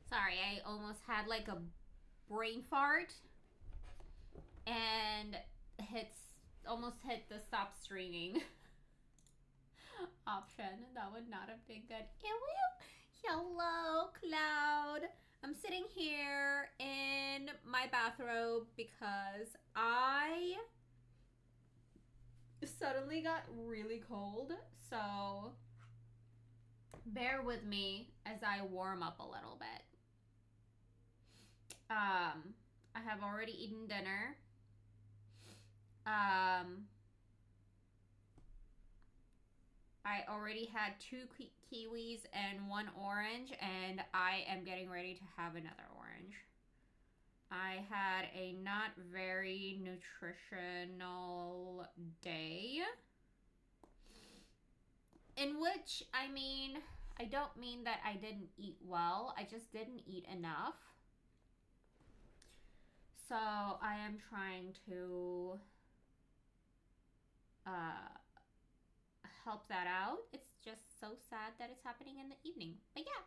Sorry, I almost had like a brain fart and almost hit the stop streaming option. That would not have been good. Hello, Cloud. I'm sitting here in my bathrobe because I suddenly got really cold. So bear with me as I warm up a little bit. I have already eaten dinner. I already had 2 kiwis and 1 orange, and I am getting ready to have another orange. I had a not very nutritional day, in which, I mean, I don't mean that I didn't eat well, I just didn't eat enough. So I am trying to help that out. It's just so sad that it's happening in the evening. But yeah.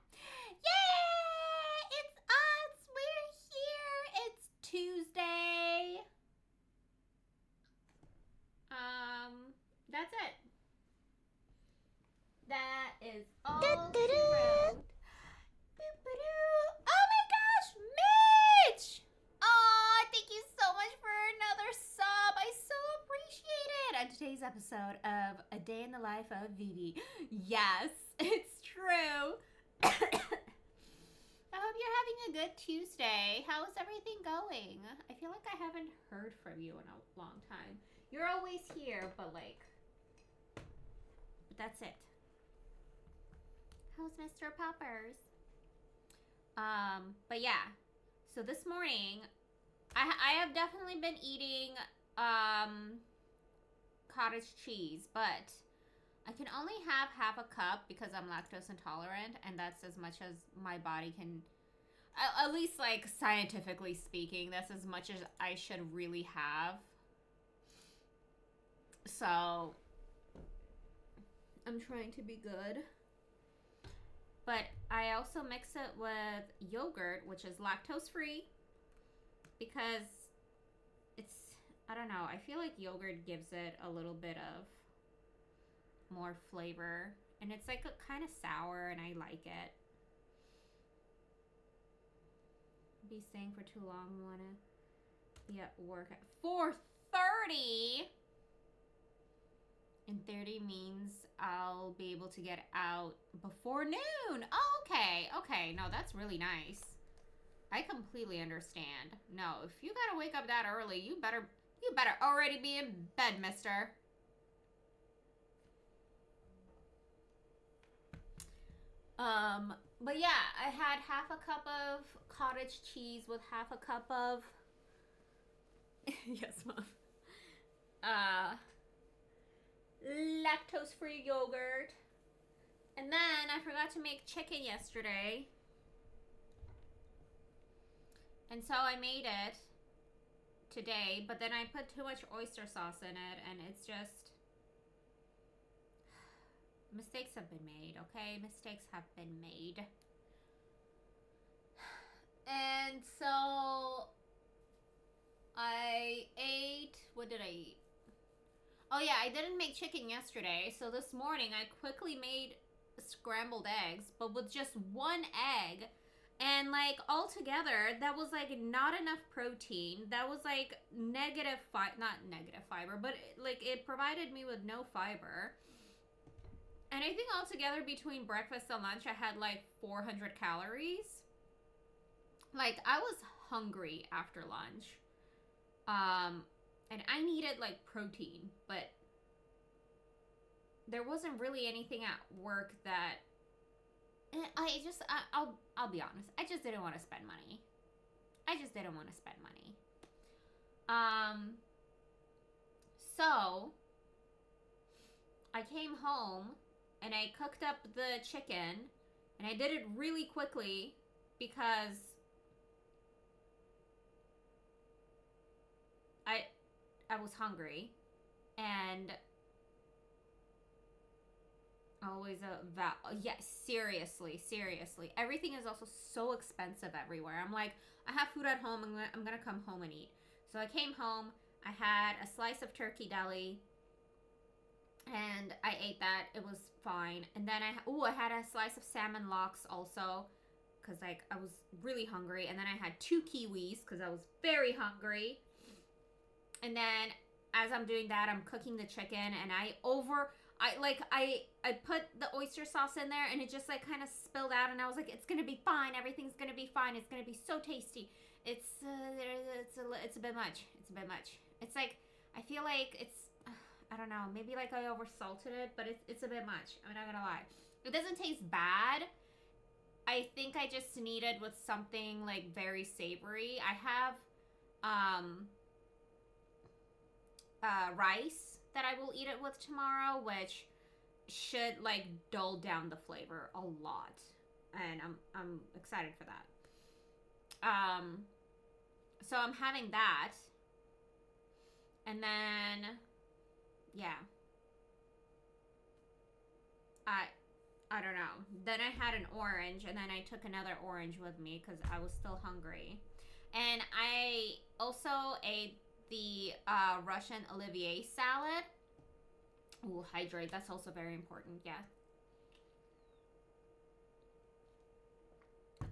Yay! It's us! We're here! It's Tuesday. That's it. That is all true. Oh my gosh, Mitch! Aw, thank you so much for another sub. I so appreciate it. On today's episode of A Day in the Life of Vivi. Yes, it's true. I hope you're having a good Tuesday. How is everything going? I feel like I haven't heard from you in a long time. You're always here, but that's it. How's Mr. Poppers? But yeah. So this morning, I have definitely been eating cottage cheese, but I can only have half a cup because I'm lactose intolerant, and that's as much as my body can, at least like scientifically speaking, that's as much as I should really have. So I'm trying to be good. But I also mix it with yogurt, which is lactose free, because it's, I don't know, I feel like yogurt gives it a little bit of more flavor, and it's like a kind of sour, and I like it. Be staying for too long. We want to be at work at 4:30. And 30 means I'll be able to get out before noon. Oh, okay. No, that's really nice. I completely understand. No, if you gotta wake up that early, you better already be in bed, mister. But yeah, I had half a cup of cottage cheese with half a cup of yes, Mom. Lactose-free yogurt. And then I forgot to make chicken yesterday. And so I made it today, but then I put too much oyster sauce in it, and it's just, mistakes have been made, okay? Mistakes have been made. And so I ate, what did I eat? Oh yeah, I didn't make chicken yesterday, so this morning I quickly made scrambled eggs, but with just 1 egg. And like altogether, that was like not enough protein. That was like not negative fiber, but it provided me with no fiber. And I think altogether between breakfast and lunch, I had like 400 calories. Like I was hungry after lunch. And I needed like protein, but there wasn't really anything at work that I'll be honest. I just didn't want to spend money. I just didn't want to spend money. So I came home and I cooked up the chicken, and I did it really quickly because I was hungry, and always yes, seriously, everything is also so expensive everywhere. I'm like, I have food at home, I'm gonna come home and eat. So I came home, I had a slice of turkey deli, and I ate that. It was fine. And then I had a slice of salmon lox also, because like I was really hungry. And then I had 2 kiwis because I was very hungry. And then as I'm doing that, I'm cooking the chicken, and I put the oyster sauce in there, and it just like kind of spilled out, and I was like, it's gonna be fine, everything's gonna be fine, it's gonna be so tasty. It's a bit much. It's like, I feel like it's, I don't know, maybe like I oversalted it, but it's a bit much. I'm not gonna lie. It doesn't taste bad. I think I just needed with something like very savory. I have rice that I will eat it with tomorrow, which should like dull down the flavor a lot, and I'm excited for that. So I'm having that, and then yeah, I don't know. Then I had an orange, and then I took another orange with me because I was still hungry, and I also ate the Russian Olivier salad. Ooh, hydrate. That's also very important. Yeah.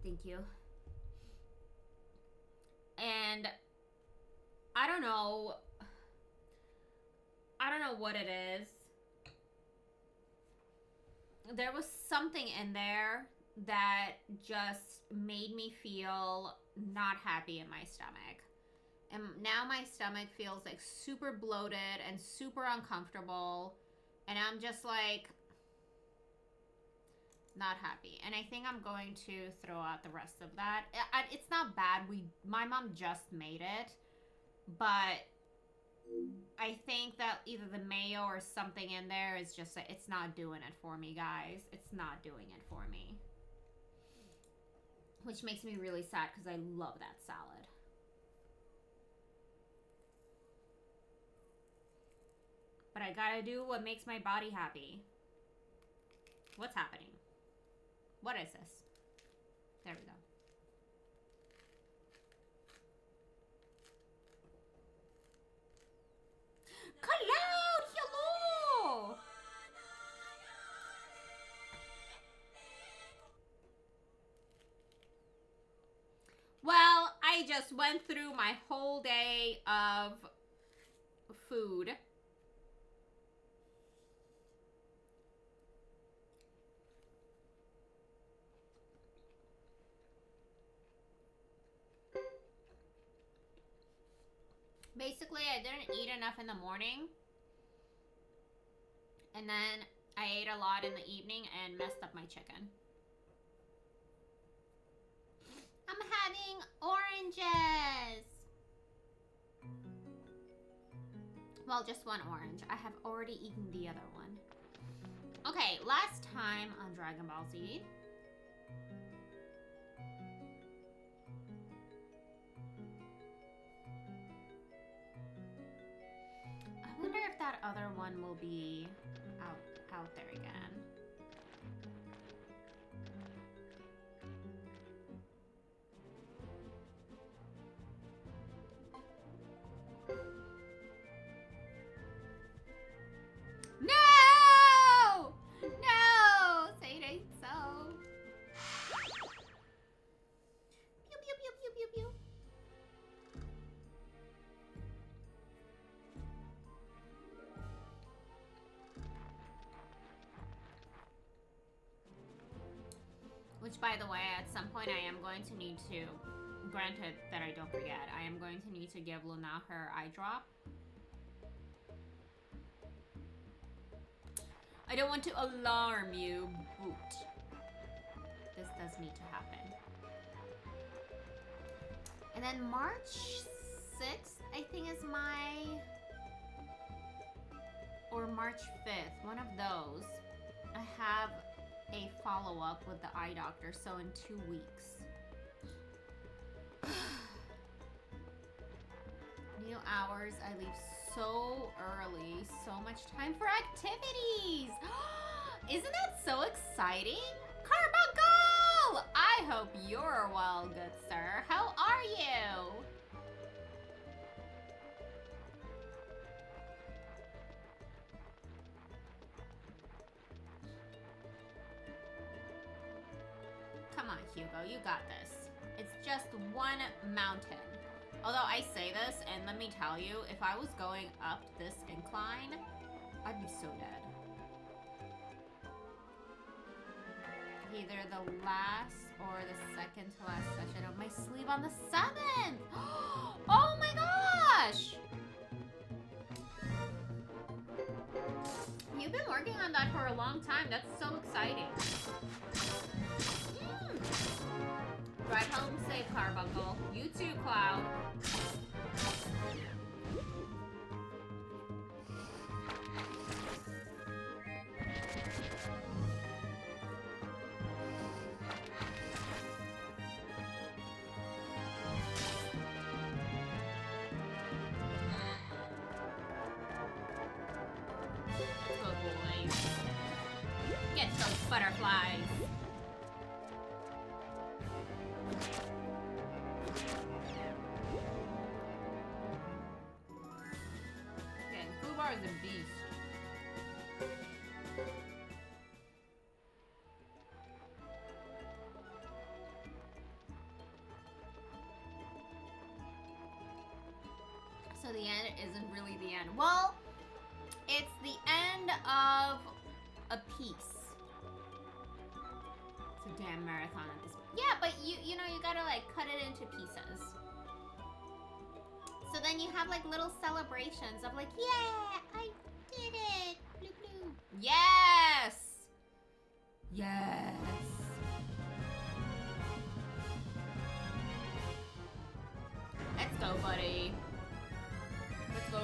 Thank you. And I don't know. I don't know what it is. There was something in there that just made me feel not happy in my stomach. And now my stomach feels like super bloated and super uncomfortable. And I'm just like not happy. And I think I'm going to throw out the rest of that. It's not bad. My mom just made it. But I think that either the mayo or something in there is just, it's not doing it for me, guys. It's not doing it for me. Which makes me really sad because I love that salad. But I gotta do what makes my body happy. What's happening? What is this? There we go. Hello! Well, I just went through my whole day of food. Basically, I didn't eat enough in the morning. And then I ate a lot in the evening and messed up my chicken. I'm having oranges. Well, just one orange. I have already eaten the other one. Okay, last time on Dragon Ball Z. I wonder if that other one will be out there again. No! No! Say it ain't so. Pew, pew, pew, pew, pew, pew. Which, by the way, at some point I am going to need to, granted that I don't forget, I am going to need to give Luna her eye drop. I don't want to alarm you, Boot. This does need to happen. And then March 6th, I think is my... Or March 5th, one of those. I have a follow-up with the eye doctor, so in 2 weeks. New hours, I leave so early. So much time for activities. Isn't that so exciting? Carbuncle! I hope you're well, good sir. How are you? Come on, Hugo, you got this. It's just one mountain. Although I say this, and let me tell you, if I was going up this incline, I'd be so dead. Either the last or the second to last session of my sleeve on the 7th. Oh my gosh! You've been working on that for a long time. That's so exciting. Drive home safe, Carbuncle. You too, Cloud. Let's go, boys. Get those butterflies. Is a beast. So the end isn't really the end. Well, it's the end of a piece. It's a damn marathon at this point. Yeah, but you know, you gotta like cut it into pieces. So then you have like little celebrations of like, yeah, I did it. Blue, blue. Yes. Yes. Let's go, buddy. Let's go.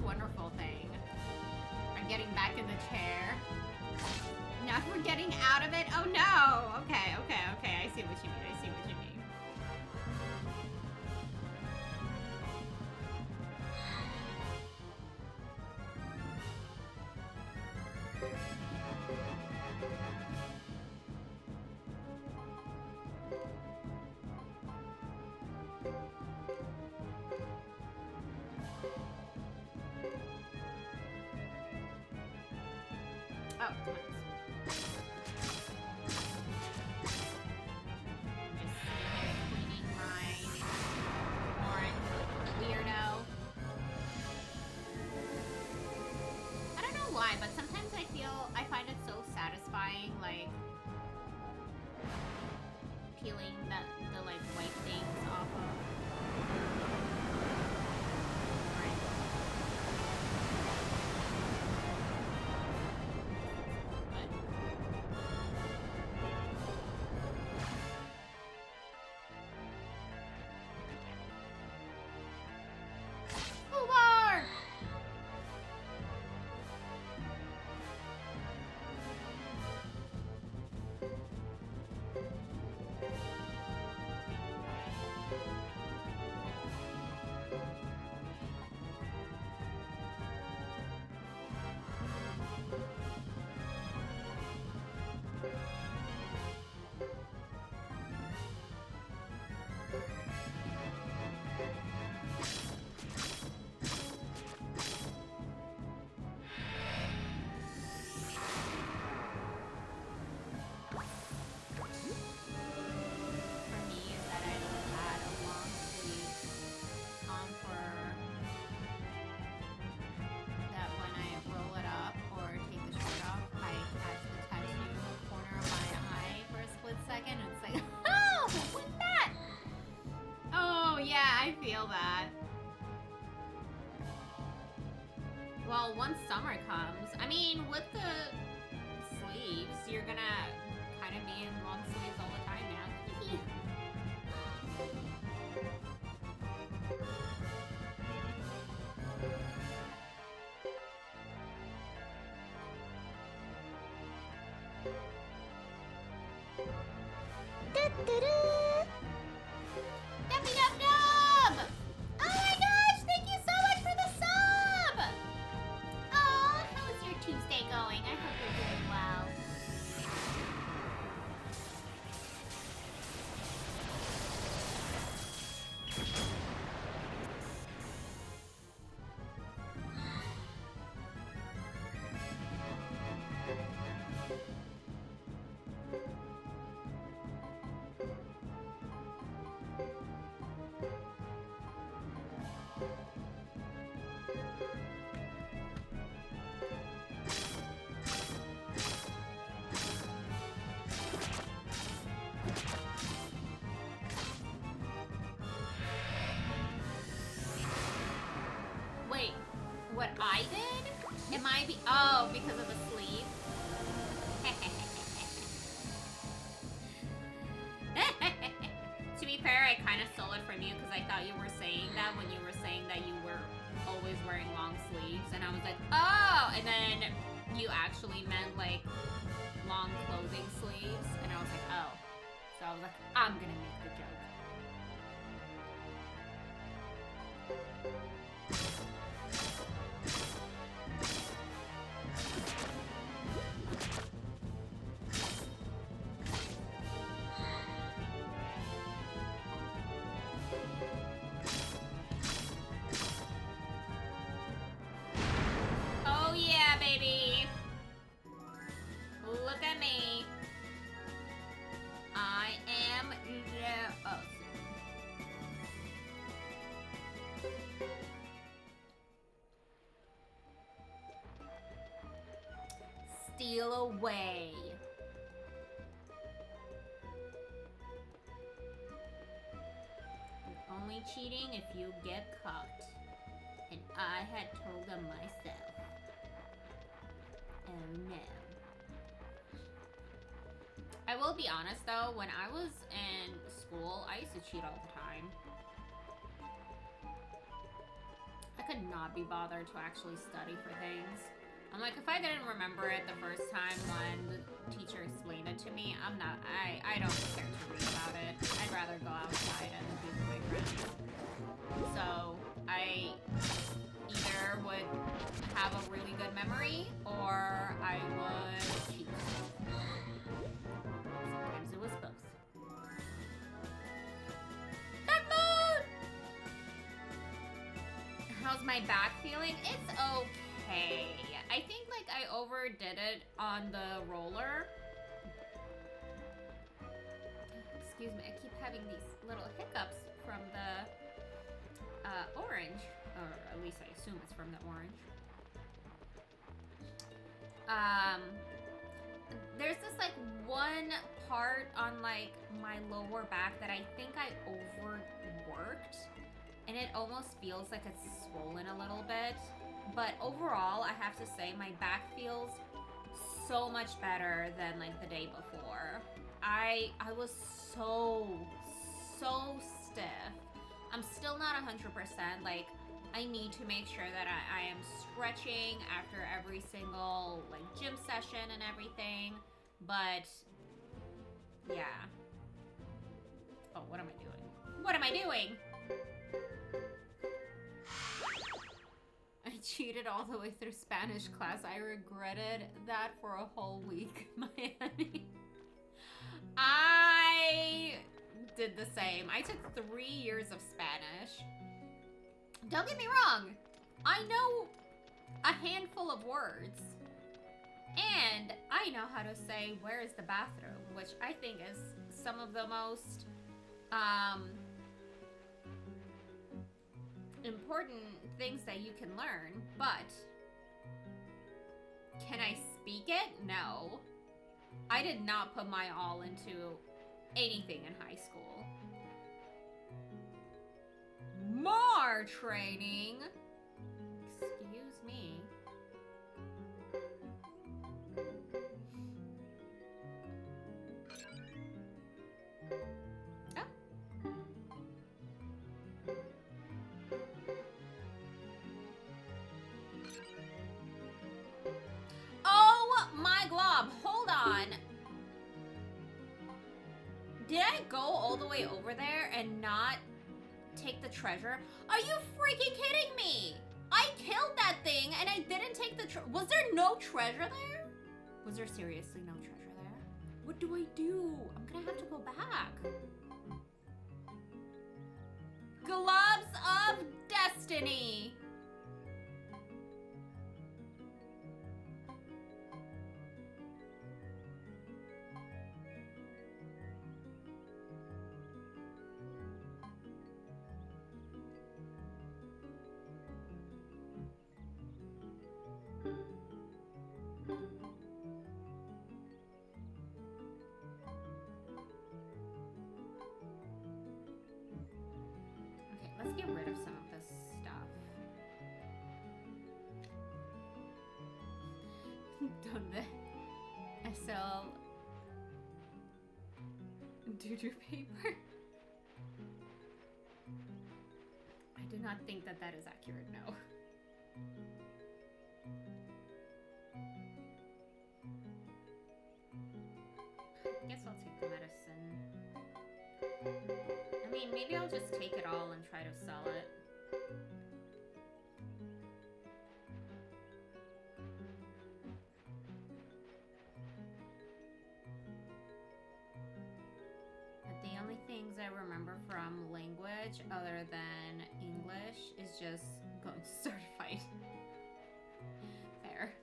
Wonderful thing. I'm getting back in the chair. Now we're getting out of it. Oh no. Okay. I see what you mean. Oh, come on. Just cleaning my orange weirdo. I don't know why, but sometimes I find it so satisfying, like peeling the like white things off of. feel that. Well, once summer comes, I mean, with the sleeves, you're gonna kind of be in long sleeves all the time now. Dumpy Dum Dum! Oh my gosh, thank you so much for the sub! Oh, how's your Tuesday going? I hope you're doing well. Wait, what I did? Am I oh, because of the sleeve? To be fair, I kind of stole it from you because I thought you were saying that when you were saying that you were always wearing long sleeves, and I was like, oh, and then you actually meant like long clothing sleeves, and I was like, oh. So I was like, I'm gonna make the joke. Oh yeah, baby. Look at me. I am oh. Steal away. You're only cheating if you get caught. And I had told them myself. Oh no. I will be honest though, when I was in school, I used to cheat all the time. I could not be bothered to actually study for things. I'm like, if I didn't remember it the first time when the teacher explained it to me, I don't care to read about it. I'd rather go outside and be with my friends. So I either would have a really good memory or I would cheat. Sometimes it was both. Dark Moon! How's my back feeling? It's okay. I think like I overdid it on the roller. Excuse me, I keep having these little hiccups from the orange. Or at least I assume it's from the orange. There's this like one part on like my lower back that I think I overworked. And it almost feels like it's swollen a little bit. But overall, I have to say my back feels so much better than like the day before. I was so stiff. I'm still not 100%. Like, I need to make sure that I am stretching after every single like gym session and everything. But yeah. Oh, what am I doing? What am I doing? I cheated all the way through Spanish class. I regretted that for a whole week, Miami. I did the same. I took 3 years of Spanish. Don't get me wrong. I know a handful of words. And I know how to say, where is the bathroom? Which I think is some of the most important things that you can learn. But can I speak it? No. I did not put my all into anything in high school. More training. Excuse me. Oh my glob, hold on. Did I go all the way over there and not take the treasure? Are you freaking kidding me? I killed that thing and I didn't take the was there no treasure there? Was there seriously no treasure there? What do I do? I'm gonna have to go back. Gloves of Destiny. Let's get rid of some of this stuff. Donde I sell doo-doo paper. I do not think that that is accurate, no. I guess I'll take the medicine. I mean, maybe I'll just take it all and try to sell it. But the only things I remember from language other than English is just going to certified. Fair.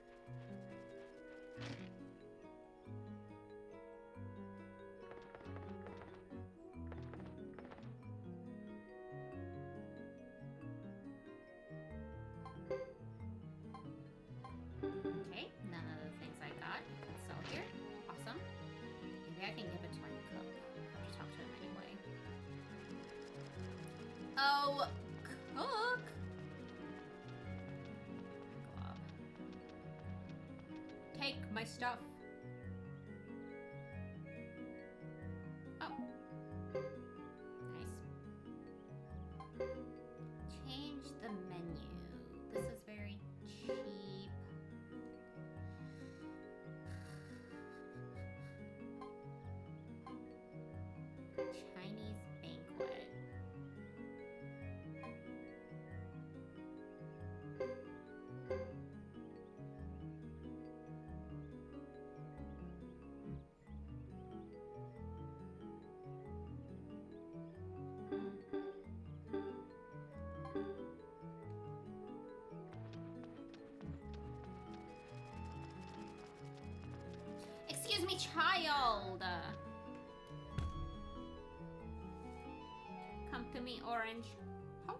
Okay, none of the things I got I can sell here. Awesome. Maybe I can give it to my cook. I have to talk to him anyway. Oh, cook! Glob. Take my stuff. Oh. Nice. Change the menu. This is very cheap. Chinese banquet. Excuse me, child. Come to me, orange. Oh.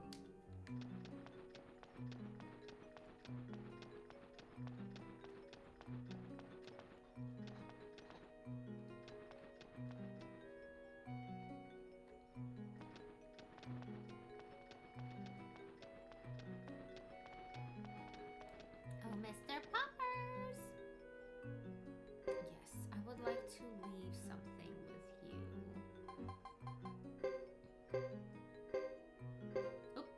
Oh, Mr. Poppers. Yes, I would like to leave something with you. Oop.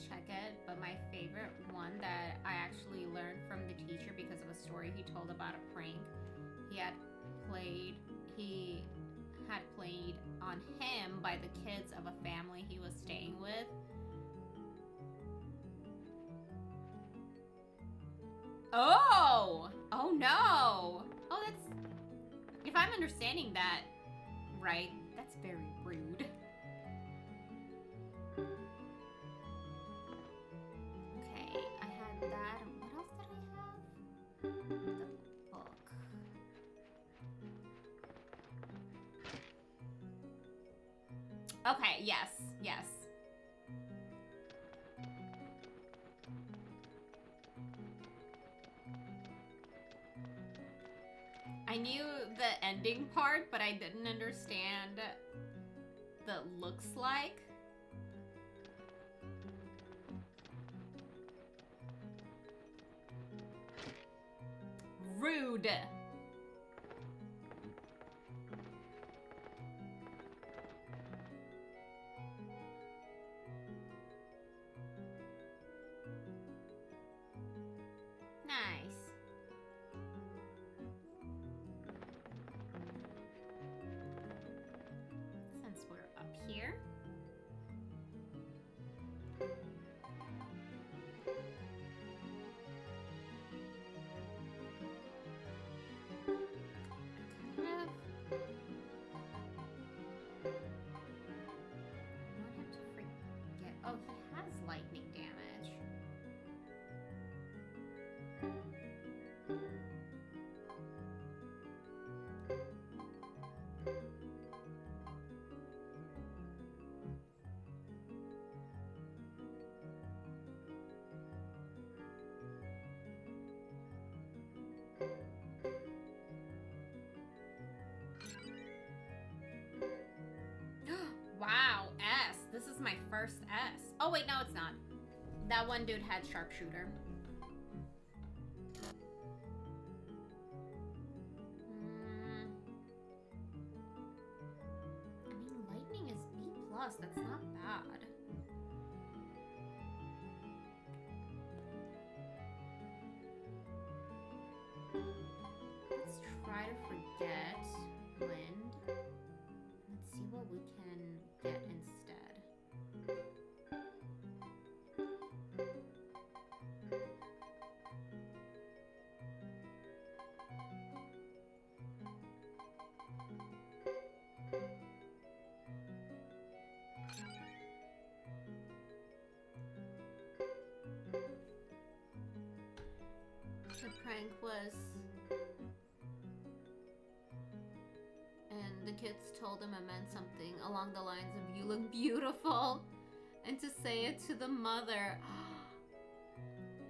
check it, but my favorite one that I actually learned from the teacher because of a story he told about a prank he had played on him by the kids of a family he was staying with. Oh! Oh no! Oh, that's... If I'm understanding that right, that's very rude. Okay, I had that. What else did I have? The book. Okay, yes, yes. I knew the ending part, but I didn't understand the looks like. Rude. Nice. Since we're up here. Oh, he has lightning damage. Wow, S. This is my first S. Oh, wait, no, it's not. That one dude had sharpshooter. I mean, lightning is B+. That's not bad. Let's try to forget wind. Let's see what we can get instead. The prank was... And the kids told him it meant something along the lines of, "You look beautiful," and to say it to the mother.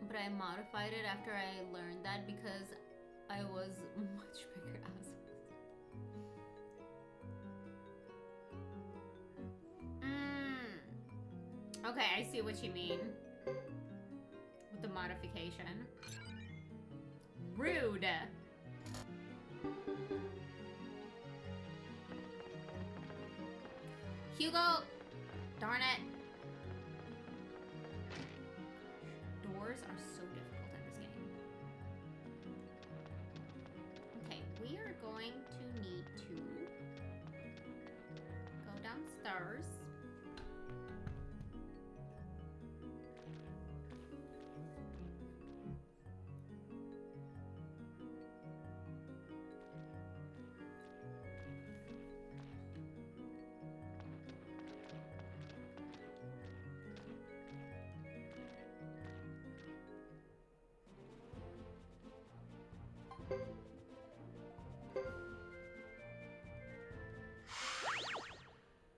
But I modified it after I learned that because I was much bigger assholes. Okay, I see what you mean with the modification. Rude. Hugo, darn it. Doors are so difficult in this game. Okay, we are going to need to go downstairs.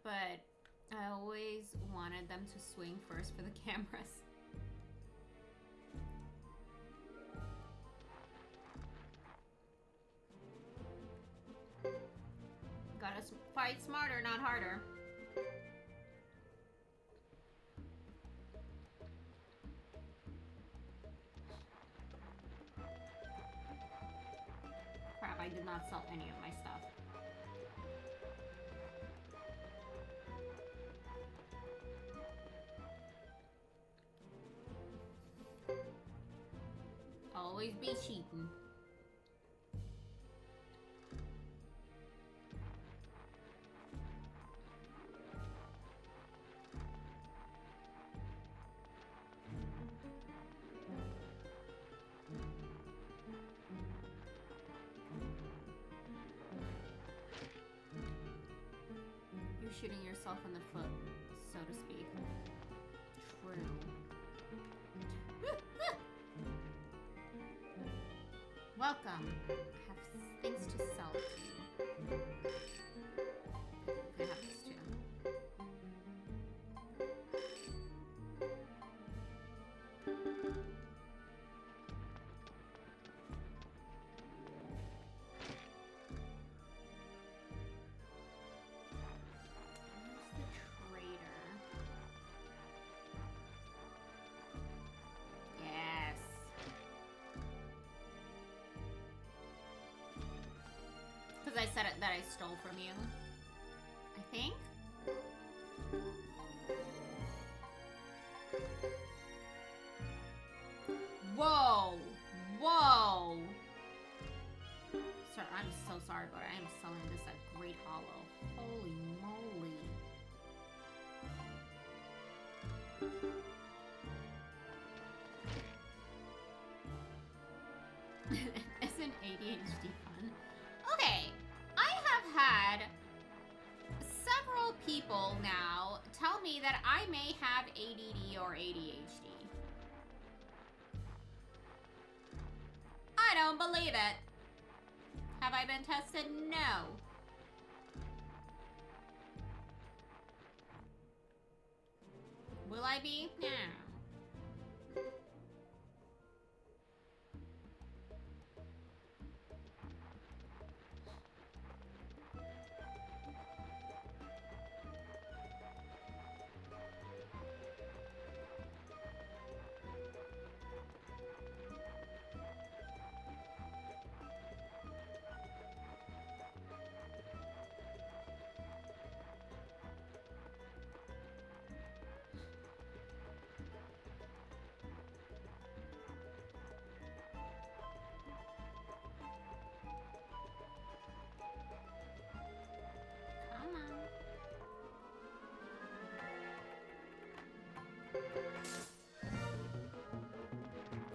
But I always wanted them to swing first for the cameras. Gotta fight smarter, not harder. Crap, I did not sell any of my stuff. always be cheating. You're shooting yourself in the foot, so to speak. True. Welcome. I have things to sell to you. I have this too. I said it that I stole from you. I think. Whoa! Whoa! Sir, I'm so sorry, but I am selling this at Great Hollow. Holy moly. Isn't ADHD fun? Okay. Had several people now tell me that I may have ADD or ADHD. I don't believe it. Have I been tested? No. Will I be? No.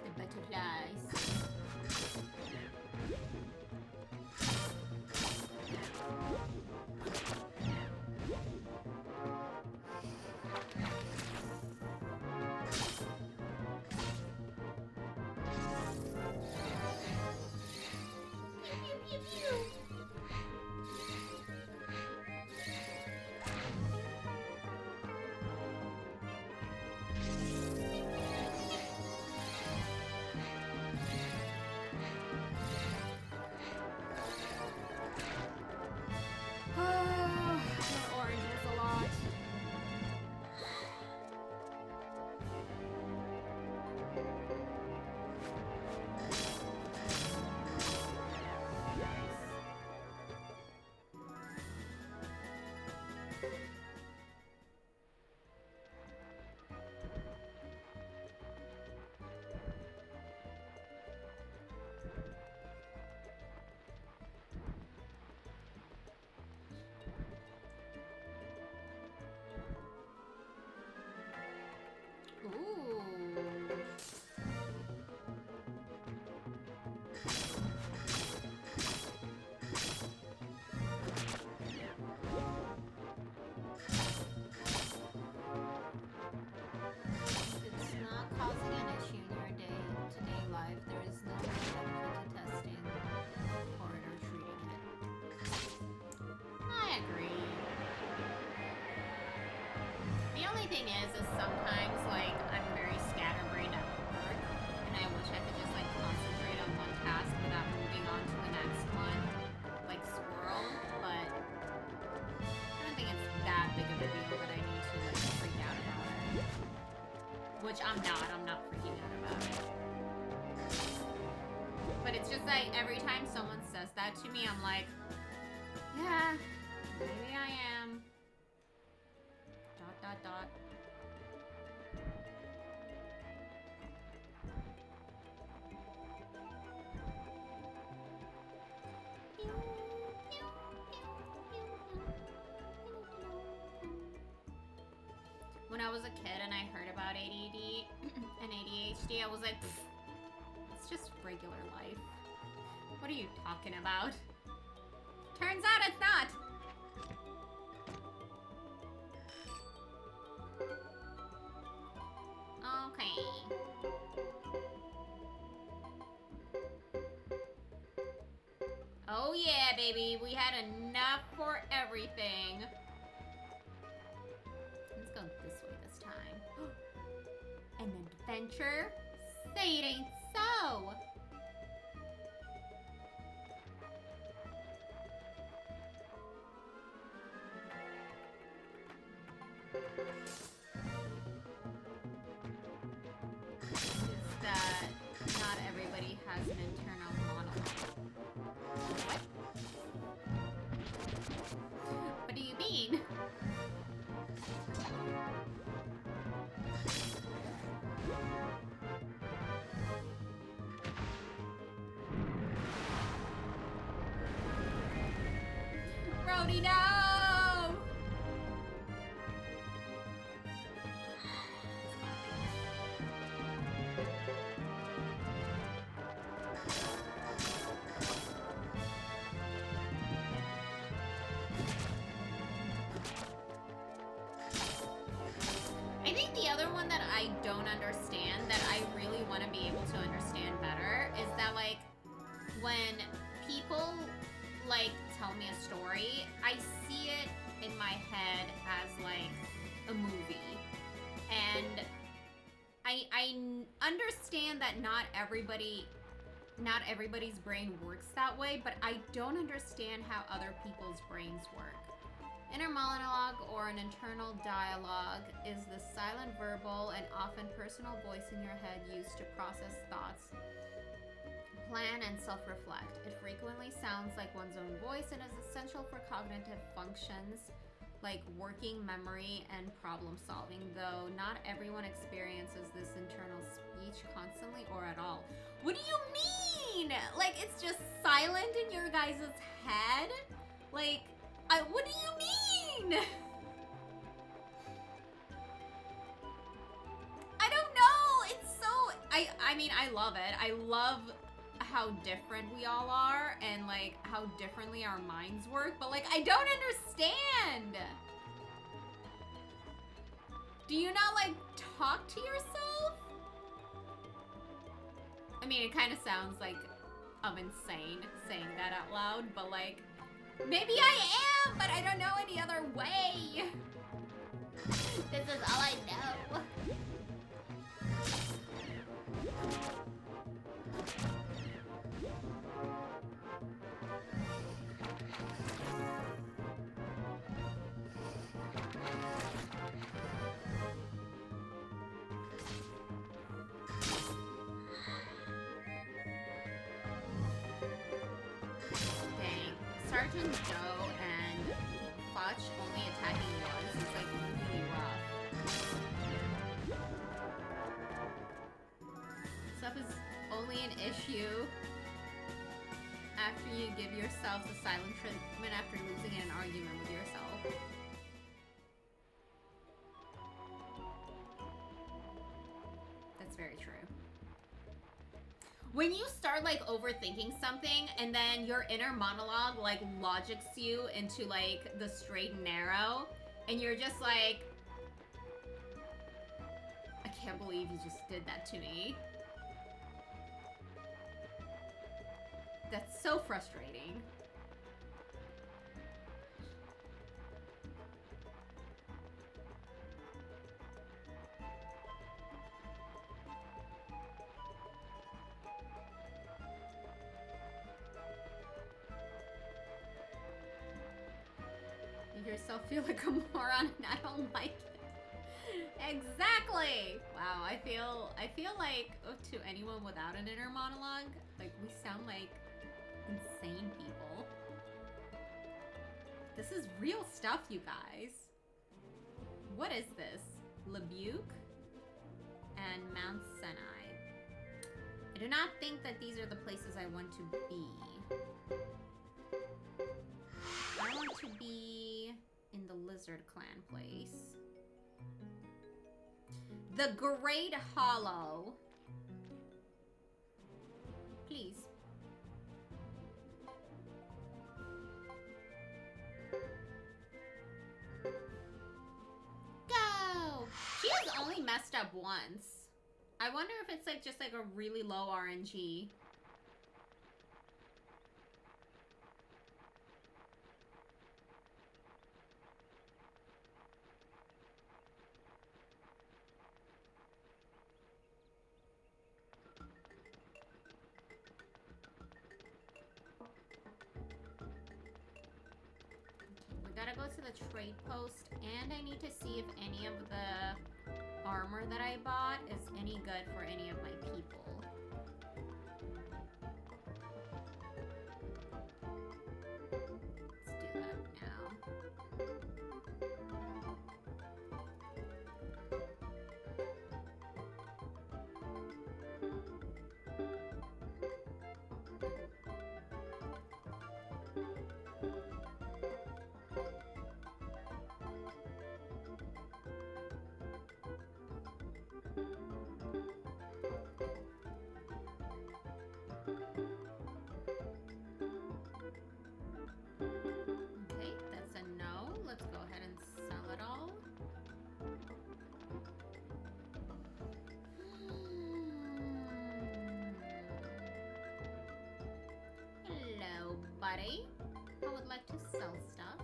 The butterflies. Thing is sometimes like I'm very scatterbrained at work and I wish I could just like concentrate on one task without moving on to the next one like squirrel, but I don't think it's that big of a deal that I need to like freak out about it, which I'm not freaking out about it, but it's just like every time someone says that to me I'm like, yeah, maybe I am. ... was a kid and I heard about ADD and ADHD, I was like, it's just regular life. What are you talking about? Turns out it's not. Okay. Oh yeah, baby. We had enough for everything. Let's go this way this time. An adventure? Say it ain't so. It's that not everybody has an internal monologue. What? What do you mean? Brody, no! I think the other one that I don't understand, that I really want to be able to understand better, is that, like, when people, like, tell me a story, I see it in my head as, like, a movie. And I understand that not everybody's brain works that way, but I don't understand how other people's brains work. Inner monologue, or an internal dialogue, is the silent, verbal, and often personal voice in your head used to process thoughts, plan, and self-reflect. It frequently sounds like one's own voice and is essential for cognitive functions like working memory and problem solving, though not everyone experiences this internal speech constantly or at all. What do you mean? Like, it's just silent in your guys' head? Like, what do you mean? I don't know. It's so... I mean, I love it. I love how different we all are and, like, how differently our minds work. But, like, I don't understand. Do you not, like, talk to yourself? I mean, it kind of sounds like I'm insane saying that out loud. But, like... maybe I am, but I don't know any other way. This is all I know. Sergeant Joe and Fudge only attacking once is like really rough. Stuff is only an issue after you give yourself the silent treatment after losing in an argument with yourself. That's very true. When you start, like, overthinking something and then your inner monologue, like, logics you into, like, the straight and narrow, and you're just like, I can't believe you just did that to me. That's so frustrating. Yourself feel like a moron and I don't like it. Exactly. Wow, I feel like, to anyone without an inner monologue, like, we sound like insane people. This is real stuff, you guys. What is this? Lebuke and Mount Sinai. I do not think that these are the places I want to be. I want to be in the Lizard Clan place. The Great Hollow. Please. Go! She has only messed up once. I wonder if it's like just like a really low RNG. Gotta go to the trade post, and I need to see if any of the armor that I bought is any good for any of my people. Let's do that now. Okay, that's a no. Let's go ahead and sell it all. Hello, buddy. I would like to sell stuff.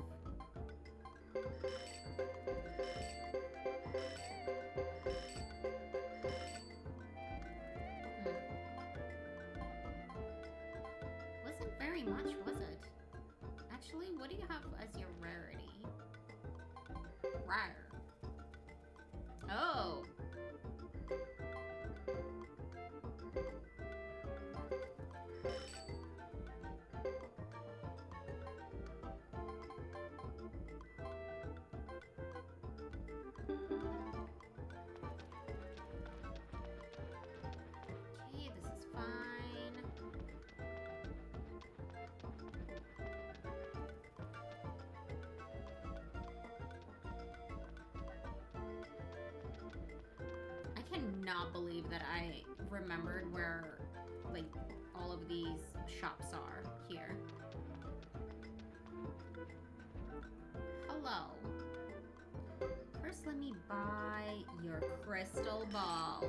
Wasn't very much, was it? Actually, what do you have as your rarity? Rare. Oh. Okay, this is fine. I cannot believe that I remembered where, like, all of these shops are here. Hello. First, let me buy your crystal ball.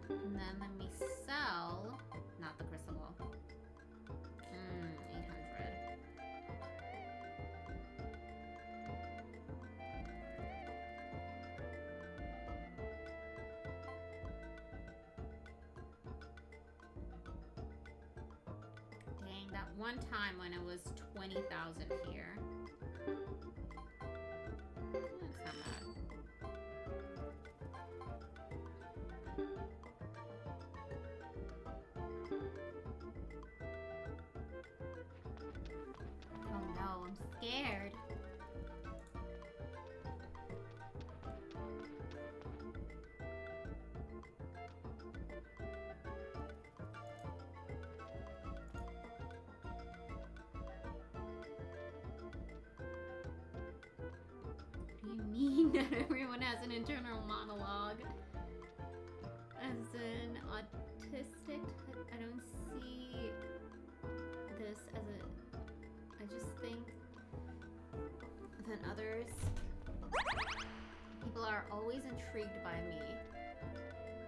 And then let me sell, not the crystal ball. 800. Dang, that one time when it was 20,000 here. That's not bad. Oh no, I'm scared. What do you mean that everyone has an internal monologue? As an autistic, I don't see this as a... I just think that others... People are always intrigued by me.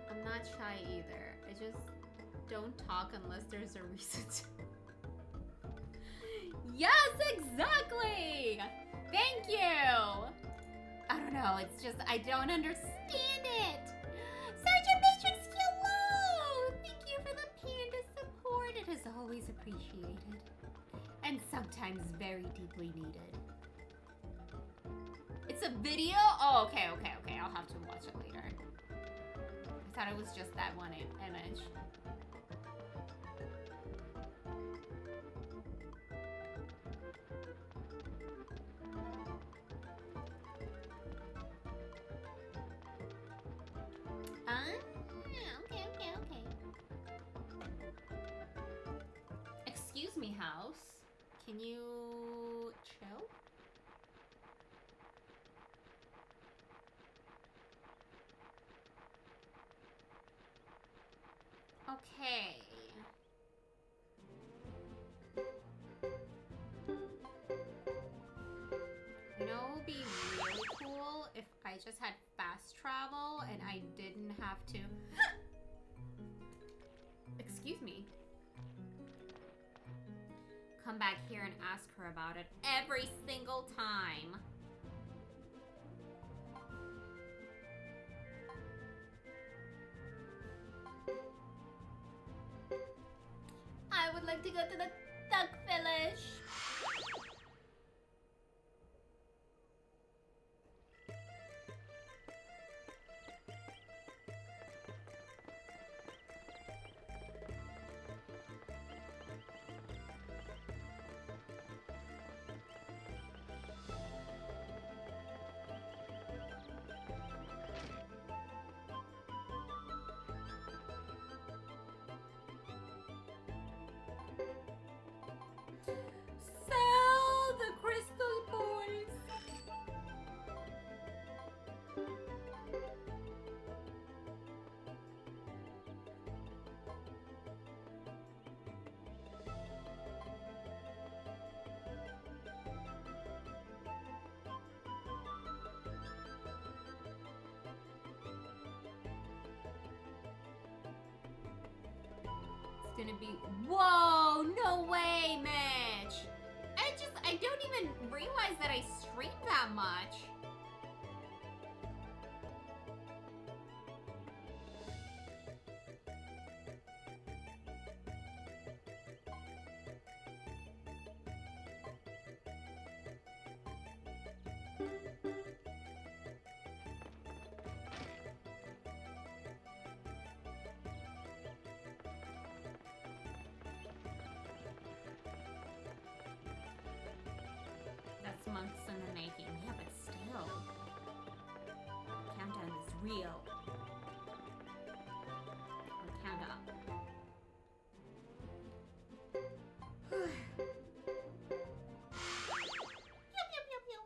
I'm not shy either. I just don't talk unless there's a reason to. Yes, exactly! Thank you! I don't know, it's just, I don't understand it! Sergeant Matrix, hello! Thank you for the panda support. It is always appreciated. And sometimes very deeply needed. It's a video? Oh, okay. I'll have to watch it later. I thought it was just that one image. Okay. Excuse me, house. Can you chill? Okay. You know, it would be really cool if I just had fast travel and I didn't have to... Excuse me. Come back here and ask her about it every single time. I would like to go to the duck village. Sell the crystal boys. It's gonna be... Whoa, no way, Mitch. I don't even realize that I streamed that much. That's months in the making. Yeah, but still. Countdown is real. Or count up. Yup, yup, yup, yup.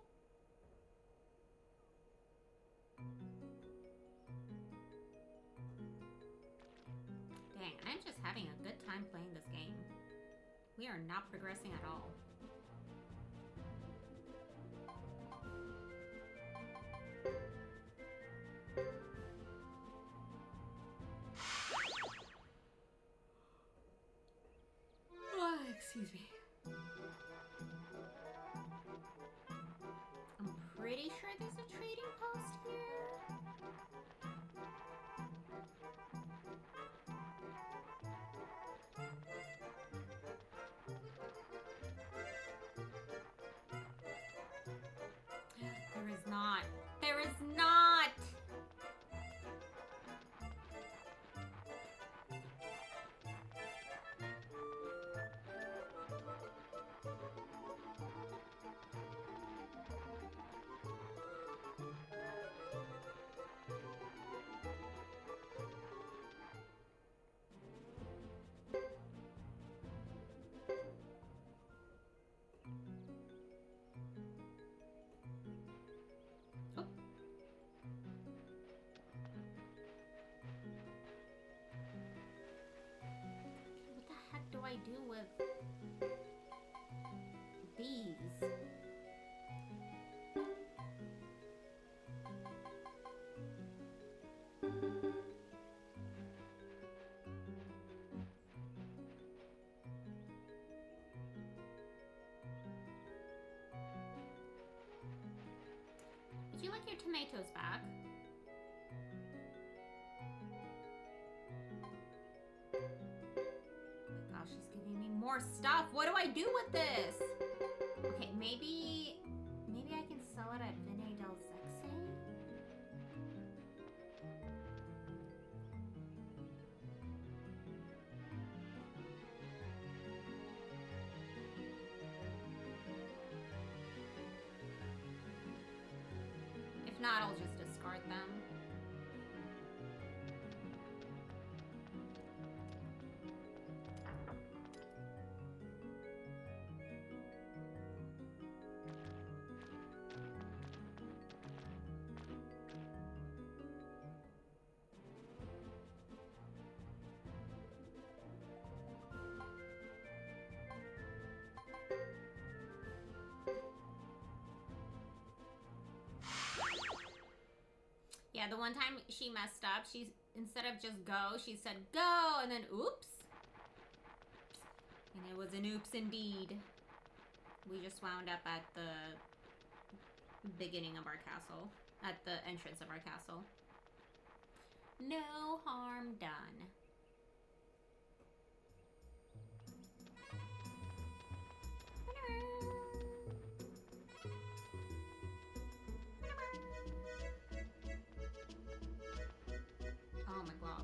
Dang, I'm just having a good time playing this game. We are not progressing at all. Oh, excuse me. I'm pretty sure there's a trading post here. There is not. There is not. What the heck do I do with these? Would you like your tomatoes back? Gosh, she's giving me more stuff. What do I do with this? Okay, maybe I can sell it at Vine del Sexe. If not, I'll just discard them. Yeah, the one time she messed up, she instead of just go, she said go, and then oops. And it was an oops indeed. We just wound up at the beginning of our castle. At the entrance of our castle. No harm done. Oh my god.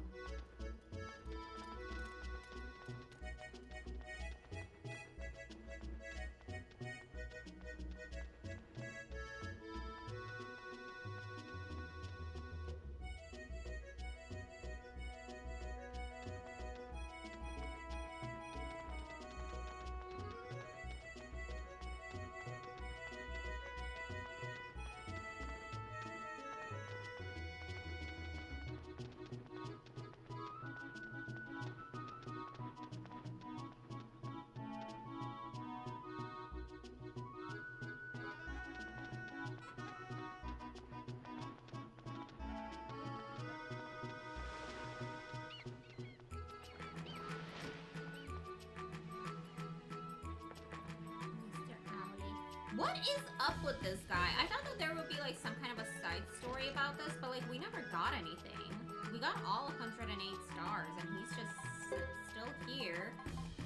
What is up with this guy? I thought that there would be like some kind of a side story about this, but like we never got anything. We got all 108 stars and he's just still here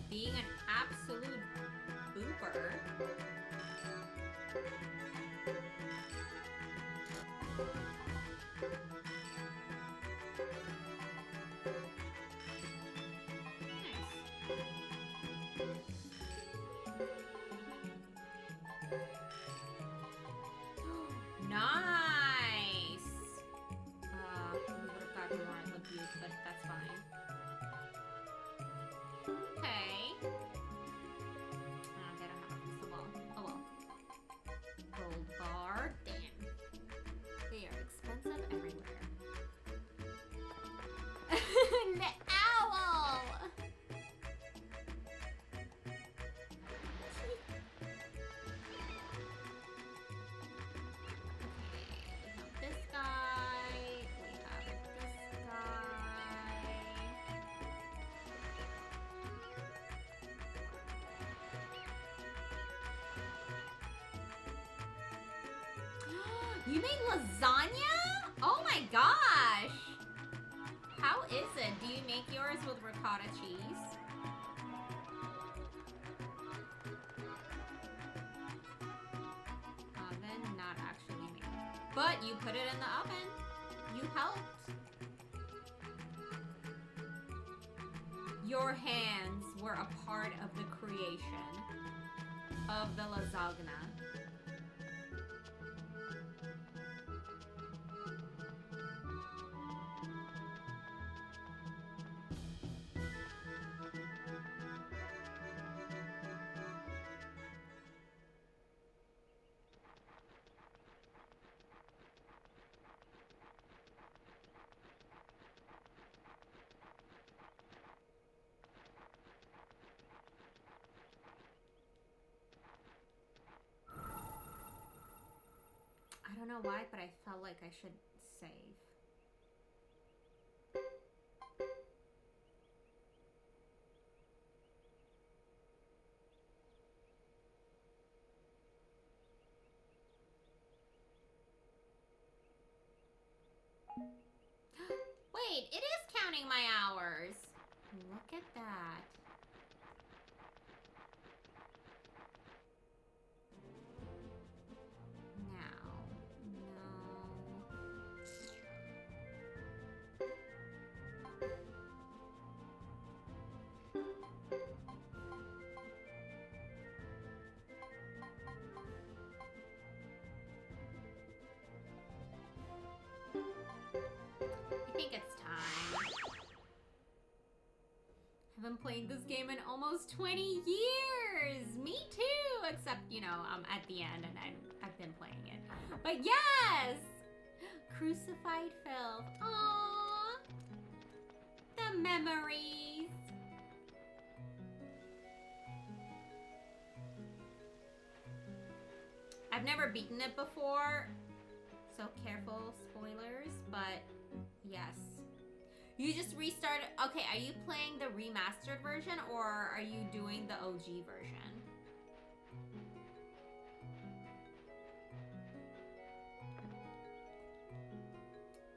being an absolute booper. You made lasagna? Oh my gosh! How is it? Do you make yours with ricotta cheese? Oven, not actually made. But you put it in the oven. You helped. Your hands were a part of the creation of the lasagna. I don't know why, but I felt like I should save. Wait, it is counting my hours. Look at that. I think it's time. I've been playing this game in almost 20 years. Me too, except, you know, at the end and I've been playing it. But yes! Crucified filth. Aww. The memories. I've never beaten it before, So careful, spoilers, but yes. You just restarted. Okay, are you playing the remastered version or are you doing the OG version?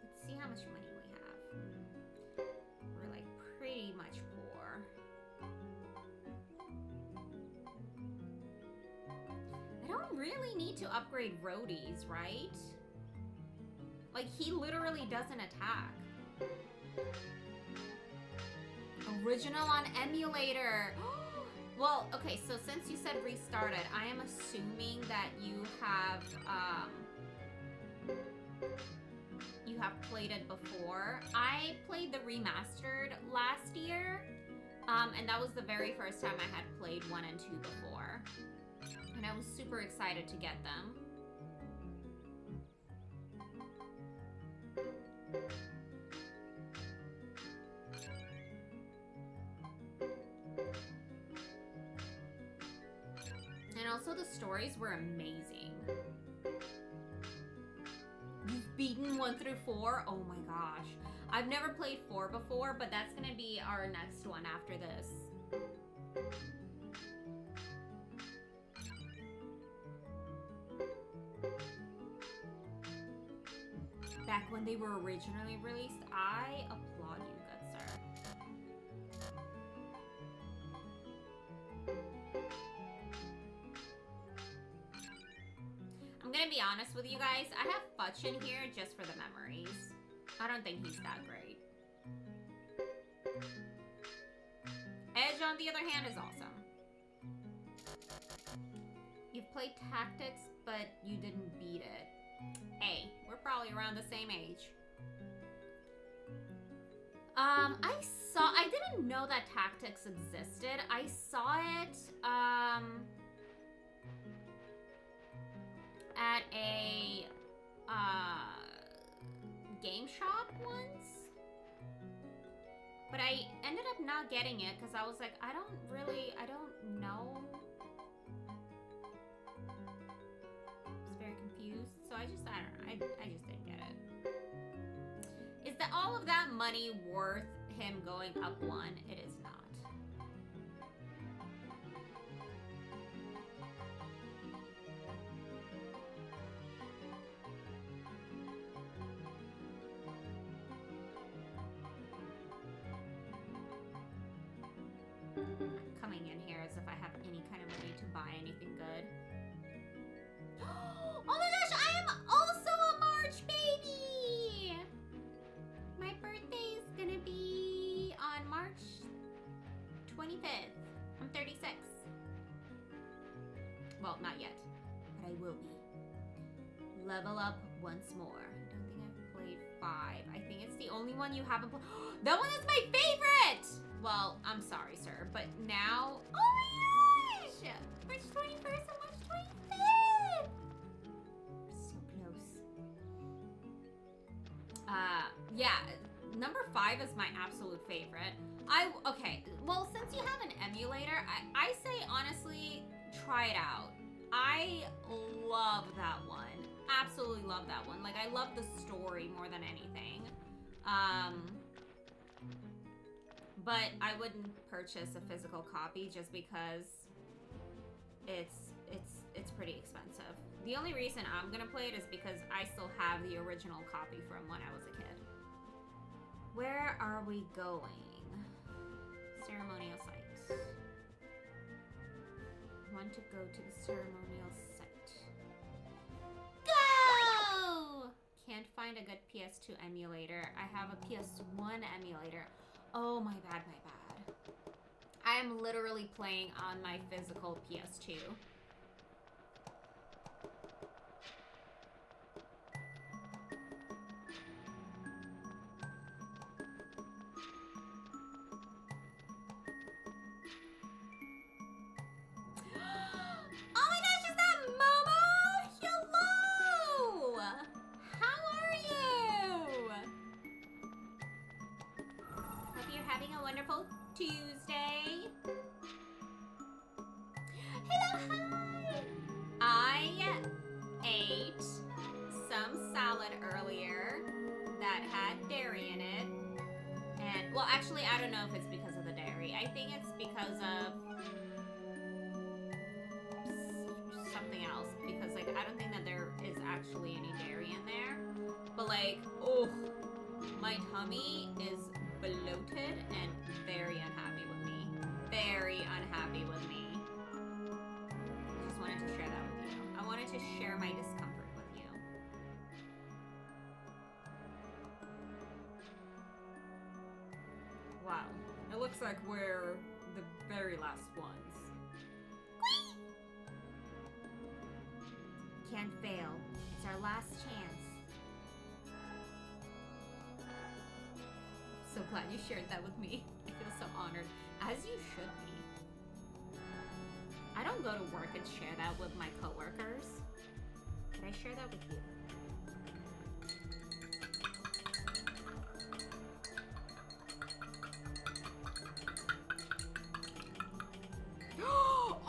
Let's see how much money we have. We're like pretty much poor. I don't really need to upgrade roadies, right? Like, he literally doesn't attack. Original on emulator. Well, okay, so since you said restarted, I am assuming that you have played it before. I played the remastered last year, and that was the very first time I had played 1 and 2 before. And I was super excited to get them. And also the stories were amazing. You've beaten 1 through 4? Oh my gosh. I've never played 4 before, but that's gonna be our next one after this. Back when they were originally released, I applaud you, good sir. I'm gonna be honest with you guys, I have Futch in here just for the memories. I don't think he's that great. Edge, on the other hand, is awesome. You've played Tactics, but you didn't beat it. Hey, we're probably around the same age. I didn't know that Tactics existed. I saw it, at a, game shop once. But I ended up not getting it because I was like, I don't know. I was very confused. So I don't know. I just didn't get it. Is that all of that money worth him going up 1? It is not. Coming in here as if I have any kind of money to buy anything good. Oh my gosh, I am also a March baby! My birthday is gonna be on March 25th. I'm 36. Well, not yet, but I will be. Level up once more. I don't think I've played 5. I think it's the only one you haven't played. That one is my favorite! Well, I'm sorry, sir, but now... Oh my gosh! March 21st and March 25th! So close. Yeah, number 5 is my absolute favorite. Okay, well, since you have an emulator, I say, honestly, try it out. I love that one. Absolutely love that one. Like, I love the story more than anything. But I wouldn't purchase a physical copy just because it's pretty expensive. The only reason I'm gonna play it is because I still have the original copy from when I was a kid. Where are we going? Ceremonial site. I want to go to the ceremonial site. Go! Can't find a good PS2 emulator. I have a PS1 emulator. Oh, my bad, my bad. I am literally playing on my physical PS2. Oh my gosh, is that Momo? Hello! How are you? Hope you're having a wonderful Tuesday. Hello, hi! I ate some salad Well, actually, I don't know if it's because of the dairy. I think it's because of something else. Because, like, I don't think that there is actually any dairy in there. But, like, oh, my tummy is bloated and very unhappy with me. Very unhappy with me. I just wanted to share that with you. I wanted to share my discomfort with you. Wow. It looks like we're the very last ones. Can't fail. It's our last chance. So glad you shared that with me. I feel so honored. As you should be. I don't go to work and share that with my coworkers. Can I share that with you?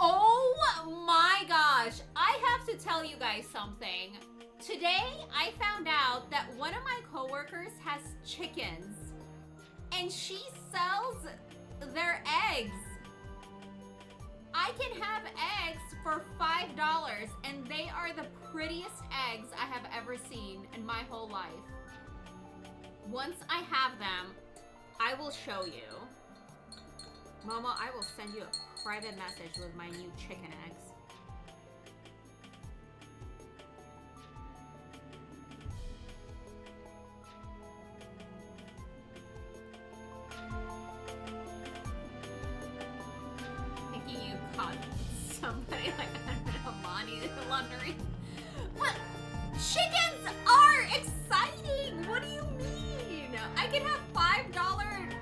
Oh my gosh! I have to tell you guys something. Today, I found out that one of my coworkers has chickens. And she sells their eggs. I can have eggs for $5, and they are the prettiest eggs I have ever seen in my whole life. Once I have them, I will show you. Momo, I will send you a private message with my new chicken eggs. Thinking you caught somebody like, I don't know, money laundering. What? Chickens are exciting! What do you mean? I can have $5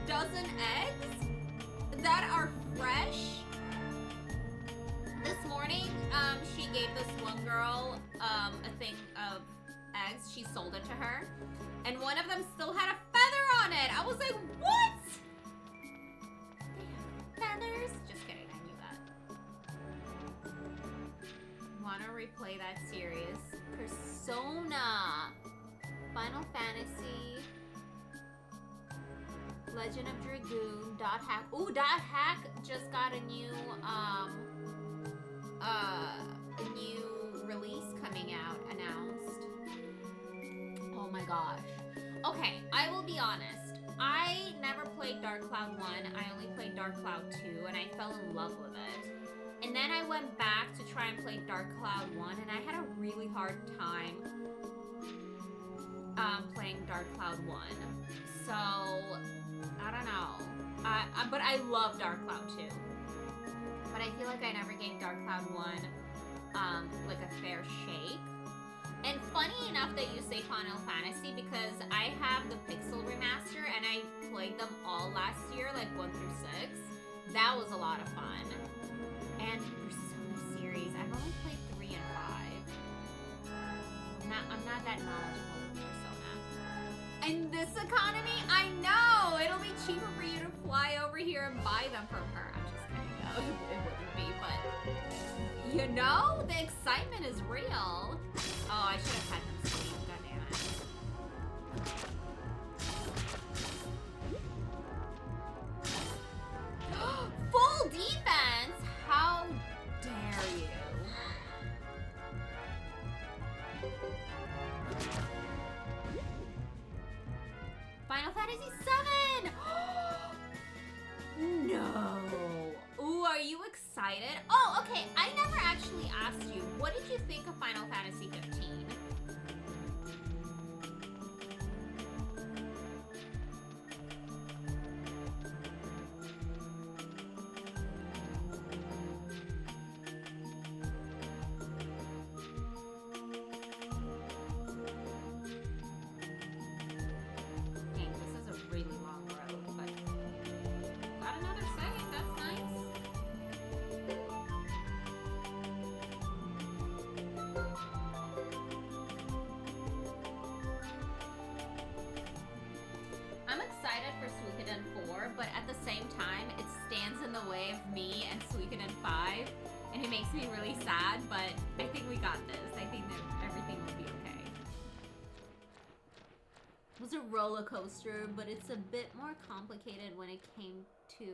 dozen eggs that are fresh. This morning, she gave this one girl a thing of eggs. She sold it to her. And one of them still had a feather on it. I was like, what? They have feathers? Just kidding, I knew that. Wanna replay that series? Persona. Final Fantasy. Legend of Dragoon. Dot Hack. Ooh, Dot Hack just got a new release coming out, announced. Oh my gosh. Okay, I will be honest. I never played Dark Cloud 1. I only played Dark Cloud 2, and I fell in love with it. And then I went back to try and play Dark Cloud 1, and I had a really hard time playing Dark Cloud 1. So, I don't know. But I love Dark Cloud 2. But I feel like I never gave Dark Cloud 1 like a fair shake. And funny enough that you say Final Fantasy, because I have the Pixel remaster and I played them all last year, like 1 through 6. That was a lot of fun. And Persona series, I've only played 3 and 5. I'm not that knowledgeable with Persona. In this economy, I know! It'll be cheaper for you to fly over here and buy them from her. I'm just kidding, though. It wouldn't be, but... You know? The excitement is real. Oh, I should have had them sleep. God damn it. Full defense? How dare you? Final Fantasy VII! No! Ooh, are you excited? Oh, okay, I never actually asked you, what did you think of Final Fantasy 15? Dang, this is a really long road, but got another save, that's nice. I'm excited for Suikoden 4, but at the same time, it stands in the way of me and Suikoden 5, and it makes me really sad, but I think we got this. I think that everything will be okay. was a roller coaster, but it's a bit more complicated when it came to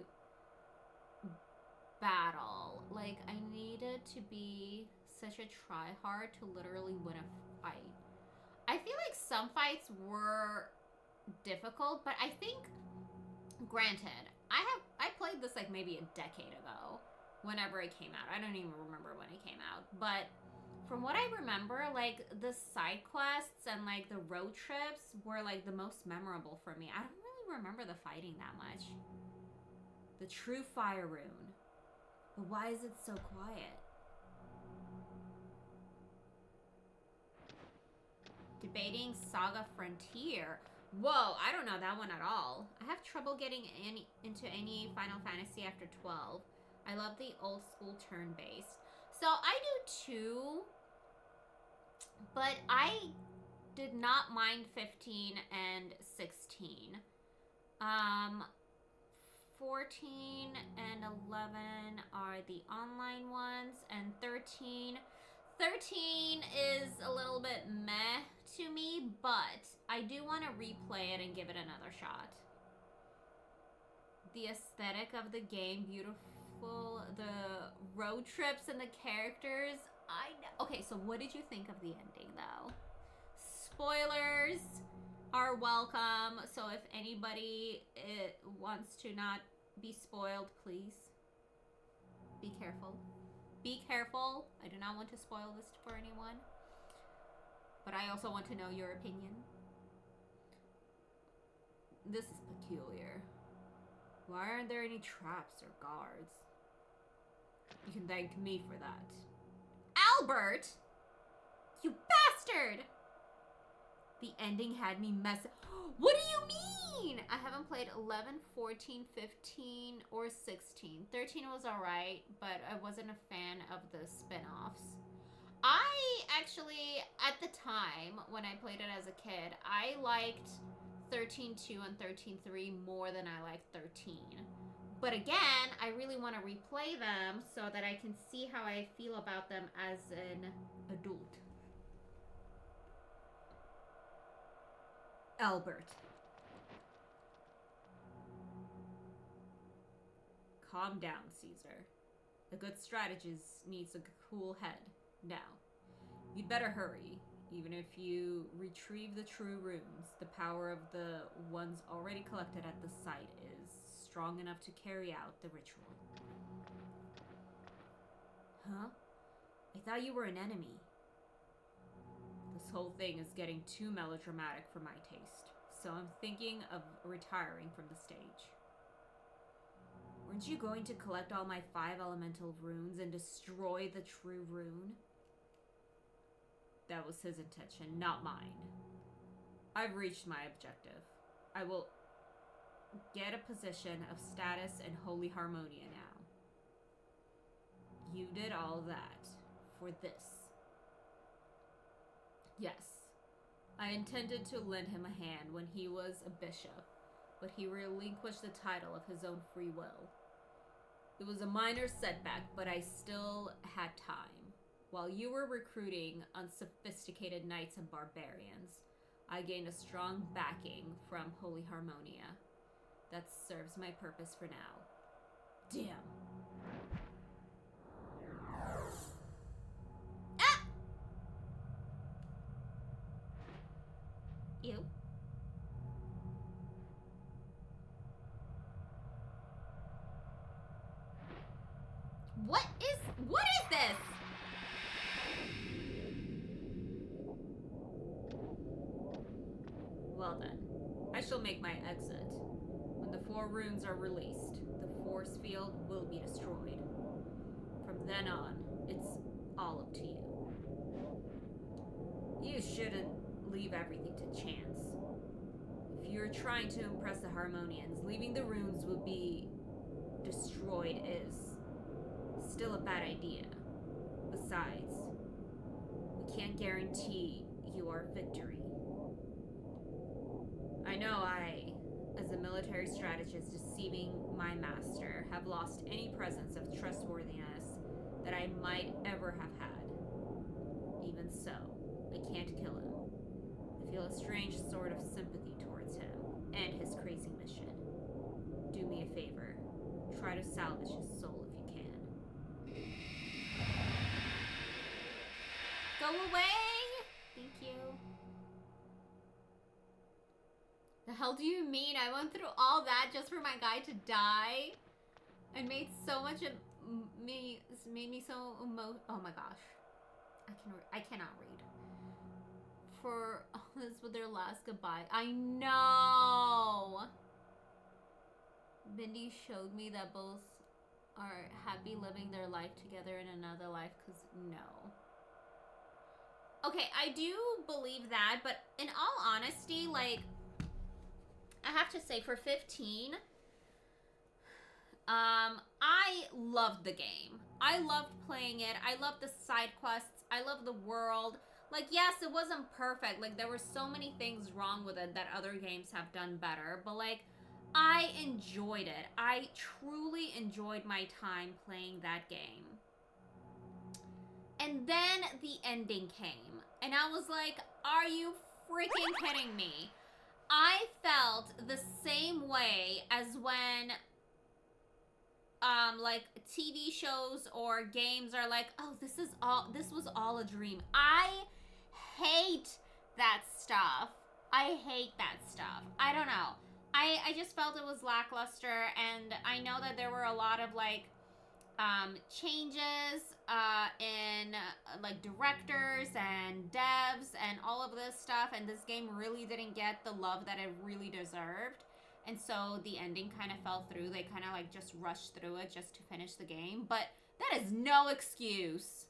battle. Like, I needed to be such a tryhard to literally win a fight. I feel like some fights were difficult, but I think, granted, I played this like maybe a decade ago, whenever it came out. I don't even remember when it came out, but from what I remember, like, the side quests and like the road trips were like the most memorable for me. I don't really remember the fighting that much. The true fire rune. But why is it so quiet? Debating Saga Frontier. Whoa, I don't know that one at all. I have trouble getting into any Final Fantasy after 12. I love the old school turn-based. So I do too, but I did not mind 15 and 16. 14 and 11 are the online ones, and 13 is a little bit meh to me, but I do want to replay it and give it another shot. The aesthetic of the game, beautiful. The road trips and the characters. Okay, so what did you think of the ending, though? Spoilers are welcome, so if anybody wants to not be spoiled, please be careful. Be careful. I do not want to spoil this for anyone, but I also want to know your opinion. This is peculiar. Why aren't there any traps or guards? You can thank me for that. Albert! You bastard! The ending had me messed. What do you mean? I haven't played 11, 14, 15, or 16. 13 was alright, but I wasn't a fan of the spin-offs. I actually, at the time, when I played it as a kid, I liked 13.2 and 13.3 more than I liked 13. But again, I really want to replay them so that I can see how I feel about them as an adult. Albert. Calm down, Caesar. A good strategist needs a cool head. Now, you'd better hurry. Even if you retrieve the true runes, the power of the ones already collected at the site is strong enough to carry out the ritual. Huh? I thought you were an enemy. This whole thing is getting too melodramatic for my taste, so I'm thinking of retiring from the stage. Weren't you going to collect all my 5 elemental runes and destroy the true rune? That was his intention, not mine. I've reached my objective. I will get a position of status in Holy Harmonia now. You did all that for this. Yes, I intended to lend him a hand when he was a bishop, but he relinquished the title of his own free will. It was a minor setback, but I still had time. While you were recruiting unsophisticated knights and barbarians, I gained a strong backing from Holy Harmonia. That serves my purpose for now. Damn. Ah! Ew. What is this? Well then, I shall make my exit. When the 4 runes are released, the force field will be destroyed. From then on, it's all up to you. You shouldn't leave everything to chance. If you're trying to impress the Harmonians, leaving the runes will be destroyed is still a bad idea. Besides, we can't guarantee your victory. I know I, as a military strategist deceiving my master, have lost any presence of trustworthiness that I might ever have had. Even so, I can't kill him. I feel a strange sort of sympathy towards end his crazy mission. Do me a favor. Try to salvage his soul if you can. Go away! Thank you. The hell do you mean? I went through all that just for my guy to die? And made so much of me, made me so oh my gosh. I cannot read. For all this with their last goodbye. I know! Mindy showed me that both are happy living their life together in another life, because no. Okay, I do believe that, but in all honesty, like, I have to say, for 15, I loved the game. I loved playing it. I loved the side quests. I loved the world. Like, yes, it wasn't perfect. Like, there were so many things wrong with it that other games have done better. But, like, I enjoyed it. I truly enjoyed my time playing that game. And then the ending came. And I was like, are you freaking kidding me? I felt the same way as when like TV shows or games are like, oh, this was all a dream. I hate that stuff. I hate that stuff. I don't know. I just felt it was lackluster, and I know that there were a lot of like changes in like directors and devs and all of this stuff, and this game really didn't get the love that it really deserved. And so the ending kind of fell through. They kind of like just rushed through it just to finish the game. But that is no excuse.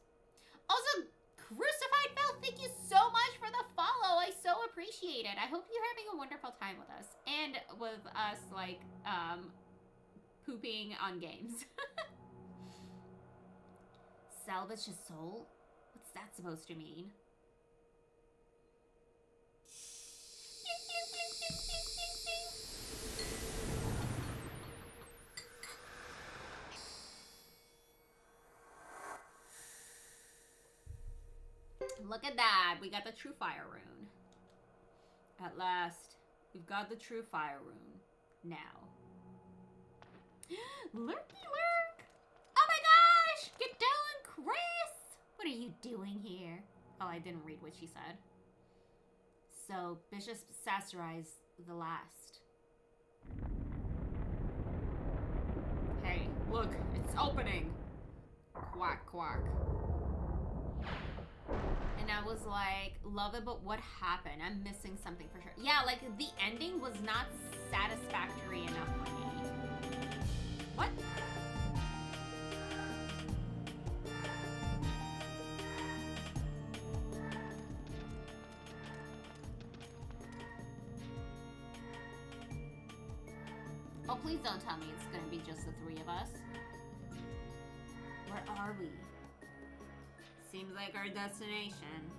Also, Crucified Bell, thank you so much for the follow. I so appreciate it. I hope you're having a wonderful time with us. And with us, like, pooping on games. Salvage his soul? What's that supposed to mean? Look at that. We got the True Fire rune. At last, we've got the True Fire rune. Now. Lurky lurk! Oh my gosh! Get down, Chris! What are you doing here? Oh, I didn't read what she said. So, Bishop Sassurai's the last. Hey, look, it's opening! Quack, quack. And I was like, love it, but what happened? I'm missing something for sure. Yeah, like, the ending was not satisfactory enough for me. What? Oh, please don't tell me it's gonna be just the three of us. Where are we? Seems like our destination.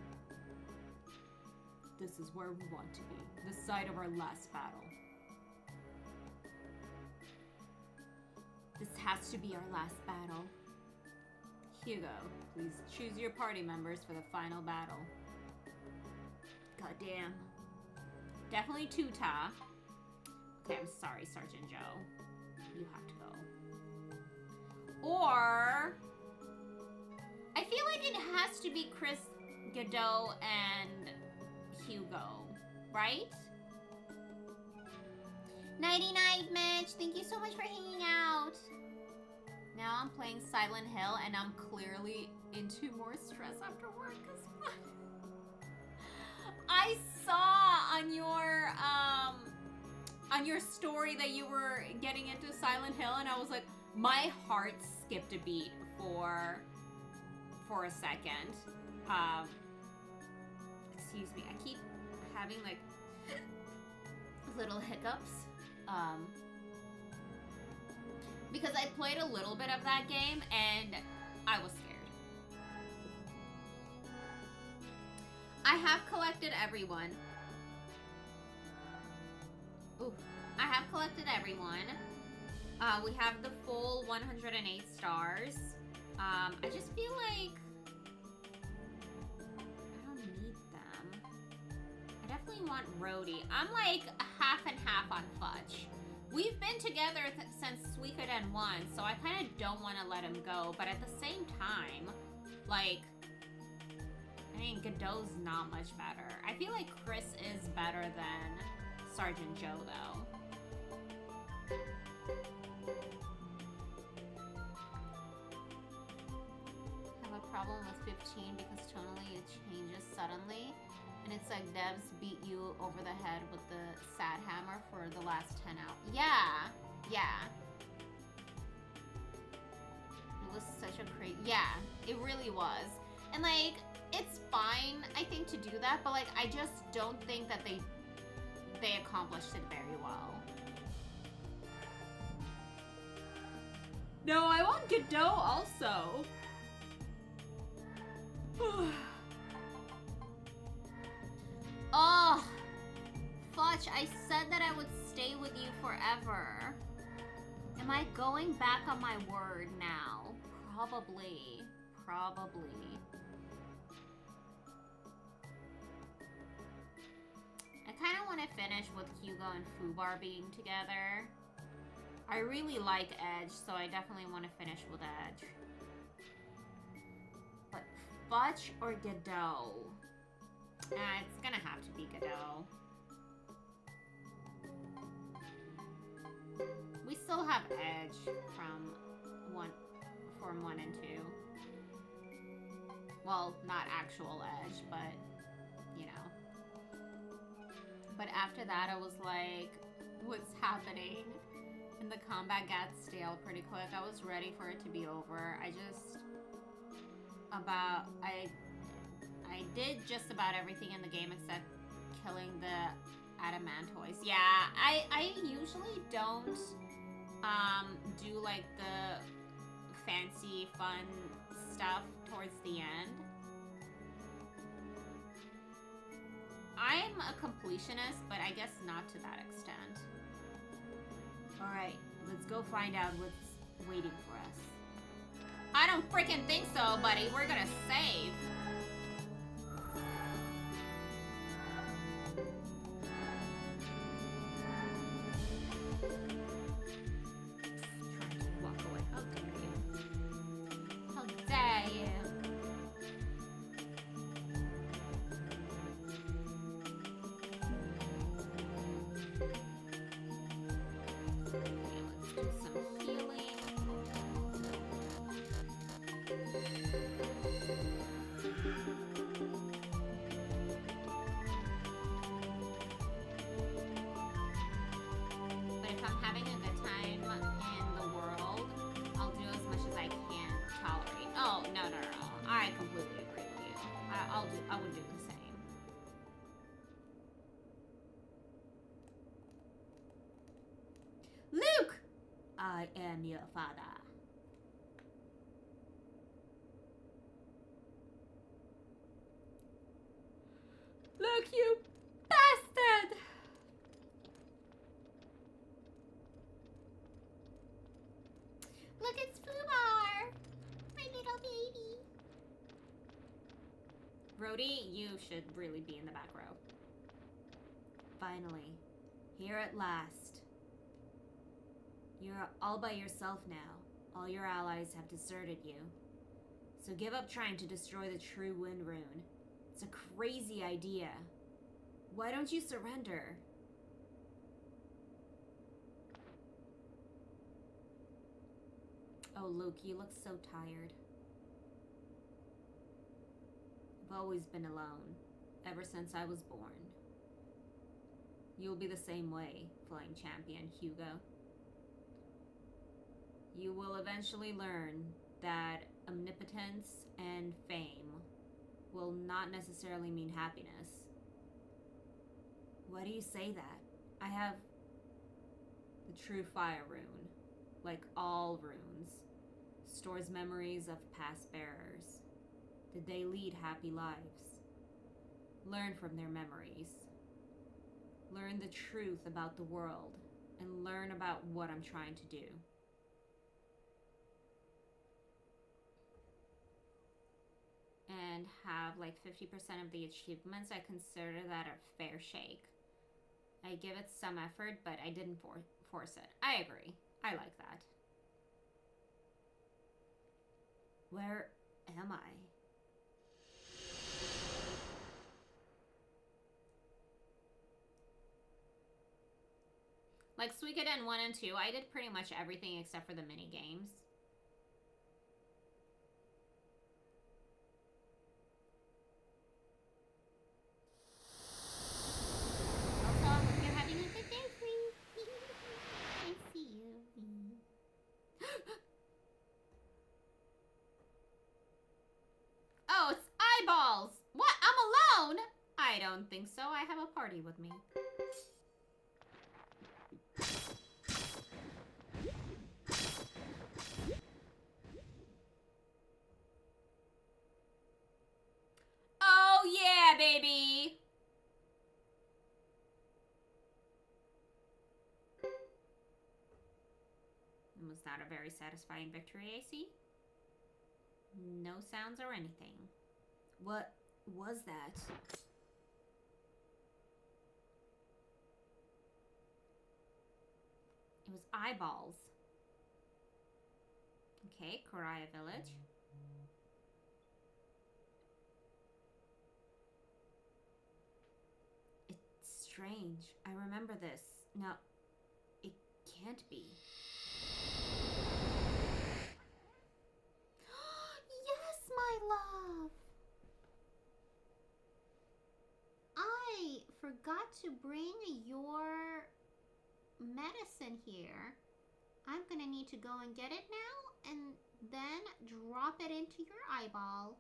This is where we want to be. The site of our last battle. This has to be our last battle. Hugo, please choose your party members for the final battle. Goddamn. Definitely Tuta. Okay, I'm sorry, Sergeant Joe. You have to go. Or... I feel like it has to be Chris, Godot, and Hugo, right? Nighty-night, Mitch. Thank you so much for hanging out. Now I'm playing Silent Hill, and I'm clearly into more stress after work. I saw on your story that you were getting into Silent Hill, and I was like, my heart skipped a beat for a second. Excuse me, I keep having like little hiccups. Because I played a little bit of that game and I was scared. I have collected everyone. Ooh, I have collected everyone. We have the full 108 stars. I just feel like I don't need them. I'd definitely want Rhodey. I'm like half and half on Fudge. We've been together since Suikoden 1, so I kind of don't want to let him go. But at the same time, like, I mean, Godot's not much better. I feel like Chris is better than Sergeant Joe, though. Have a problem with 15 because tonally it changes suddenly. And it's like devs beat you over the head with the sad hammer for the last 10 hours. Yeah, yeah. It was such a crazy, yeah, it really was. And like, it's fine, I think, to do that, but like, I just don't think that they accomplished it very well. No, I want Godot also. Oh, Fudge, I said that I would stay with you forever. Am I going back on my word now? Probably. Probably. I kind of want to finish with Hugo and Fubar being together. I really like Edge, so I definitely want to finish with Edge. But Fudge or Godot? It's gonna have to be Godot. We still have Edge from Form 1 and 2. Well, not actual Edge, but, you know. But after that, I was like, what's happening? And the combat got stale pretty quick. I was ready for it to be over. I did just about everything in the game except killing the adamantoids. Yeah, I usually don't do like the fancy fun stuff towards the end. I'm a completionist, but I guess not to that extent. Alright, let's go find out what's waiting for us. I don't freaking think so, buddy. We're gonna save. Trying to walk away. How dare you? How dare you? I would do the same. Luke! I am your father. Luke, you bastard! Look, it's Fubar! My little baby. Rhodey, you should really be in the back row. Finally, here at last. You're all by yourself now. All your allies have deserted you. So give up trying to destroy the true wind rune. It's a crazy idea. Why don't you surrender? Oh, Luke, you look so tired. I've always been alone, ever since I was born. You'll be the same way, Flying Champion Hugo. You will eventually learn that omnipotence and fame will not necessarily mean happiness. Why do you say that? I have the true fire rune, like all runes, stores memories of past bearers. Did they lead happy lives? Learn from their memories. Learn the truth about the world, and learn about what I'm trying to do. And and have like 50% of the achievements, I consider that a fair shake. I give it some effort, but I didn't force it. I agree. I like that. Where am I? Like Suikoden 1 and 2, I did pretty much everything except for the mini games. Also, I hope you're having a good day, please. I see you. Oh, it's eyeballs! What? I'm alone? I don't think so. I have a party with me. Oh, yeah, baby! Was not a very satisfying victory, AC? No sounds or anything. What was that? It was eyeballs. Okay, Koraya Village. It's strange. I remember this. No, it can't be. Yes, my love! I forgot to bring your medicine here. I'm gonna need to go and get it now and then drop it into your eyeball.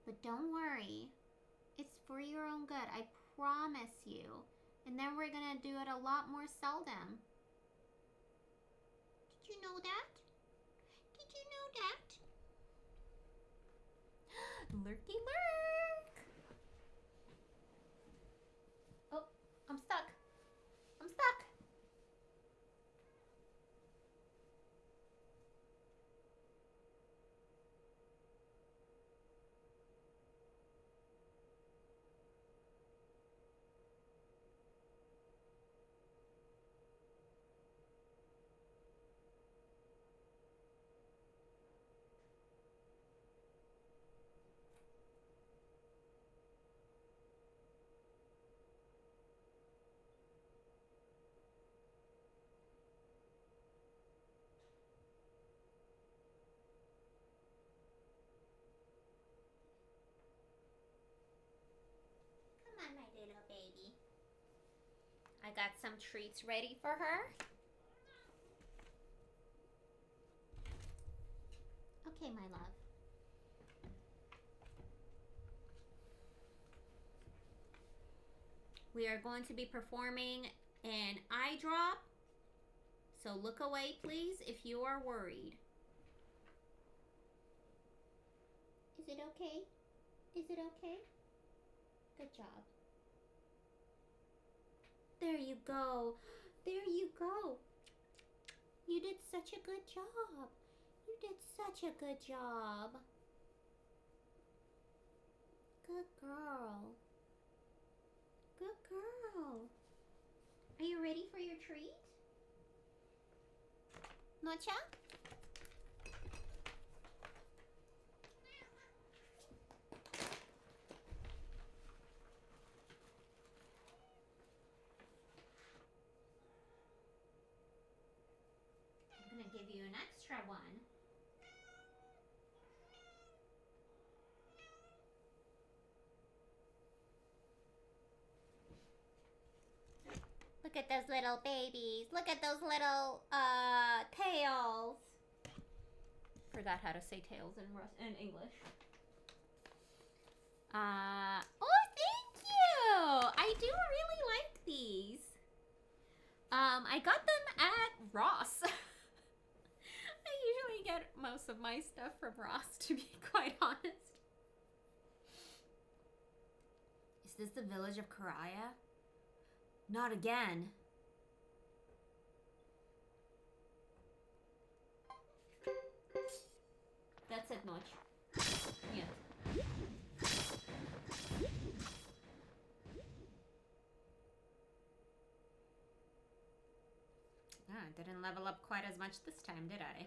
But don't worry, it's for your own good, I promise you. And then we're gonna do it a lot more seldom. Did you know that? Did you know that? Lurky lurk! Oh, I'm stuck. I'm stuck. Come on, my little baby. I got some treats ready for her. Okay, my love. We are going to be performing an eye drop. So look away, please, if you are worried. Is it okay? Is it okay? Good job. There you go. There you go. You did such a good job. You did such a good job. Good girl. Good girl. Are you ready for your treat? Nocha? I'm gonna give you an extra one. Look at those little babies. Look at those little tails. Forgot how to say tails in English. Oh, thank you. I do really like these. I got them at Ross. I usually get most of my stuff from Ross, to be quite honest. Is this the village of Koraya? Not again. That's it, Notch. Yeah. Ah, I didn't level up quite as much this time, did I?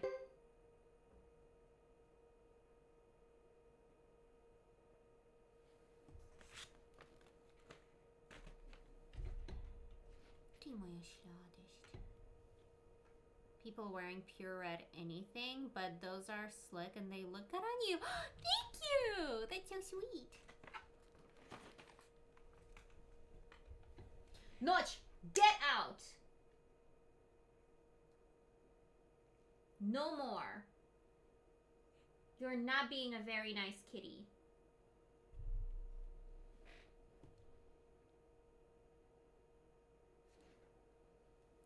People wearing pure red anything, but those are slick and they look good on you. Thank you! That's so sweet. Notch, get out! No more. You're not being a very nice kitty.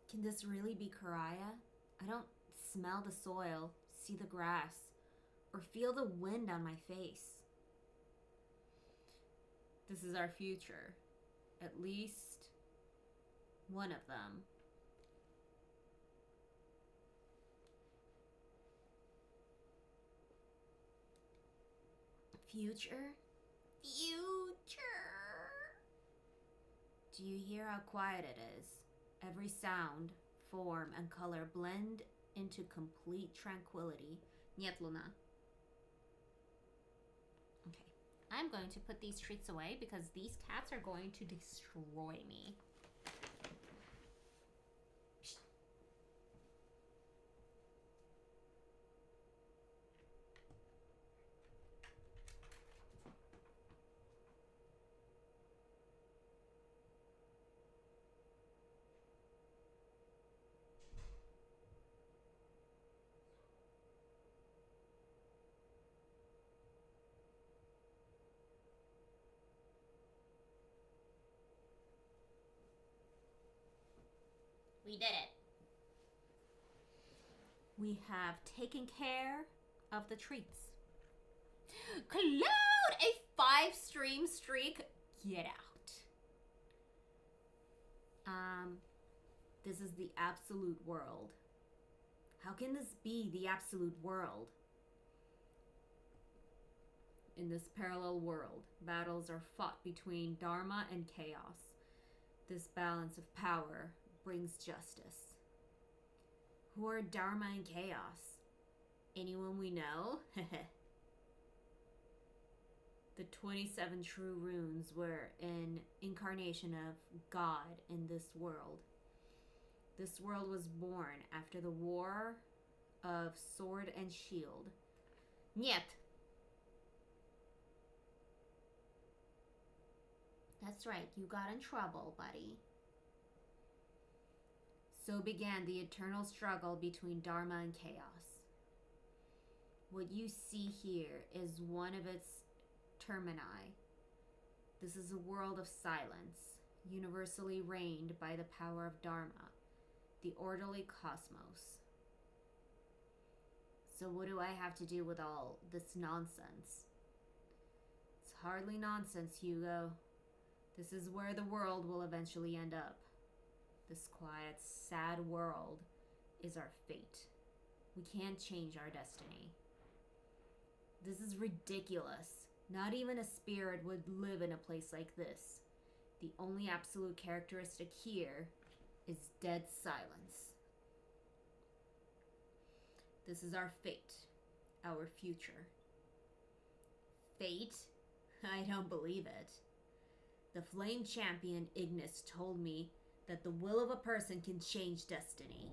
Can this really be Karaya? I don't smell the soil, see the grass, or feel the wind on my face. This is our future. At least one of them. Future? Future! Do you hear how quiet it is? Every sound, form, and color blend into complete tranquility. Niet, Luna. Okay. I'm going to put these treats away because these cats are going to destroy me. We did it. We have taken care of the treats. Cloud! A 5-stream streak? Get out. This is the absolute world. How can this be the absolute world? In this parallel world, battles are fought between Dharma and chaos. This balance of power brings justice. Who are Dharma and chaos? Anyone we know? The 27 true runes were an incarnation of God in this world. This world was born after the war of sword and shield. Niet. That's right, you got in trouble, buddy. So began the eternal struggle between Dharma and chaos. What you see here is one of its termini. This is a world of silence, universally reigned by the power of Dharma, the orderly cosmos. So what do I have to do with all this nonsense? It's hardly nonsense, Hugo. This is where the world will eventually end up. This quiet, sad world is our fate. We can't change our destiny. This is ridiculous. Not even a spirit would live in a place like this. The only absolute characteristic here is dead silence. This is our fate, our future. Fate? I don't believe it. The Flame Champion Ignis told me that the will of a person can change destiny.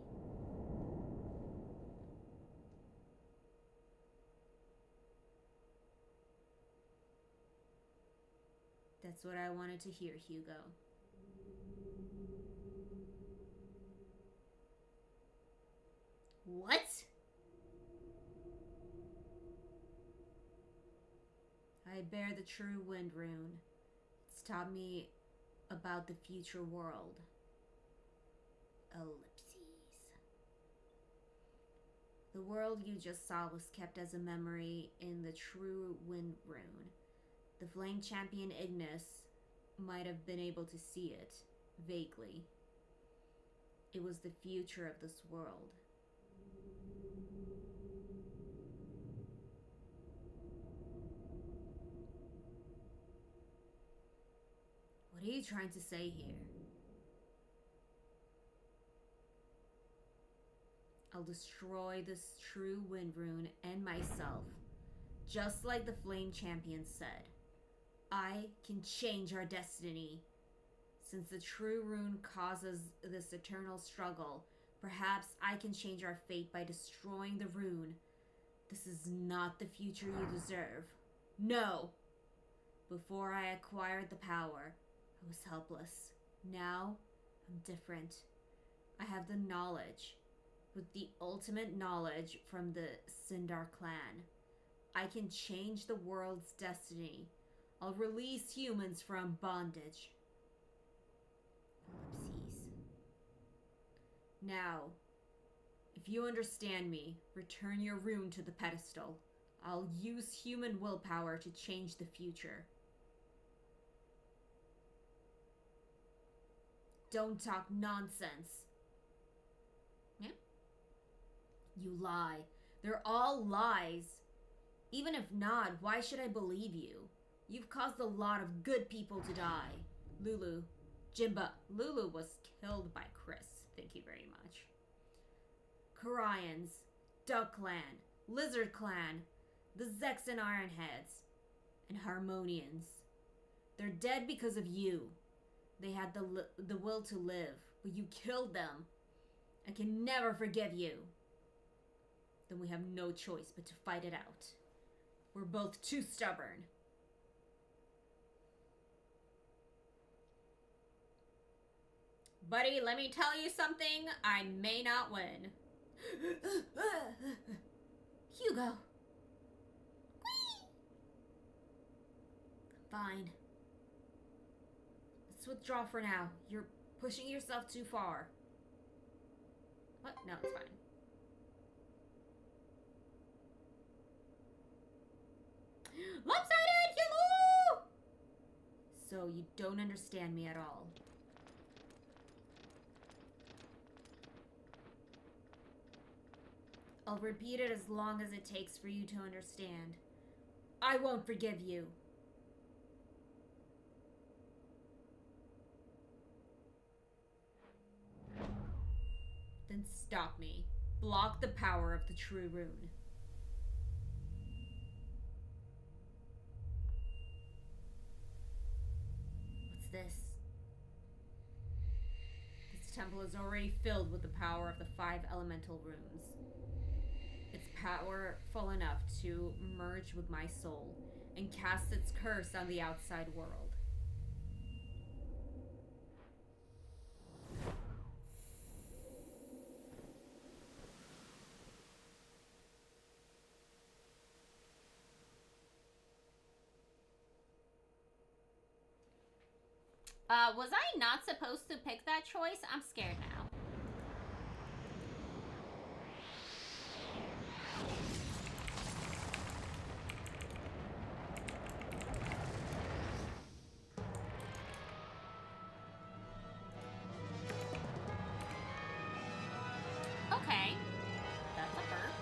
That's what I wanted to hear, Hugo. What? I bear the true wind rune. It's taught me about the future world. Ellipses. The world you just saw was kept as a memory in the true wind rune. The Flame Champion Ignis might have been able to see it, vaguely. It was the future of this world. are you trying to say here? I'll destroy this true wind rune and myself, just like the Flame Champion said. I can change our destiny. Since the true rune causes this eternal struggle, perhaps I can change our fate by destroying the rune. This is not the future you deserve. No! Before I acquired the power, I was helpless. Now, I'm different. I have the knowledge. With the ultimate knowledge from the Sindar clan, I can change the world's destiny. I'll release humans from bondage. Ellipses. Now, if you understand me, return your rune to the pedestal. I'll use human willpower to change the future. Don't talk nonsense. Yeah? You lie. They're all lies. Even if not, why should I believe you? You've caused a lot of good people to die. Lulu. Jimba. Lulu was killed by Chris. Thank you very much. Karians. Duck Clan. Lizard Clan. The Zeks and Ironheads. And Harmonians. They're dead because of you. They had the will to live, but you killed them. I can never forgive you. Then we have no choice but to fight it out. We're both too stubborn. Buddy, let me tell you something. I may not win. Hugo. Fine. Let's withdraw for now. You're pushing yourself too far. What? No, it's fine. Lopsided! Hello! So you don't understand me at all. I'll repeat it as long as it takes for you to understand. I won't forgive you. Then stop me. Block the power of the true rune. What's this? This temple is already filled with the power of the 5 elemental runes. It's powerful enough to merge with my soul and cast its curse on the outside world. Was I not supposed to pick that choice? I'm scared now. Okay. That's a burp.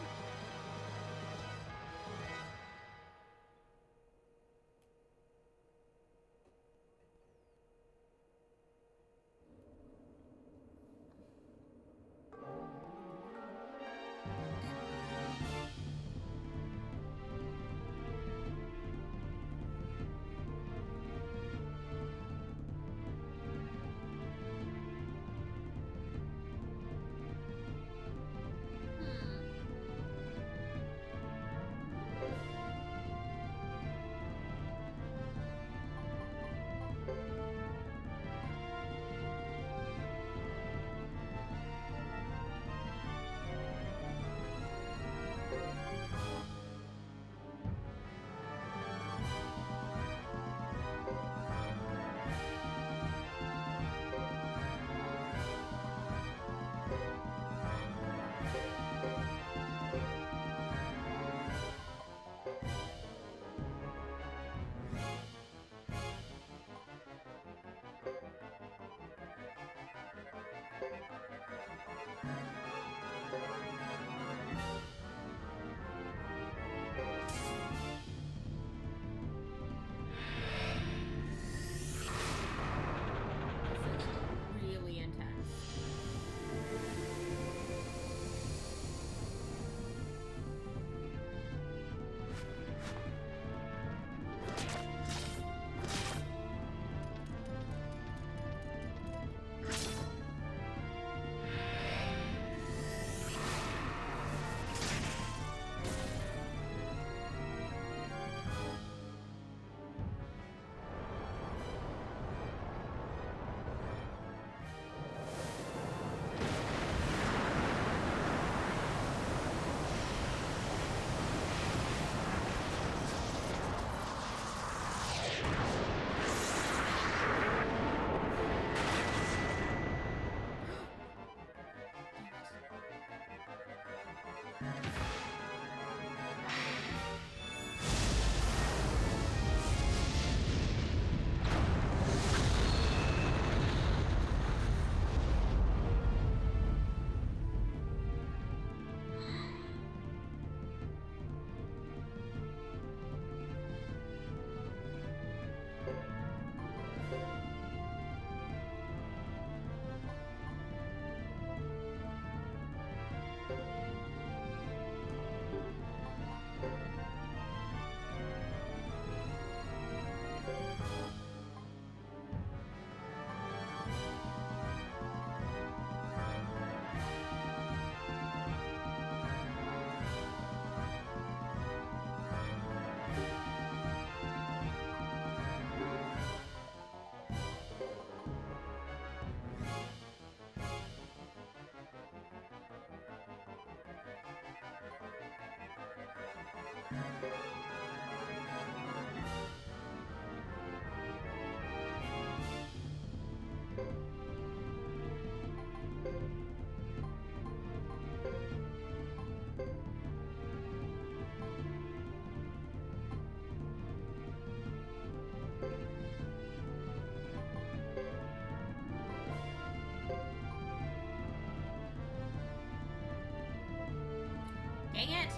Dang it!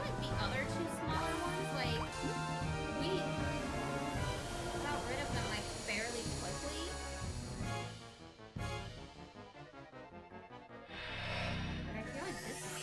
like the other two smaller ones, like, we got rid of them, like, fairly quickly. But I feel like this is...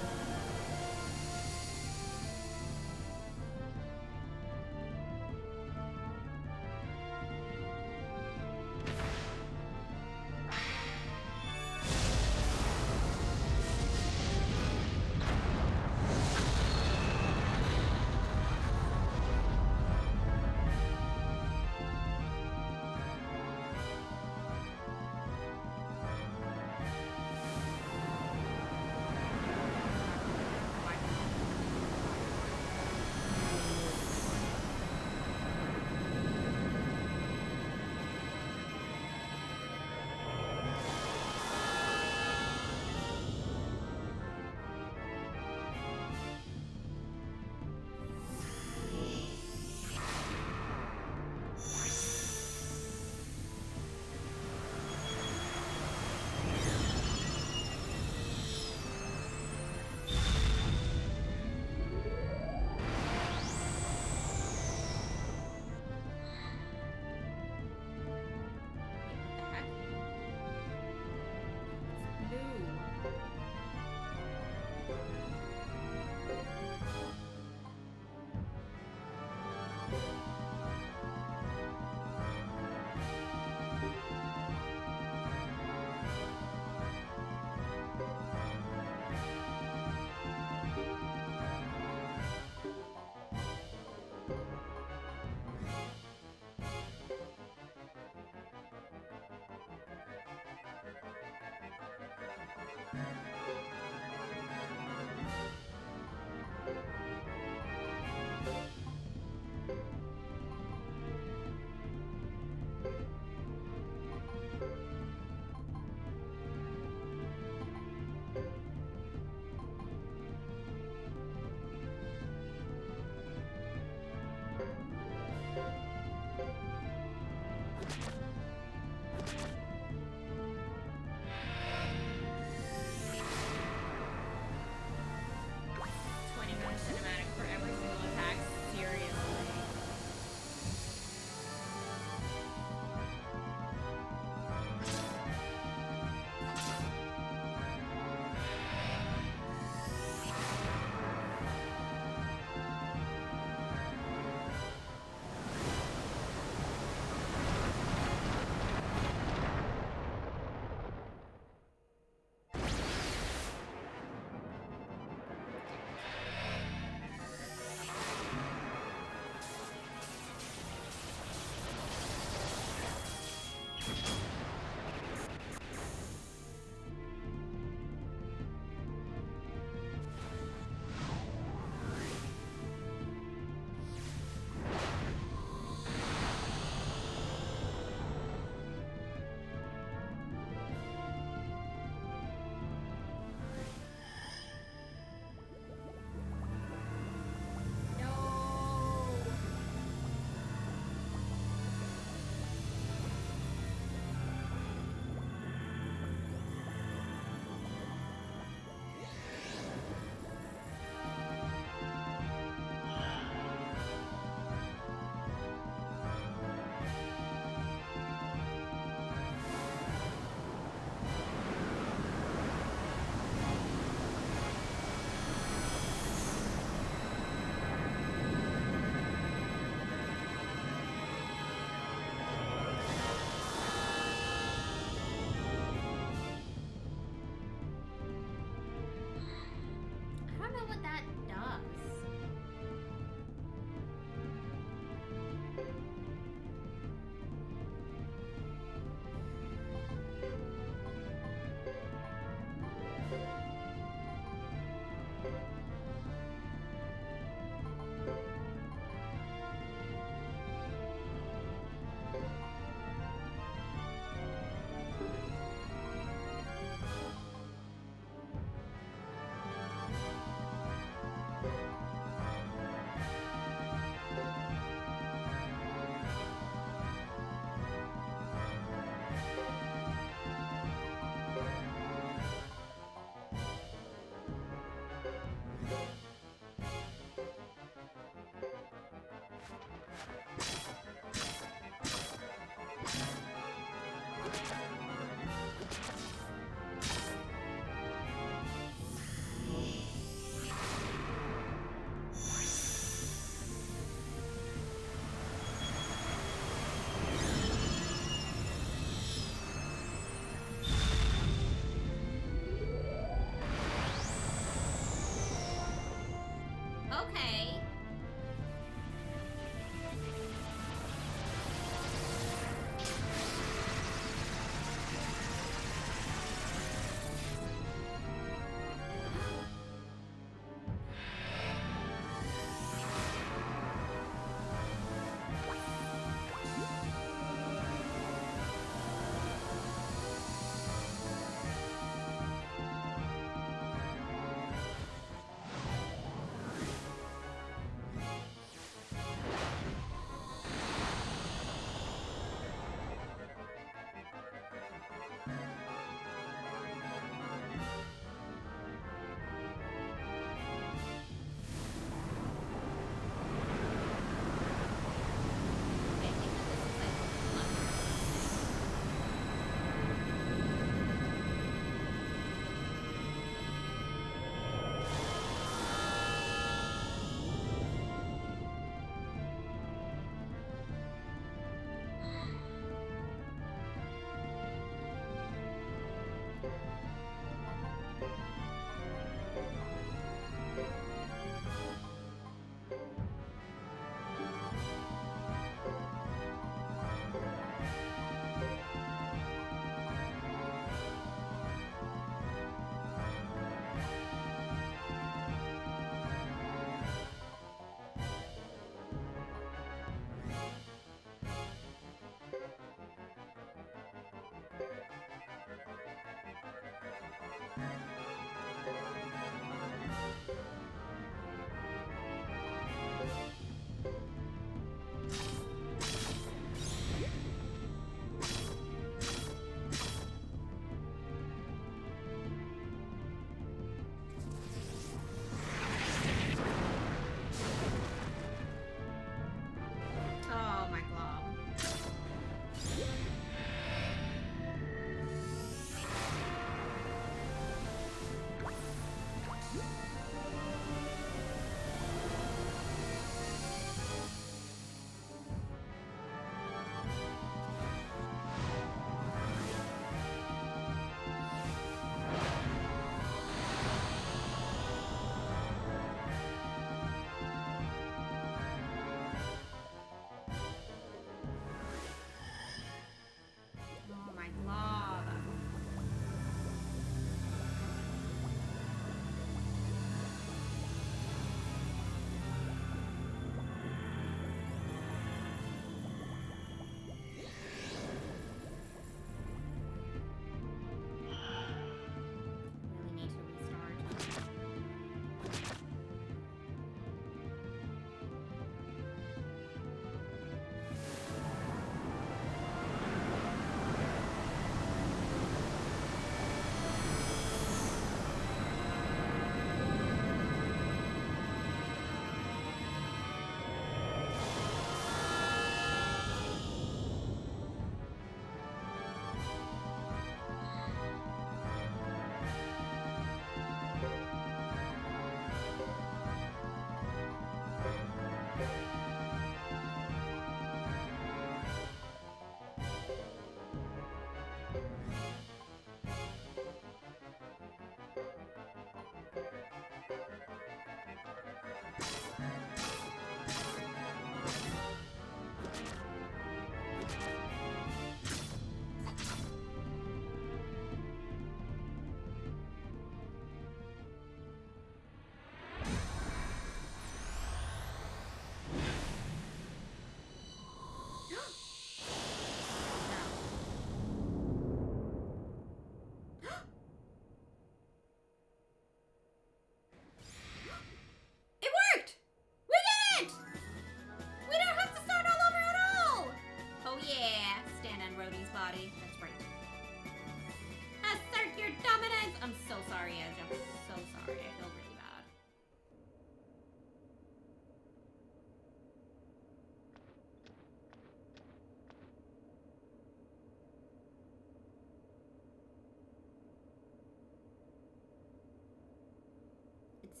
It's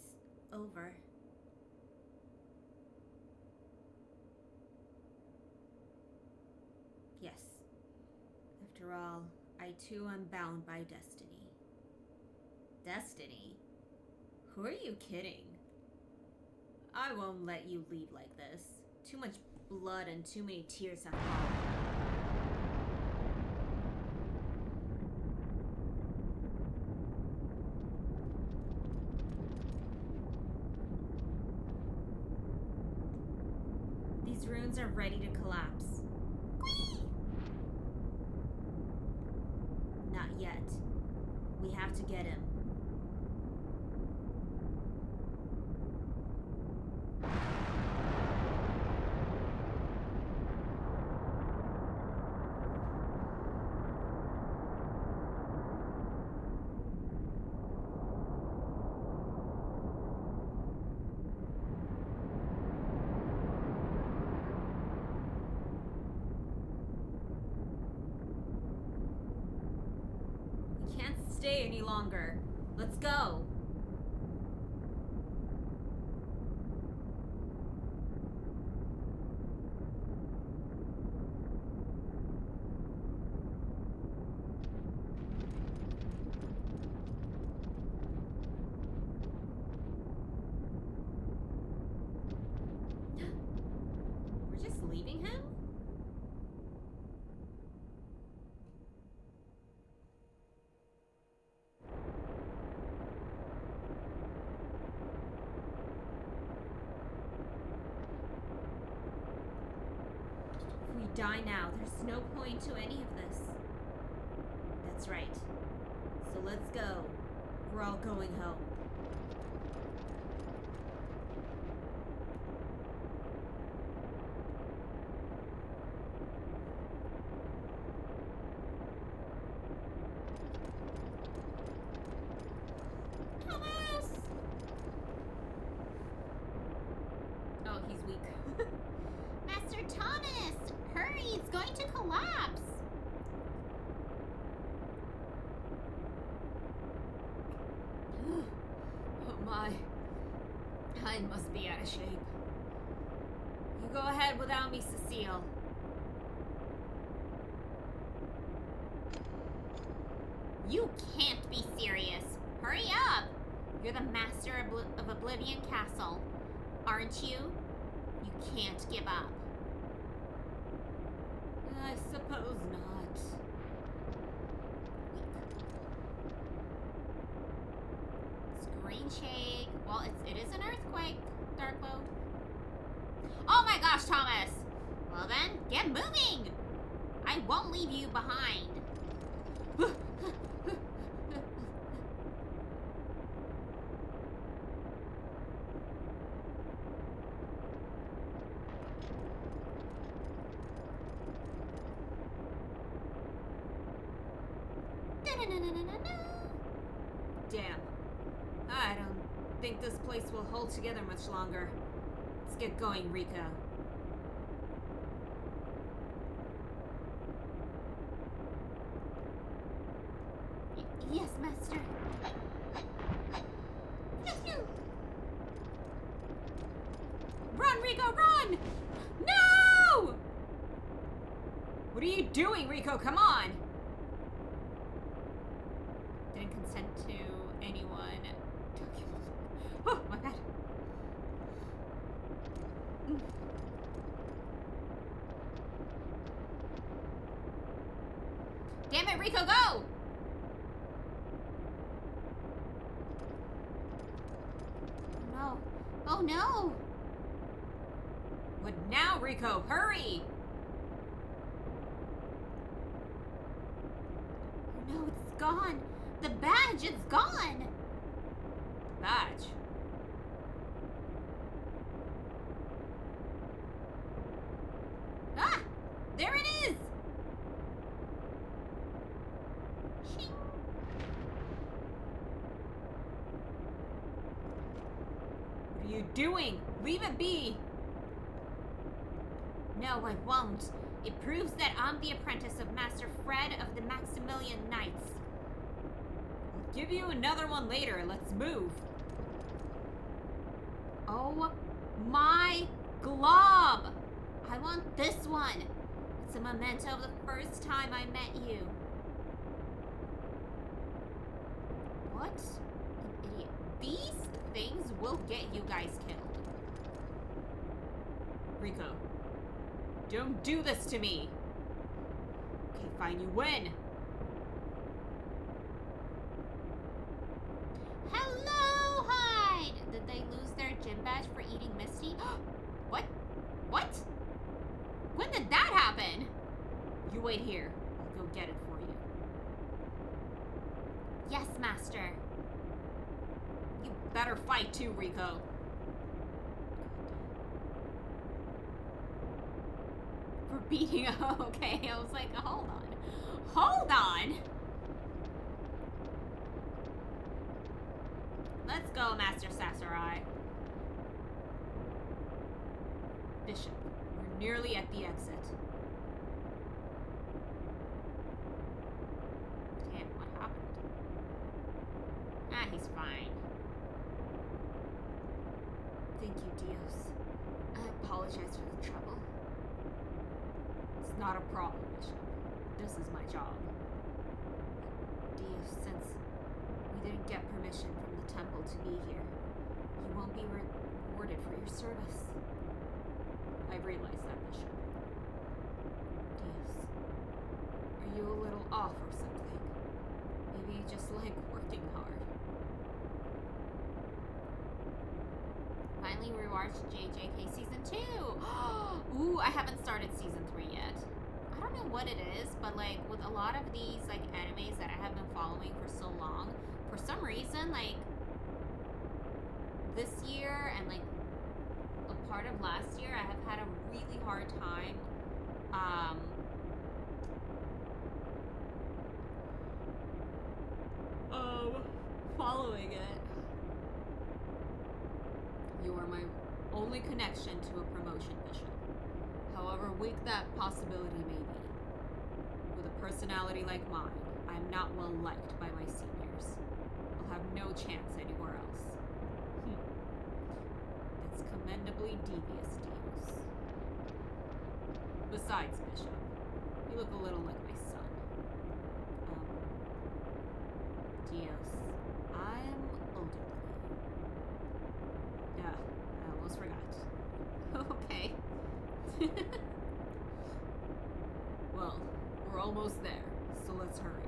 over. Yes. After all, I too am bound by destiny. Destiny? Who are you kidding? I won't let you leave like this. Too much blood and too many tears have fallen. These runes are ready to collapse. Whee! Not yet. We have to get him. Can't stay any longer. Let's go. We're just leaving him? If we die now, there's no point to any of this. That's right. So let's go. We're all going home. Thomas! Oh, he's weak. Master Thomas! Hurry, it's going to collapse! Oh my. I must be out of shape. You go ahead without me, Cecile. You can't be serious. Hurry up! You're the master of Oblivion Castle, aren't you? You can't give up. I suppose not. Screen shake. Well, it is an earthquake, Darklow. Oh my gosh, Thomas! Well then, get moving! I won't leave you behind. Damn. I don't think this place will hold together much longer. Let's get going, Rico. Yes, Master. Run, Rico, run! No! What are you doing, Rico? Come on! Didn't consent to anyone. Oh, my God. Damn it, Rico, go! No. Oh, no! What now, Rico? Hurry! Oh, no, it's gone. The badge, it's gone! Badge? Ah! There it is! Shing. What are you doing? Leave it be! No, I won't. It proves that I'm the apprentice of Master Fred of the Maximilian Knights. I'll give you another one later. Let's move. Oh my glob! I want this one. It's a memento of the first time I met you. What an idiot. These things will get you guys killed. Rico, don't do this to me. Okay, fine, you win. Hello, Hyde! Did they lose their gym badge for eating Misty? What? What? When did that happen? You wait here. I'll go get it for you. Yes, master. You better fight too, Rico. For beating... Okay, I was like, hold on. Hold on! Let's go, Master Sasarai. Bishop, we're nearly at the exit. Damn, what happened? Ah, he's fine. Thank you, Dios. I apologize for the trouble. It's not a problem, Bishop. This is my job. Dios, since we didn't get permission from the temple to be here, you won't be rewarded for your service. I realize that, Bishop. Dios, are you a little off or something? Maybe you just like working hard. Finally rewatched JJK Season 2! Ooh, I haven't started Season 3 yet. I don't know what it is, but like with a lot of these like animes that I have been following for so long, for some reason, like this year and like a part of last year, I have had a really hard time following it. You are my only connection to a promotion, Bishop. However weak that possibility may be. With a personality like mine, I am not well liked by my seniors. I'll have no chance anywhere else. That's commendably devious, Dios. Besides, Bishop, you look a little like my son. Dios, I'm older than you. Yeah, I almost forgot. Okay. Well, we're almost there, so let's hurry.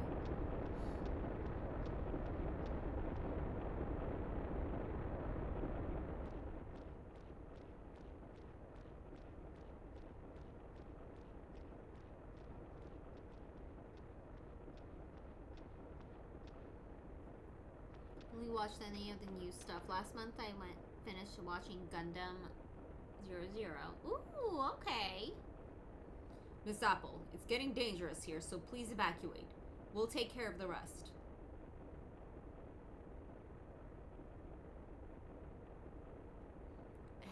Really watched any of the new stuff. Last month I finished watching Gundam 00. Ooh, okay. Miss Apple, it's getting dangerous here, so please evacuate. We'll take care of the rest.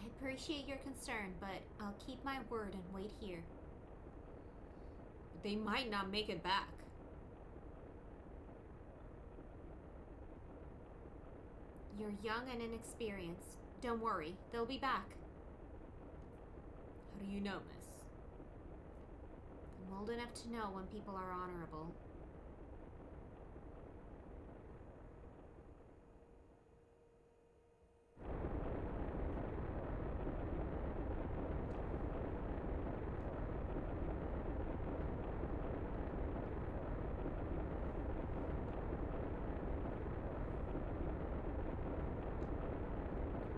I appreciate your concern, but I'll keep my word and wait here. But they might not make it back. You're young and inexperienced. Don't worry, they'll be back. How do you know, miss? I'm old enough to know when people are honorable.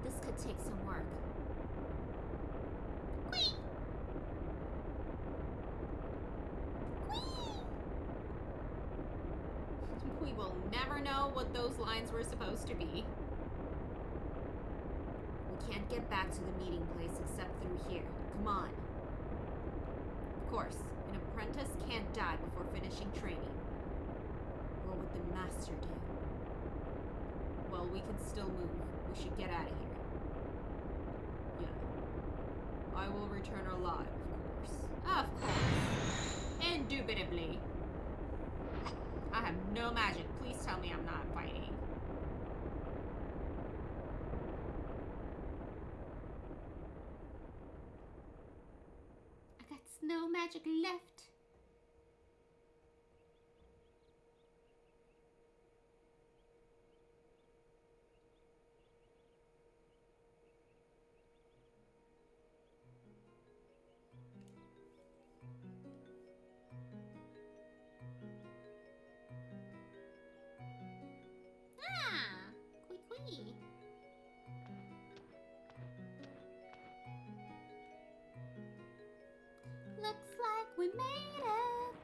This could take some work. Whee! We will never know what those lines were supposed to be. We can't get back to the meeting place except through here. Come on. Of course, an apprentice can't die before finishing training. What would the master do? Well, we can still move. We should get out of here. Yeah. I will return alive, of course. Of course. Indubitably. I have no magic. Please tell me I'm not fighting. magic left. Ah, quick. Looks like we made it.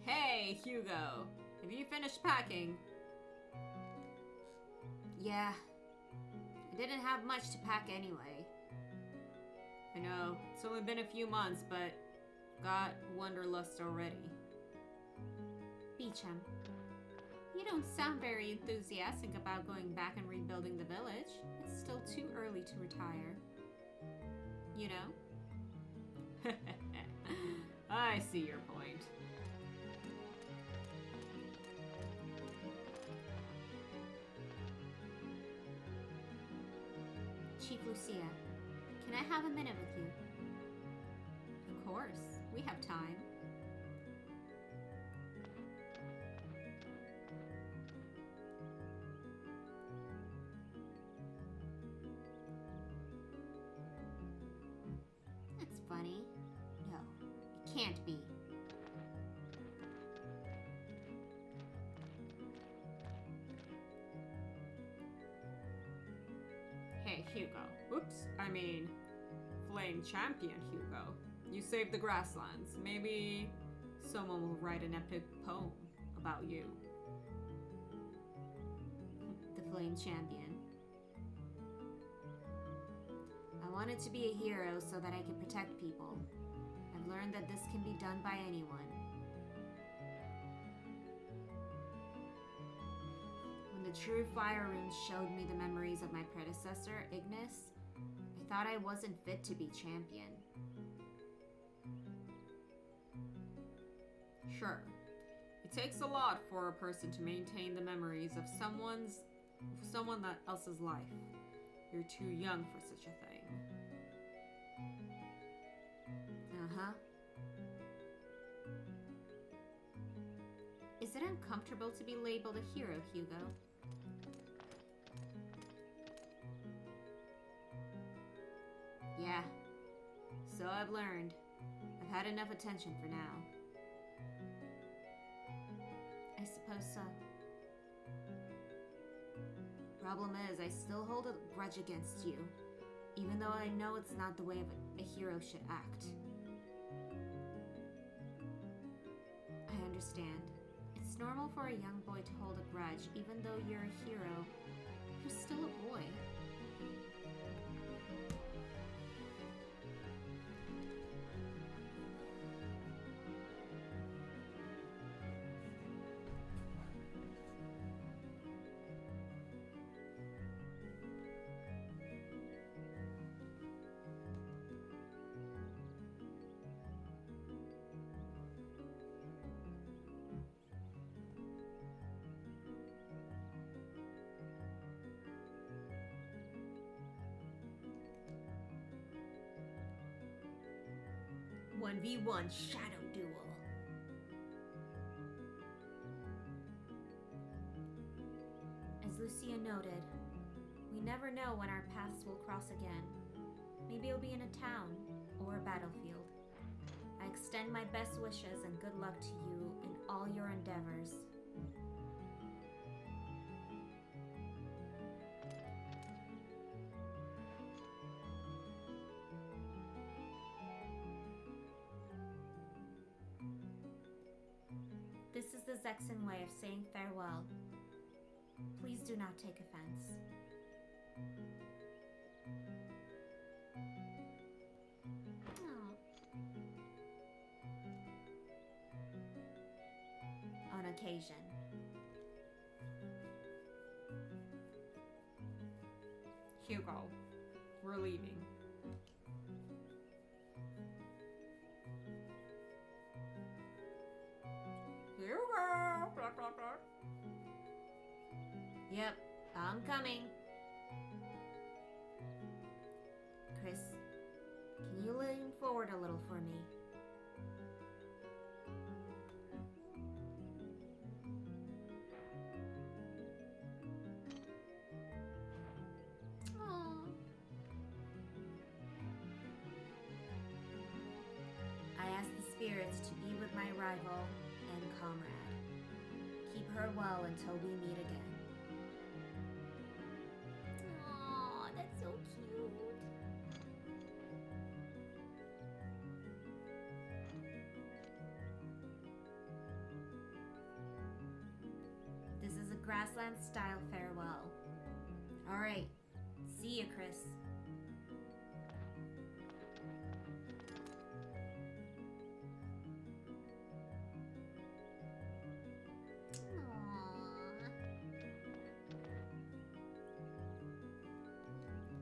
Hey, Hugo. Have you finished packing? Yeah, I didn't have much to pack anyway. I know, it's only been a few months, but got wanderlust already. Beecham, you don't sound very enthusiastic about going back and rebuilding the village. It's still too early to retire. You know? I see your point. Chief Lucia, can I have a minute with you? Of course, we have time. That's funny. No, it can't be. Hey, Hugo. Oops, I mean, Flame Champion Hugo. You saved the grasslands. Maybe someone will write an epic poem about you. The Flame Champion. I wanted to be a hero so that I could protect people. I've learned that this can be done by anyone. When the true fire runes showed me the memories of my predecessor, Ignis, I thought I wasn't fit to be champion. Sure. It takes a lot for a person to maintain the memories of someone else's life. You're too young for such a thing. Uh-huh. Is it uncomfortable to be labeled a hero, Hugo? Yeah. So I've learned. I've had enough attention for now. I suppose so. Problem is, I still hold a grudge against you, even though I know it's not the way a hero should act. I understand. It's normal for a young boy to hold a grudge, even though you're a hero. You're still a boy. One v one shadow duel. As Lucia noted, we never know when our paths will cross again. Maybe it'll be in a town or a battlefield. I extend my best wishes and good luck to you in all your endeavors. This is the Zexan way of saying farewell. Please do not take offense. On occasion. Hugo, we're leaving. Hugo! Yep, I'm coming. you lean forward a little for me? Aww. I ask the spirits to be with my rival and comrade. Keep her well until we meet again. Aww, that's so cute. This is a grassland style farewell. Alright, see ya, Chris.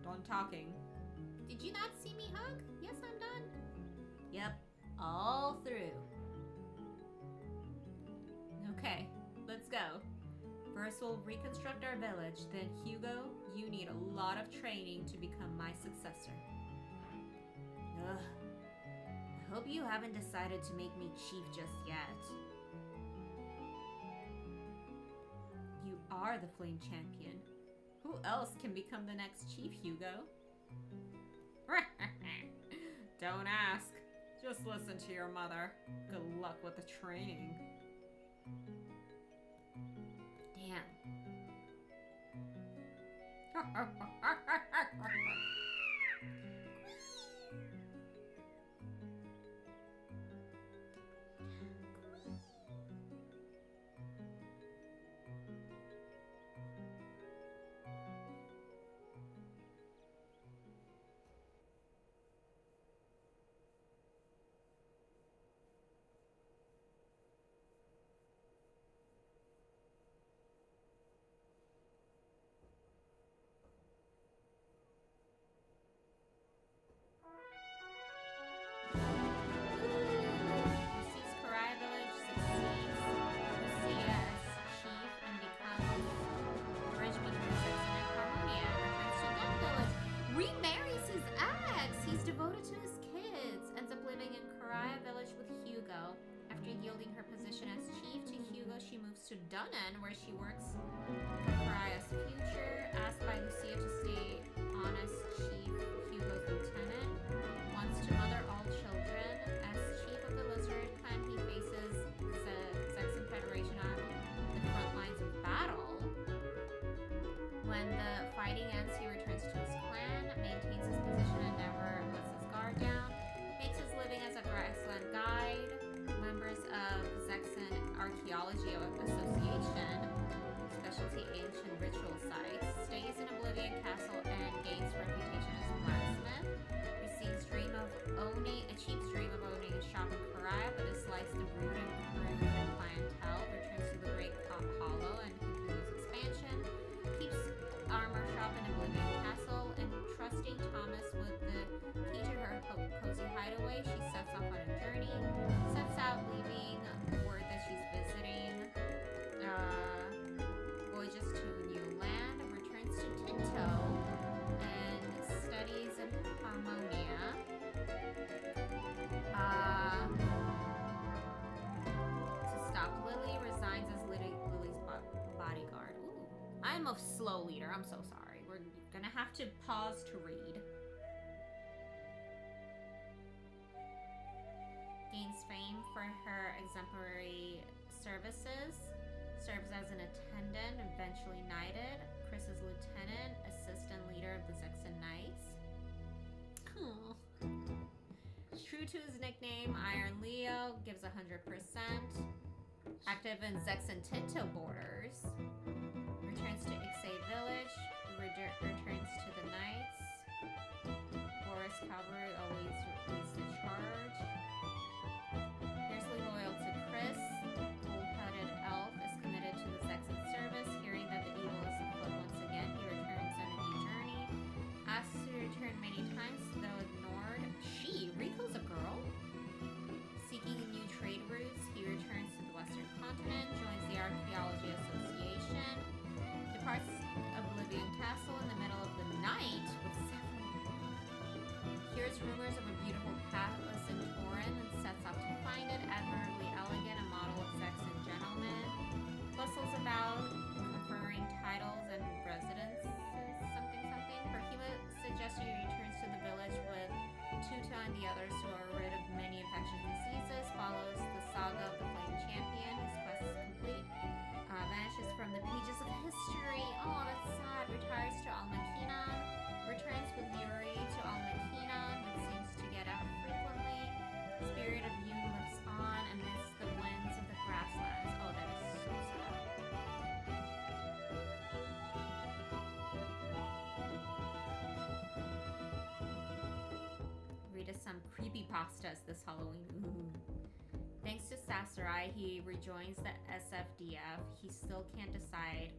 Done talking. Did you not see me hug? Yes, I'm done. Yep, all through. Okay, let's go. First, we'll reconstruct our village. Then, Hugo, you need a lot of training to become my successor. Ugh. I hope you haven't decided to make me chief just yet. You are the Flame Champion. Who else can become the next chief, Hugo? Don't ask. Just listen to your mother. Good luck with the training. Damn. Lucy's Karai village succeeds Lucia as chief and becomes the bridge between Saxon and Harmonia. Returns to Gun village. Remarries his ex. He's devoted to his kids. Ends up living in Karai village with Hugo. After yielding her position as chief to Hugo, she moves to Dunnan, where she works for Karai's future. Asked by Lucia to stay on as chief, Hugo's lieutenant. Wants to mother all children. As chief of the lizard clan, he faces the Saxon Federation on the front lines of battle. When the fighting ends, he returns to his clan, maintains his position and never lets his guard down. Makes his living as a grassland guide. Members of the Saxon Archaeology Association, specialty ancient ritual sites. Stays in Oblivion Castle and gains reputation as a blacksmith. Receives a cheap's dream of owning a shop in Karai, but dislikes the rude and crude clientele. Returns to the Great Hollow and continues expansion. Keeps armor shop in Oblivion Castle, and trusting Thomas with the key to her cozy hideaway, she sets off on a journey. Sets out, leaving word that she's visiting voyages to a new land. Returns to Tinto and studies in Harmonia. To stop Lily, resigns as Lily's bodyguard. Ooh, I'm a slow leader. I'm so sorry. We're gonna have to pause to read. Gains fame for her exemplary services. Serves as an attendant, eventually knighted. Chris is lieutenant, assistant leader of the Zexan Knights. Aww. True to his nickname, Iron Leo, gives 100%. Active in Zexan Tinto borders. Returns to Ixay village. Returns to the Knights. Boris Cavalry always leads the charge. Fiercely loyal to Chris. Cold-hearted elf is committed to the Zexan service. Hearing that the evil is afoot once again, he returns on a new journey. Asked to return many times, though ignored. Rico's a girl? Seeking new trade routes, he returns to the Western continent, joins the Archaeology Association, departs Oblivion Castle in the middle of the night with several. Hears rumors of a beautiful and the others who are rid of many infectious diseases, follows the saga of the Flame Champion. His quest is complete. Vanishes from the pages of history. Oh, that's sad. Retires to Almakenon. Returns with Yuri to Almakenon, but seems to get out frequently. Spirit of you lives on amidst the winds of the grasslands. Oh, that is so sad. Read us some creepypastas this Halloween. Ooh. Thanks to Sasarai, he rejoins the SFDF. He still can't decide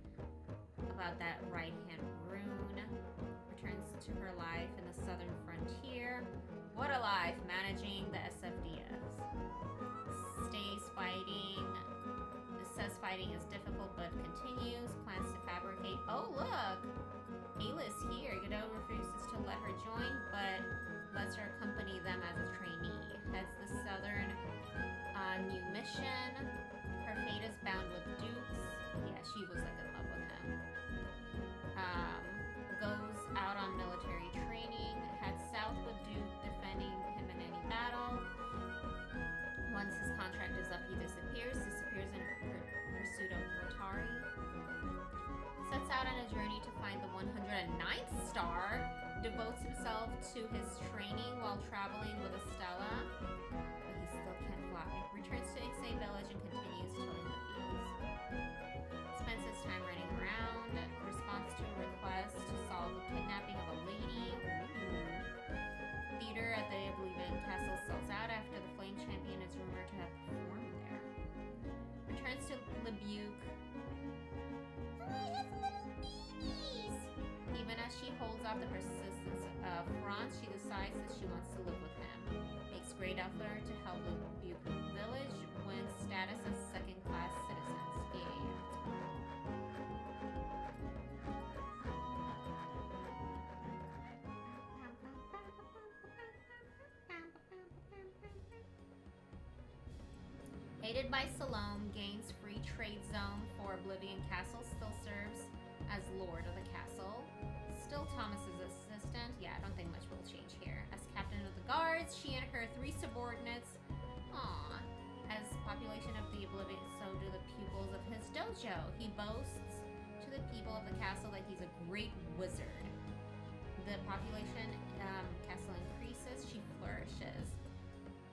about that right-hand rune. Returns to her life in the southern frontier. What a life, managing the SFDFs. Stays fighting. Says fighting is difficult but continues. Plans to fabricate. Oh, look! Ayla's here. Godot refuses to let her join, but lets her accompany them as a trainee. Heads the southern new mission. Her fate is bound with Dukes. Yeah, she was like in love with him. Goes out on military training. Heads south with Duke, defending him in any battle. Once his contract is up, he disappears. Disappears in pursuit of Watari. Sets out on a journey to find the 109th star. Devotes himself to his training while traveling with Estella. But he still can't fly. Returns to Ixay village and continues tilling the fields. Spends his time running around. Responds to a request to solve the kidnapping of a lady. Theater at the Oblivion Castle sells out after the Flame Champion is rumored to have performed there. Returns to Lebuke. Even as she holds off the persistence of Franz, she decides that she wants to live with him. Makes great effort to help Lebuke village, wins status as second-class citizens. Yay. Aided by Salome, gains free trade zone for Oblivion Castle, still serves as lord of the castle. Still Thomas's assistant. Yeah, I don't think much will change here. As captain of the guards, she and her 3 subordinates. Aww. As population of the Oblivion, so do the pupils of his dojo. He boasts to the people of the castle that he's a great wizard. The population castle increases, she flourishes.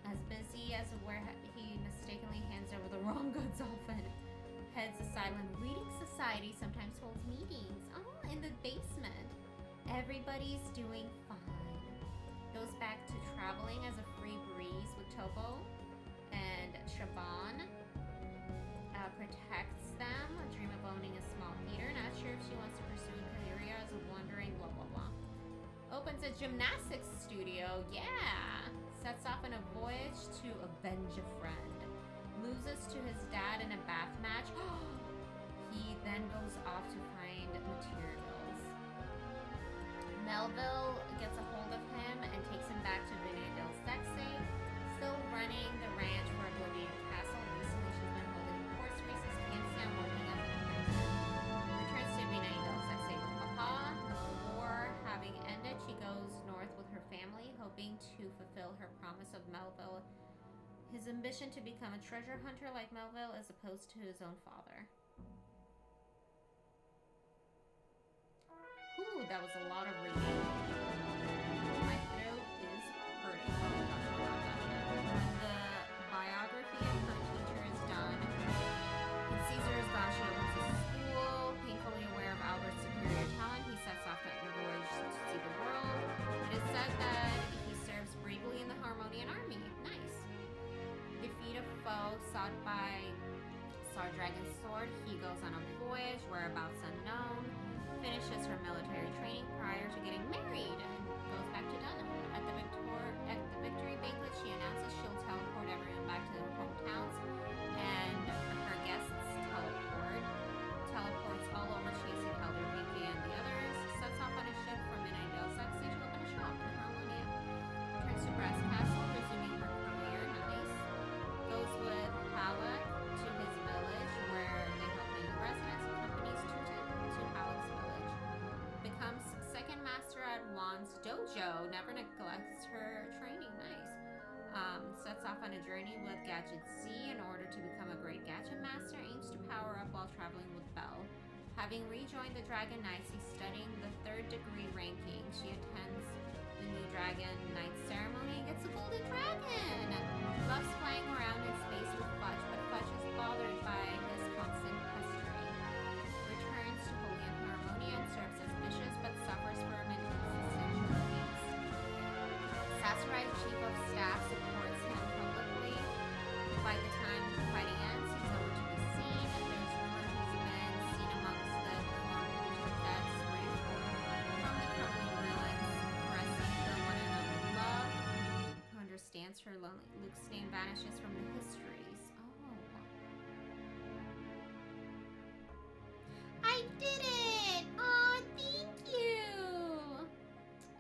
As busy as where he mistakenly hands over the wrong goods often. Heads a silent reading society, sometimes holds meetings. Oh, in the basement. Everybody's doing fine. Goes back to traveling as a free breeze with Tobo and Shaban. Protects them. A dream of owning a small theater. Not sure if she wants to pursue a career as a wandering blah blah blah. Opens a gymnastics studio. Yeah. Sets off on a voyage to avenge a friend. Loses to his dad in a bath match. He then goes off to find materials. Melville gets a hold of him and takes him back to Vinay del Sexe. Still running the ranch for Oblivion Castle. Recently she's been holding horse races. Can't stand working as an apprentice. Returns to Vinay del Sexe with Papa. The war having ended, she goes north with her family, hoping to fulfill her promise of Melville. His ambition to become a treasure hunter like Melville as opposed to his own father. Ooh, that was a lot of reading. My throat is hurting. Oh my gosh, we're not done yet. The biography of her teacher is done. When Caesar is gone, she opens a school. Painfully aware of Albert's superior talent, he sets off on a voyage to see the world. It is said that he serves bravely in the Harmonian army. Nice. Defeat a foe sought by Star Dragon's sword. He goes on a voyage, whereabouts unknown. Finishes her military training prior to getting married and goes back to Dunham. At the victory banquet, she announces she'll teleport everyone back to their hometowns, and her guests teleports all over chasing Elder Vicky and the others. Sets off on a ship from Minadale Sexy to open a shop in Harmonia. Returns to Brass Castle, resuming her career. Nice. Goes with Halleck to his village, where they help new residents. Accompanies Tutin to Halleck's village. Becomes second master at Juan's dojo. Never neglects her training. Nice. Sets off on a journey with Gadget Z in order to become a great gadget master, aims to power up while traveling with Belle. Having rejoined the Dragon Knights, he's studying the 3rd degree ranking. She attends the new Dragon Knight ceremony and gets a golden dragon. Loves flying around in space with Fudge, but Fudge is bothered by his constant pestering. Returns to Holy and Harmonia and serves as Bishop, but suffers from an existential angst. Sasarai, chief of staff, supports him publicly. By the time the fighting ends, he's nowhere to be seen. There's rumor he's been seen amongst the deformed deaths from the crumbling ruins, caressing her one and only love, who understands her lonely. Luke's name vanishes from the histories. Oh. I did it! Aw, thank you!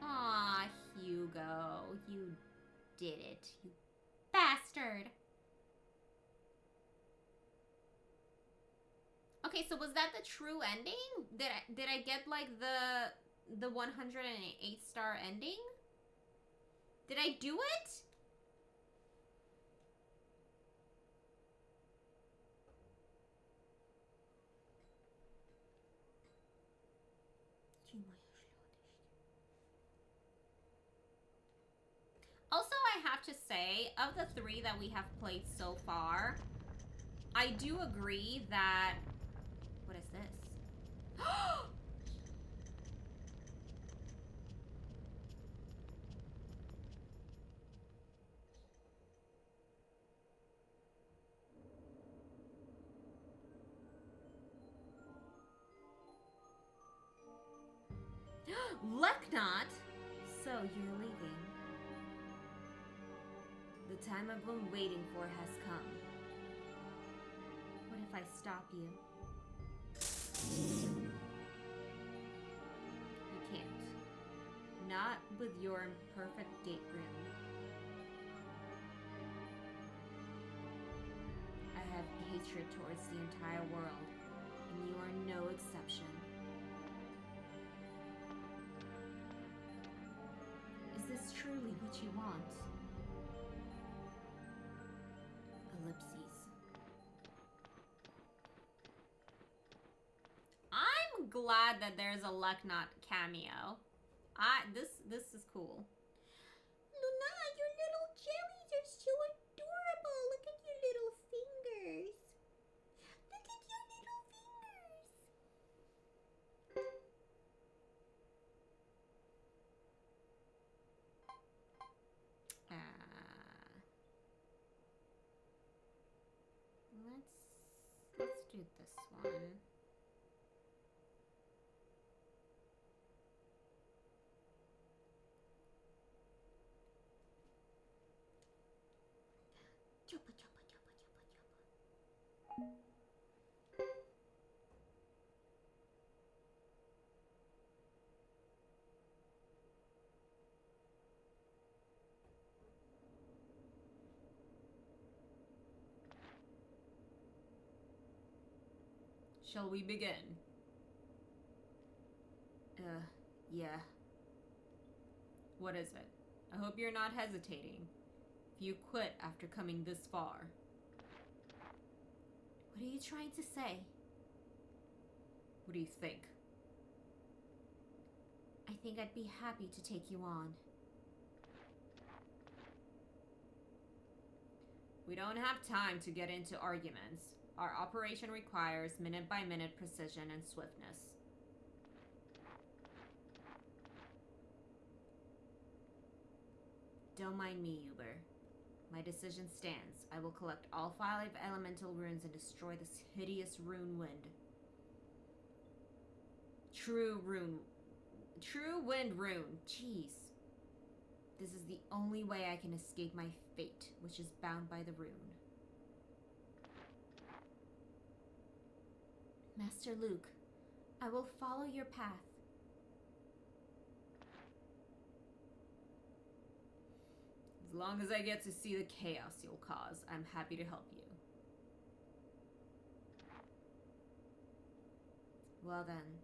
Aw, Hugo, you did it, you bastard! Okay, so was that the true ending? Did I get like the 108-star ending? Did I do it? Also, I have to say, of the 3 that we have played so far, I do agree that... What is this? Leknot? So you're leaving. The time I've been waiting for has come. What if I stop you? You can't. Not with your imperfect gate room. I have hatred towards the entire world, and you are no exception. Is this truly what you want? Ellipses. I'm glad that there's a Leknot cameo. This is cool. Luna, your little jellies are so adorable. Look at your little fingers. Look at your little fingers. Let's do this one. Choppa, choppa, choppa, choppa, choppa. Shall we begin? Yeah. What is it? I hope you're not hesitating. If you quit after coming this far. What are you trying to say? What do you think? I think I'd be happy to take you on. We don't have time to get into arguments. Our operation requires minute-by-minute precision and swiftness. Don't mind me, Uber. My decision stands. I will collect all 5 elemental runes and destroy this hideous rune wind. True wind rune. Jeez. This is the only way I can escape my fate, which is bound by the rune. Master Luke, I will follow your path. As long as I get to see the chaos you'll cause, I'm happy to help you. Well then,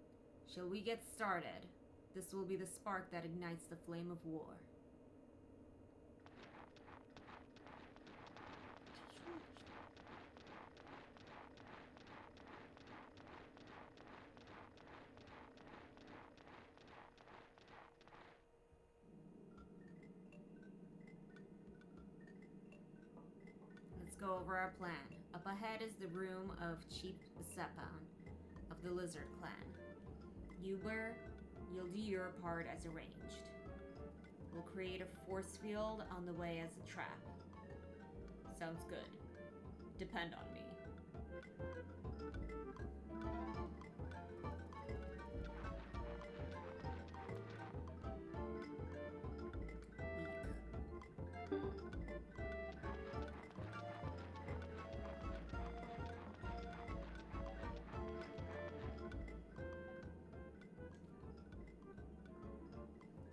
shall we get started? This will be the spark that ignites the flame of war. go over our plan. Up ahead is the room of Chief Sepan of the Lizard Clan. Hugo, you'll do your part as arranged. We'll create a force field on the way as a trap. Sounds good. Depend on me.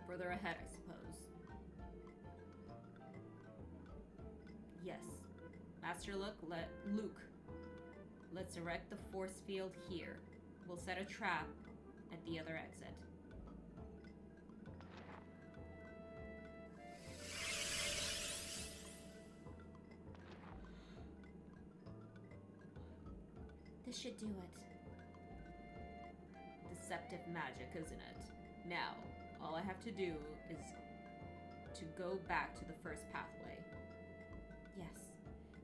Further ahead, I suppose. Yes. Master Luke, let's erect the force field here. We'll set a trap at the other exit. This should do it. Deceptive magic, isn't it? Now, all I have to do is to go back to the first pathway. Yes.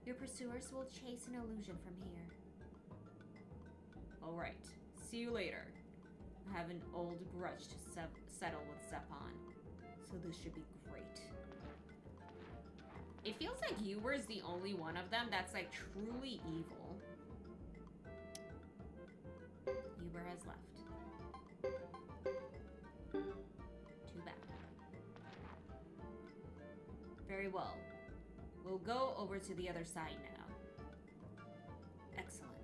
Your pursuers will chase an illusion from here. Alright. See you later. I have an old grudge to settle with Sepan, so this should be great. It feels like Huber's the only one of them that's like truly evil. Huber has left. Too bad. Very well. We'll go over to the other side now. Excellent.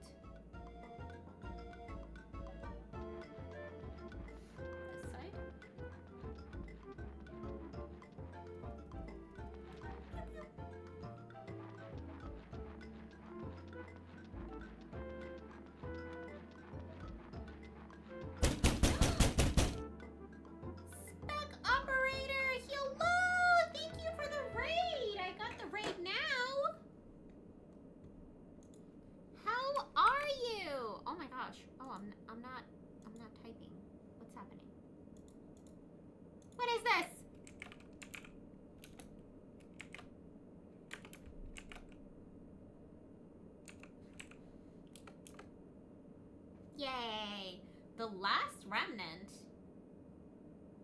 This side? Spec operator! Hello! Thank you for the raid! I got the raid now! How are you? Oh my gosh. Oh, I'm not typing. What's happening? What is this? Yay! The Last Remnant?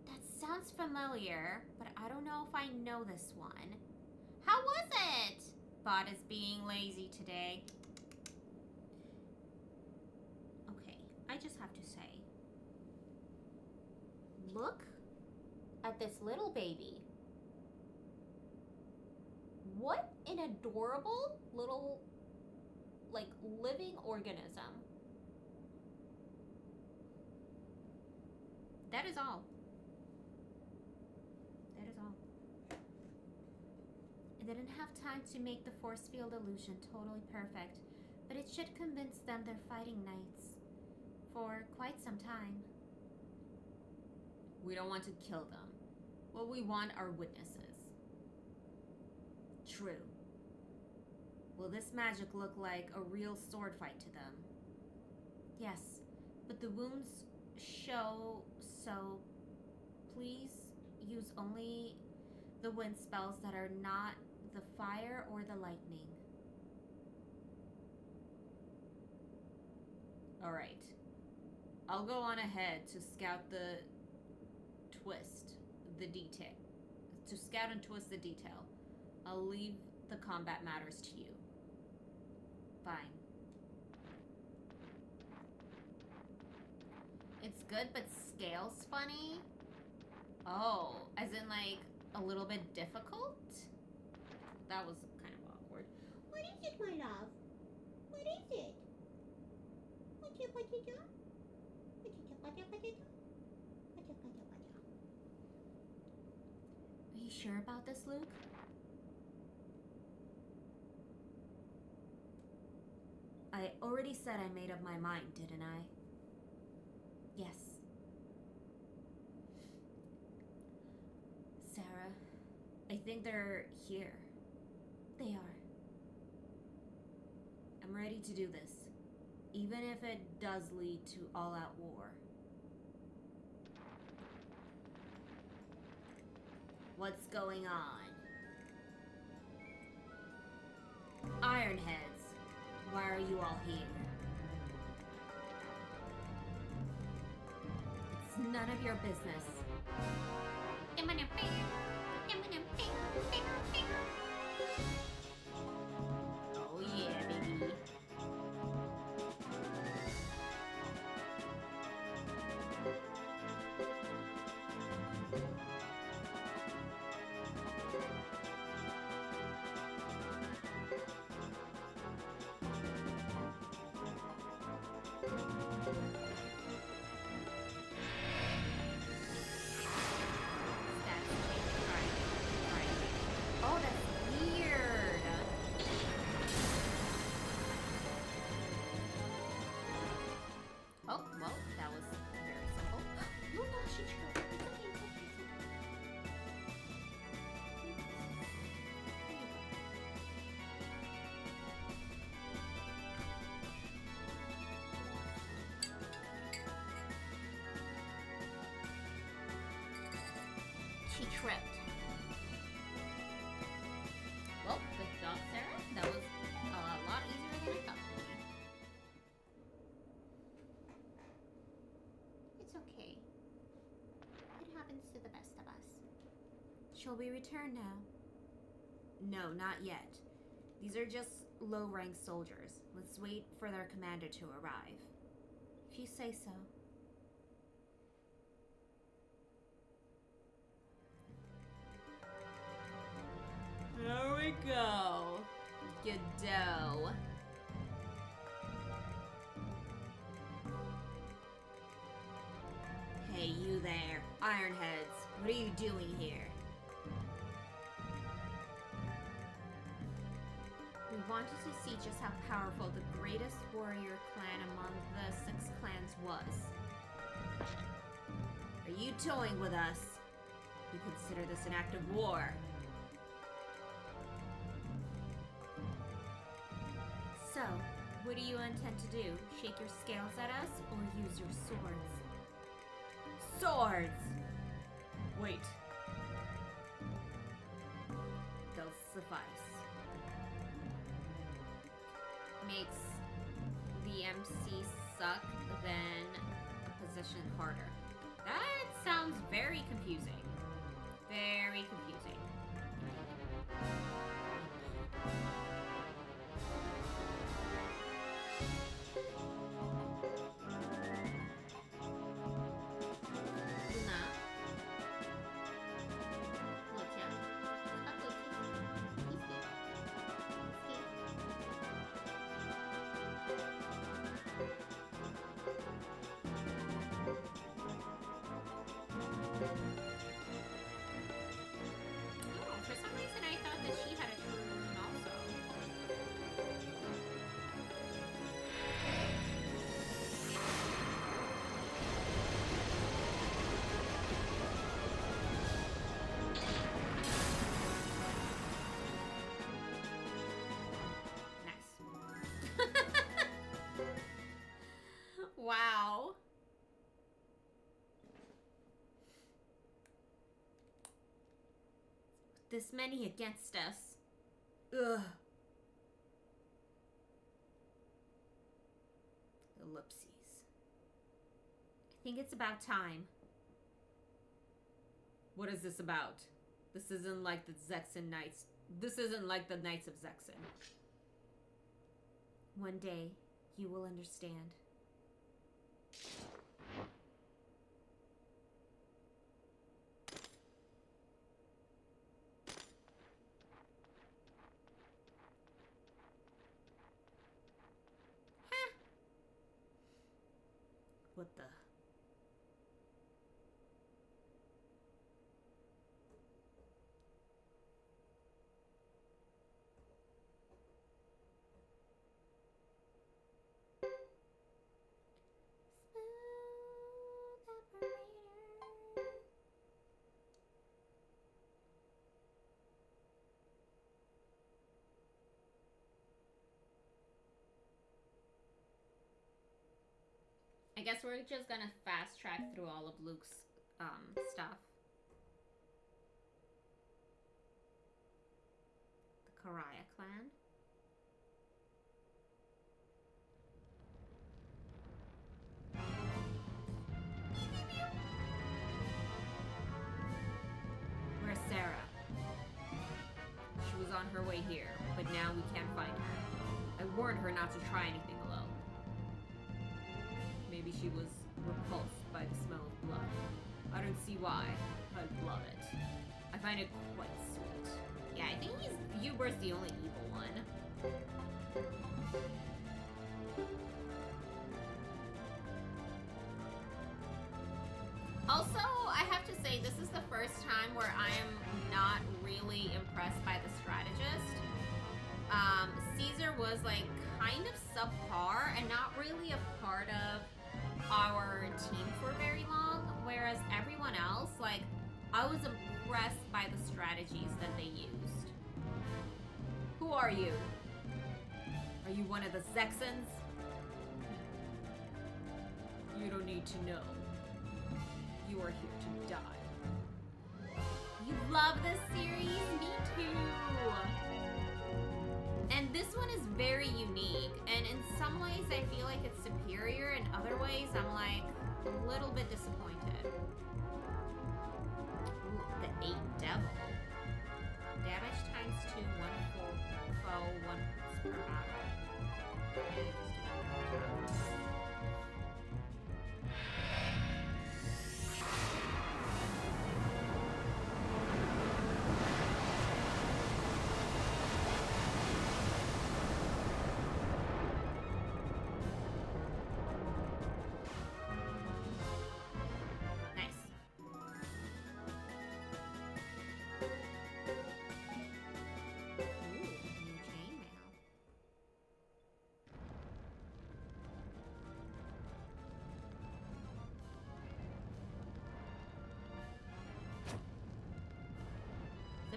That sounds familiar, but I don't know if I know this one. How was it? Bot is being lazy today. Okay, I just have to say. Look at this little baby. What an adorable little, like, living organism. That is all. That is all. I didn't have time to make the force field illusion totally perfect, but it should convince them they're fighting knights for quite some time. We don't want to kill them. What we want are witnesses. True. Will this magic look like a real sword fight to them? Yes, but the wounds show, so please use only the wind spells that are not the fire or the lightning. Alright. I'll go on ahead to scout the detail. To scout and twist the detail. I'll leave the combat matters to you. Fine. It's good, but scale's funny? Oh, as in like a little bit difficult? That was kind of awkward. What is it, my love? What is it? Are you sure about this, Luke? I already said I made up my mind, didn't I? Yes. Sarah, I think they're here. They are. I'm ready to do this, even if it does lead to all-out war. What's going on? Ironheads, why are you all here? It's none of your business. Oh yeah, baby. Oh, that's weird. Oh, well, that was very simple. No, no, she tried. It's okay, it's okay, She tripped. Well, good job, Sarah. That was a lot easier than I thought it would be. It's okay. It happens to the best of us. Shall we return now? No, not yet. These are just low-ranked soldiers. Let's wait for their commander to arrive. If you say so. There we go. Godot. Hey, you there. Ironheads. What are you doing here? We wanted to see just how powerful the greatest warrior clan among the 6 clans was. Are you toying with us? We consider this an act of war. So, what do you intend to do? Shake your scales at us or use your swords? Swords! Wait. They'll suffice. Makes the MC suck, then a position harder. That sounds very confusing. Very confusing. For some reason I thought that she had a true rune also. Nice. Wow. This many against us. Ugh. Ellipses. I think it's about time. What is this about? This isn't like the Zexen Knights. This isn't like the Knights of Zexen. One day, you will understand. What the? I guess we're just gonna fast track through all of Luke's stuff. The Karaya clan. now we can't find her. I warned her not to try anything alone. Maybe she was repulsed by the smell of blood. I don't see why. I love it. I find it quite sweet. Yeah, I think Huber's the only evil one. Also, I have to say, this is the first time where I am not really impressed by the strategist. Caesar was like kind of subpar and not really a part of our team for very long, whereas everyone else, like, I was impressed by the strategies that they used. Who are you? Are you one of the Zexons? You don't need to know. You are here to die. You love this series? Me too. And this one is very unique, and in some ways I feel like it's superior, in other ways I'm like a little bit disappointed. Ooh, the 8 Devil. Damage times 2, 1 foe, 1 per battle.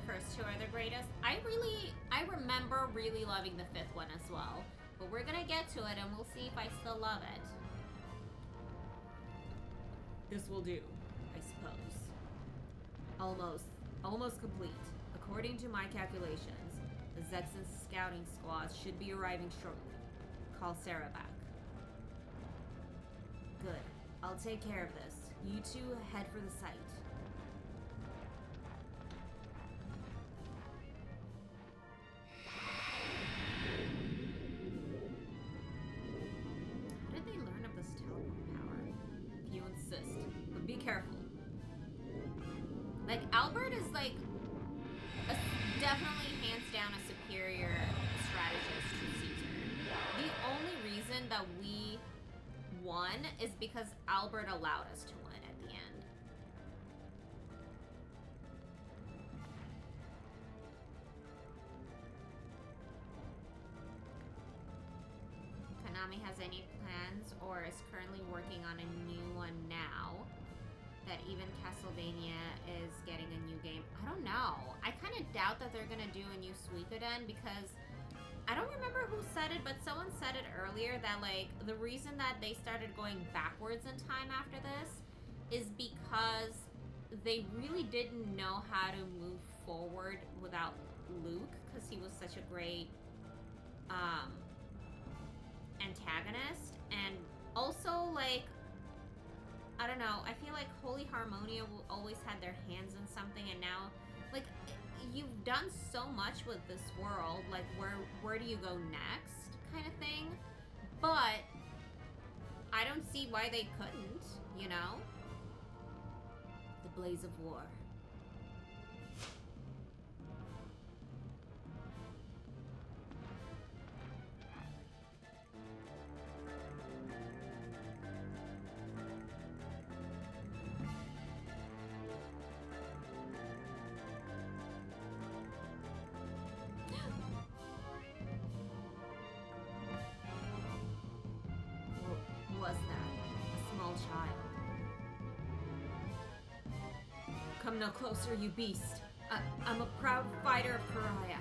First two are the greatest. I remember really loving the 5th one as well, but we're gonna get to it and we'll see if I still love it. This will do, I suppose. Almost complete. According to my calculations, the Zexon scouting squad should be arriving shortly. Call Sarah back. Good. I'll take care of this. You two head for the site. Careful. Like, Albert is like definitely hands down a superior strategist to Caesar. The only reason that we won is because Albert allowed us to win at the end. Konami has any plans or is currently working on a new one now. That even Castlevania is getting a new game. I don't know. I kind of doubt that they're gonna do a new Suikoden because I don't remember who said it, but someone said it earlier that like the reason that they started going backwards in time after this is because they really didn't know how to move forward without Luke because he was such a great antagonist, and also like I don't know, I feel like Holy Harmonia always had their hands in something, and now, like, you've done so much with this world, like, where do you go next, kind of thing, but I don't see why they couldn't, you know? The Blaze of War. Was that? A small child. Come no closer, you beast. I'm a proud fighter of Karaya.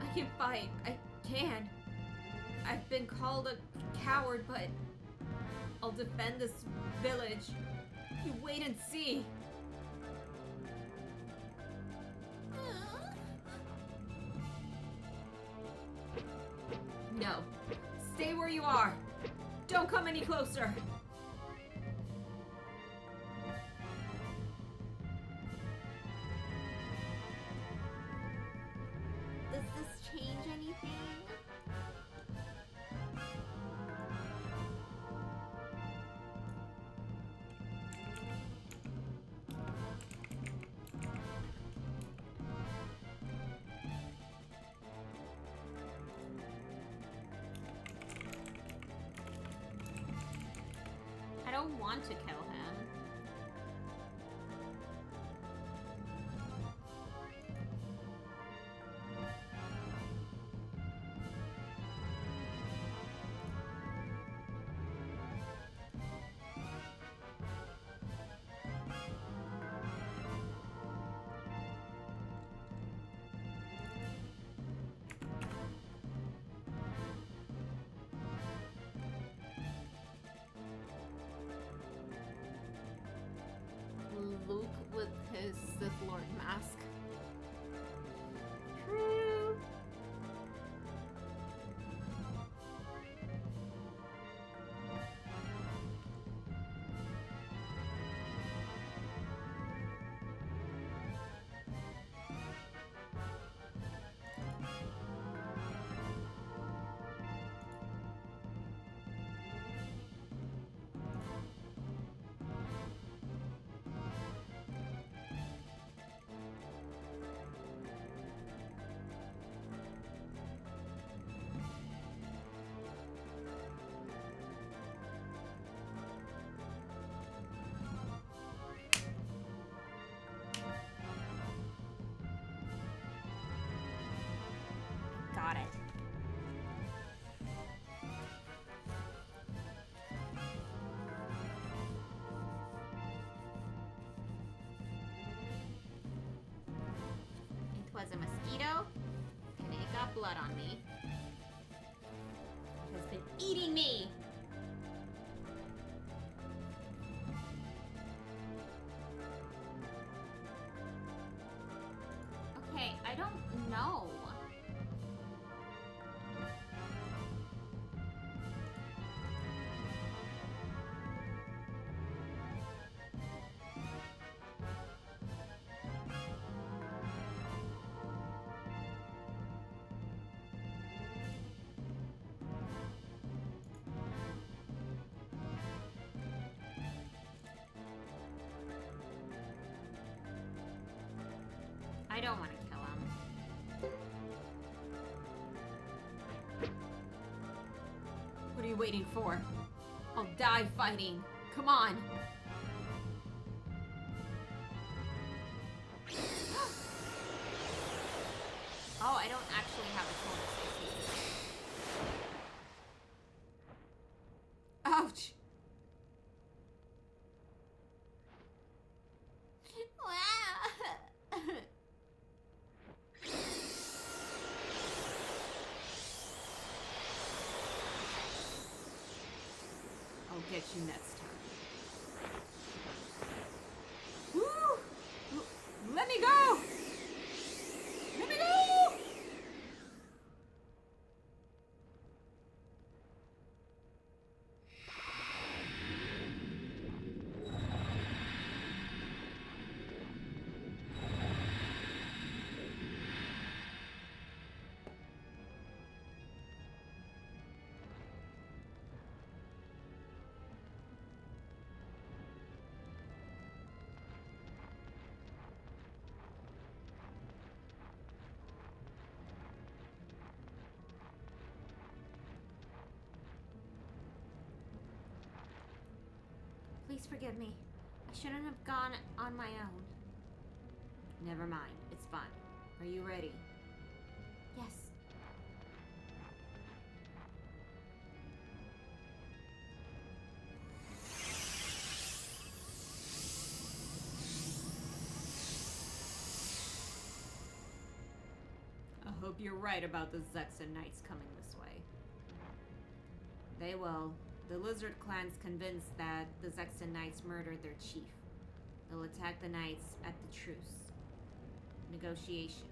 I can fight. I can. I've been called a coward, but I'll defend this village. You wait and see. No. Stay where you are. Don't come any closer. Does this change anything? don't want to kill him. Luke with his Sith Lord mask. True. Got it. It was a mosquito, and it got blood on me. It has been eating me. Okay, I don't know. I don't want to kill him. What are you waiting for? I'll die fighting. Come on. Oh, I don't actually have a bonus, I see. Ouch. Wow. I'll get you next time. Woo! Let me go! Let me go! Please forgive me. I shouldn't have gone on my own. Never mind. It's fine. Are you ready? Yes. I hope you're right about the Zexon Knights coming this way. They will. The Lizard Clan's convinced that the Zexon Knights murdered their chief. They'll attack the Knights at the truce negotiations.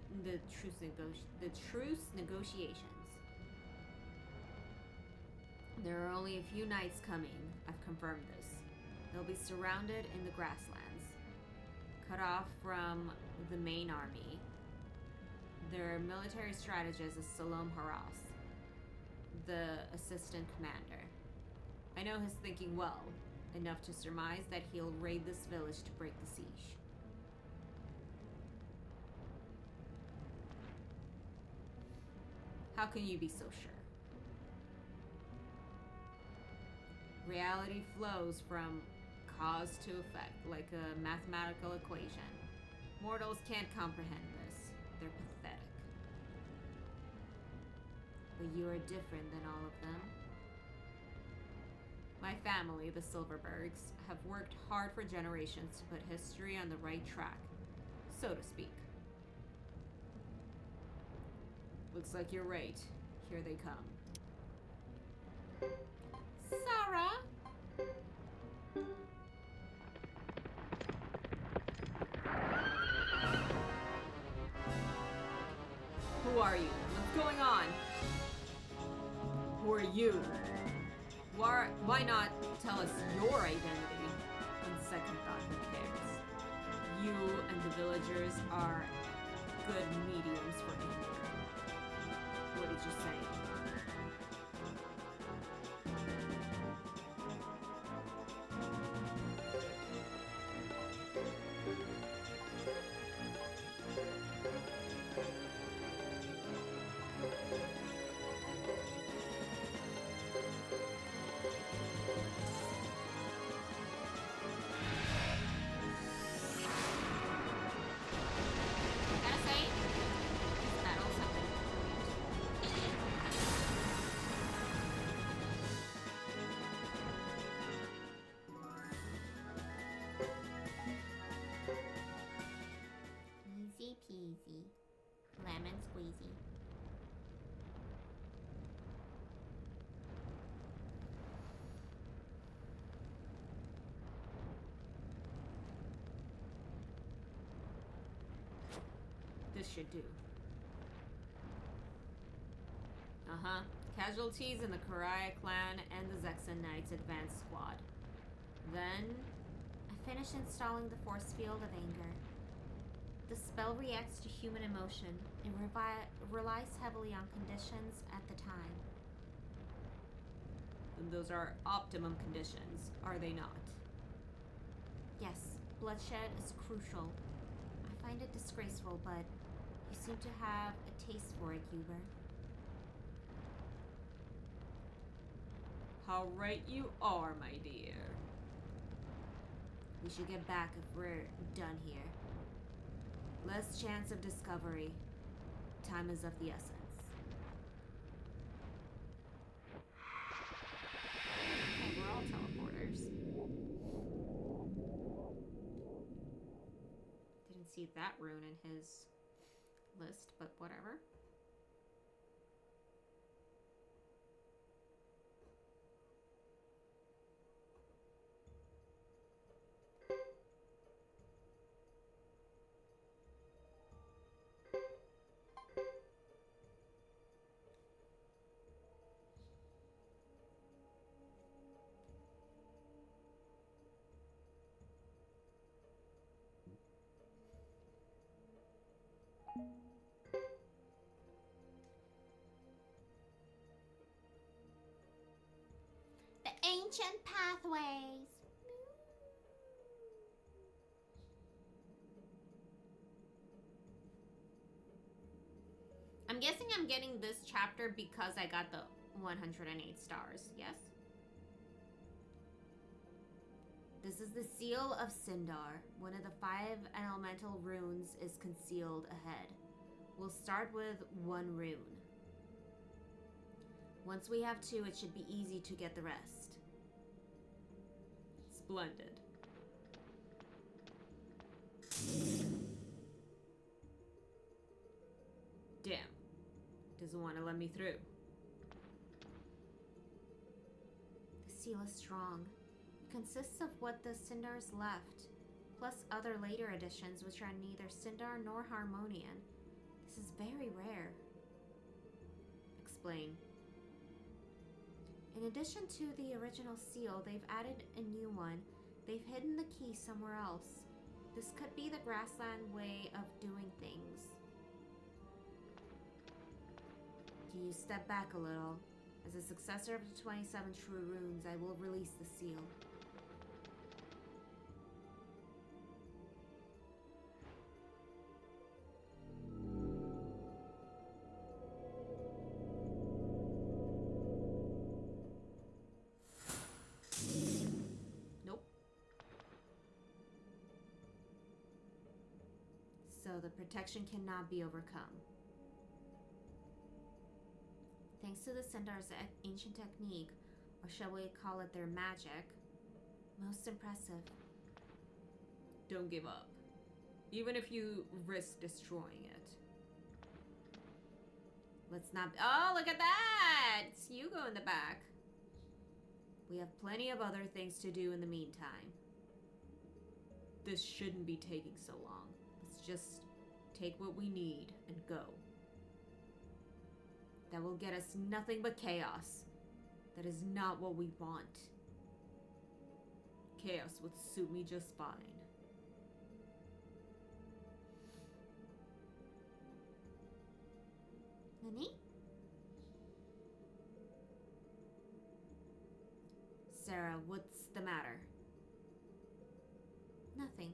There are only a few Knights coming. I've confirmed this. They'll be surrounded in the grasslands, cut off from the main army. Their military strategist is Salom Haras, the assistant commander. I know his thinking well, enough to surmise that he'll raid this village to break the siege. How can you be so sure? Reality flows from cause to effect, like a mathematical equation. Mortals can't comprehend this. They're pathetic. But you are different than all of them. My family, the Silverbergs, have worked hard for generations to put history on the right track, so to speak. Looks like you're right. Here they come. Sarah? Who are you? What's going on? Who are you? Why not tell us your identity? On second thought, who cares? You and the villagers are good mediums for anger. What did you say? Gotta say, this battle's something. Easy peasy. Lemon squeezy. This should do. Uh-huh. Casualties in the Karaya clan and the Zexan Knights advance squad. Then, I finished installing the force field of anger. The spell reacts to human emotion and relies heavily on conditions at the time. those are optimum conditions, are they not? Yes, bloodshed is crucial. I find it disgraceful, but you seem to have a taste for it, Hugo. How right you are, my dear. We should get back if we're done here. Less chance of discovery. Time is of the essence. Okay, we're all teleporters. Didn't see that rune in his list, but whatever. The ancient pathways. I'm guessing I'm getting this chapter because I got the 108 stars, yes? This is the Seal of Sindar. One of the 5 elemental runes is concealed ahead. We'll start with 1 rune. Once we have 2, it should be easy to get the rest. Splendid. Damn. Doesn't want to let me through. The seal is strong. It consists of what the Sindar's left, plus other later additions which are neither Sindar nor Harmonian. This is very rare. Explain. In addition to the original seal, they've added a new one. They've hidden the key somewhere else. This could be the grassland way of doing things. Do you step back a little? As a successor of the 27 true runes, I will release the seal. the protection cannot be overcome. Thanks to the Sendar's ancient technique, or shall we call it their magic, most impressive. Don't give up, even if you risk destroying it. Let's not. Oh, look at that! It's Hugo in the back. We have plenty of other things to do in the meantime. This shouldn't be taking so long. Let's just take what we need and go. That will get us nothing but chaos. That is not what we want. Chaos would suit me just fine. Nani? Sarah, what's the matter? Nothing.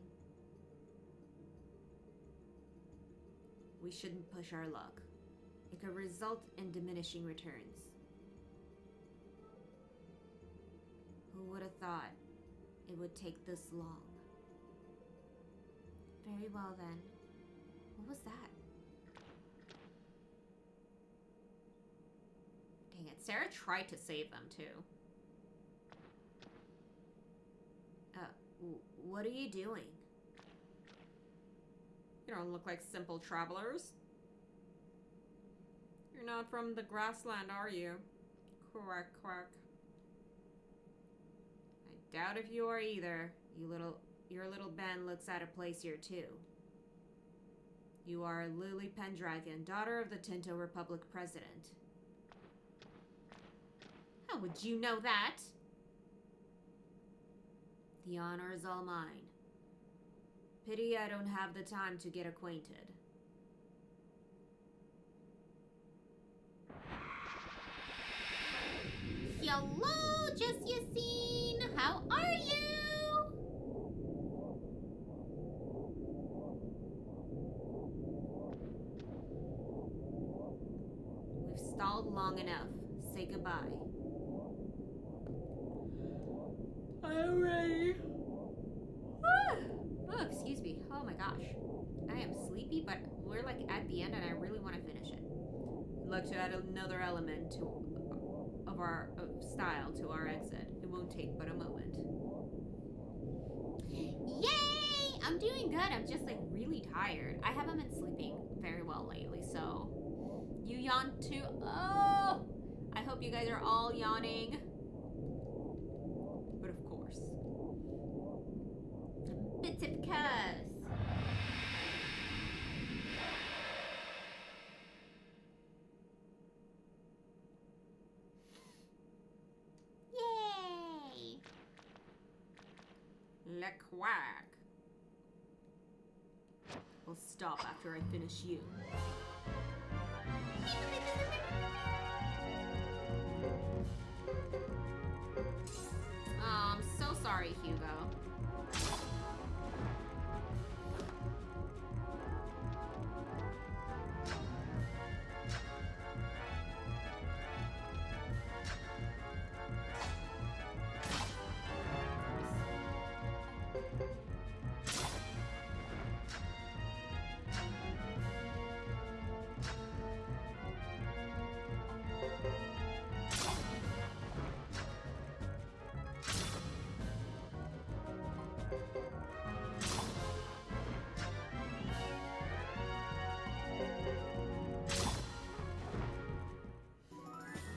We shouldn't push our luck. It could result in diminishing returns. Who would have thought it would take this long? Very well then. What was that? Dang it, Sarah tried to save them too. What are you doing? You don't look like simple travelers. You're not from the grassland, are you? Quack, quack. I doubt if you are either. Your little Ben looks out of place here too. You are Lily Pendragon, daughter of the Tinto Republic president. How would you know that? The honor is all mine. Pity I don't have the time to get acquainted. Hello, just Yassine. How are you? We've stalled long enough. Say goodbye. I'm ready. Oh, excuse me. Oh my gosh. I am sleepy, but we're like at the end and I really want to finish it. I'd like to add another element of our style to our exit. It won't take but a moment. Yay! I'm doing good. I'm just like really tired. I haven't been sleeping very well lately, so you yawn too. Oh! I hope you guys are all yawning. But of course. Bits of cuss. Yay! Le quack. I'll stop after I finish you. Oh, I'm so sorry, Hugo.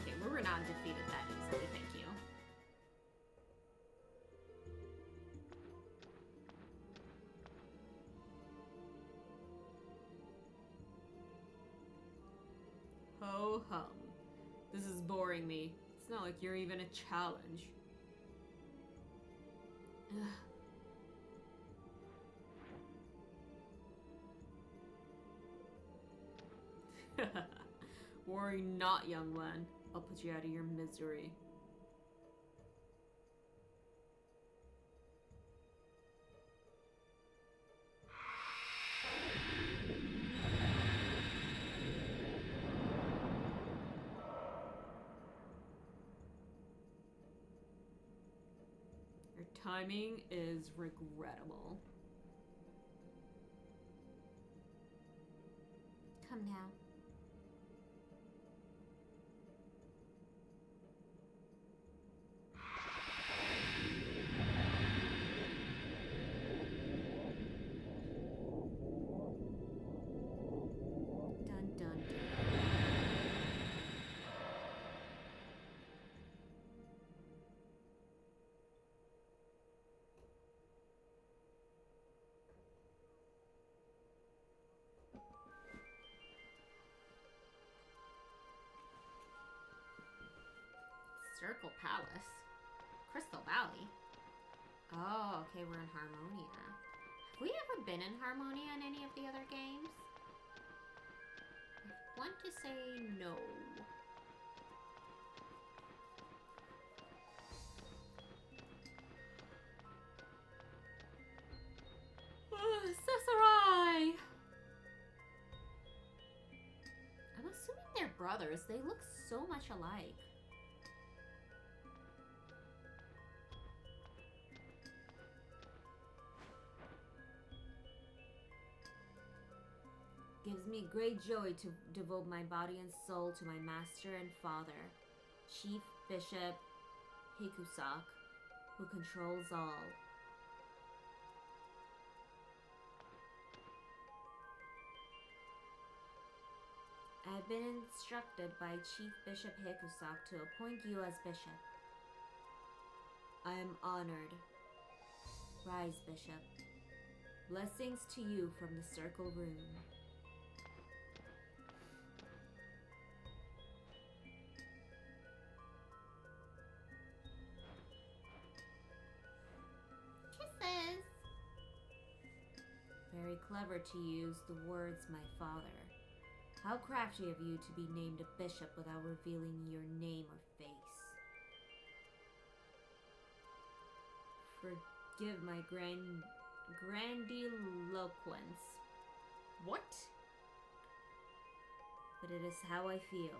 Okay, we were not defeated that easily, thank you. Ho hum. This is boring me. It's not like you're even a challenge. Worry not, young one. I'll put you out of your misery. Your timing is regrettable. Come now. Dun dun dun. Circle Palace. Crystal Valley. Oh, okay, we're in Harmonia. Have we ever been in Harmonia in any of the other games? I want to say no. Sasarai! I'm assuming they're brothers. They look so much alike. Gives me great joy to devote my body and soul to my master and father, Chief Bishop Hikusak, who controls all. I have been instructed by Chief Bishop Hikusak to appoint you as bishop. I am honored. Rise, Bishop. Blessings to you from the Circle Room. Kisses! Very clever to use the words, my father. How crafty of you to be named a bishop without revealing your name or face. Forgive my grandiloquence. What? But it is how I feel.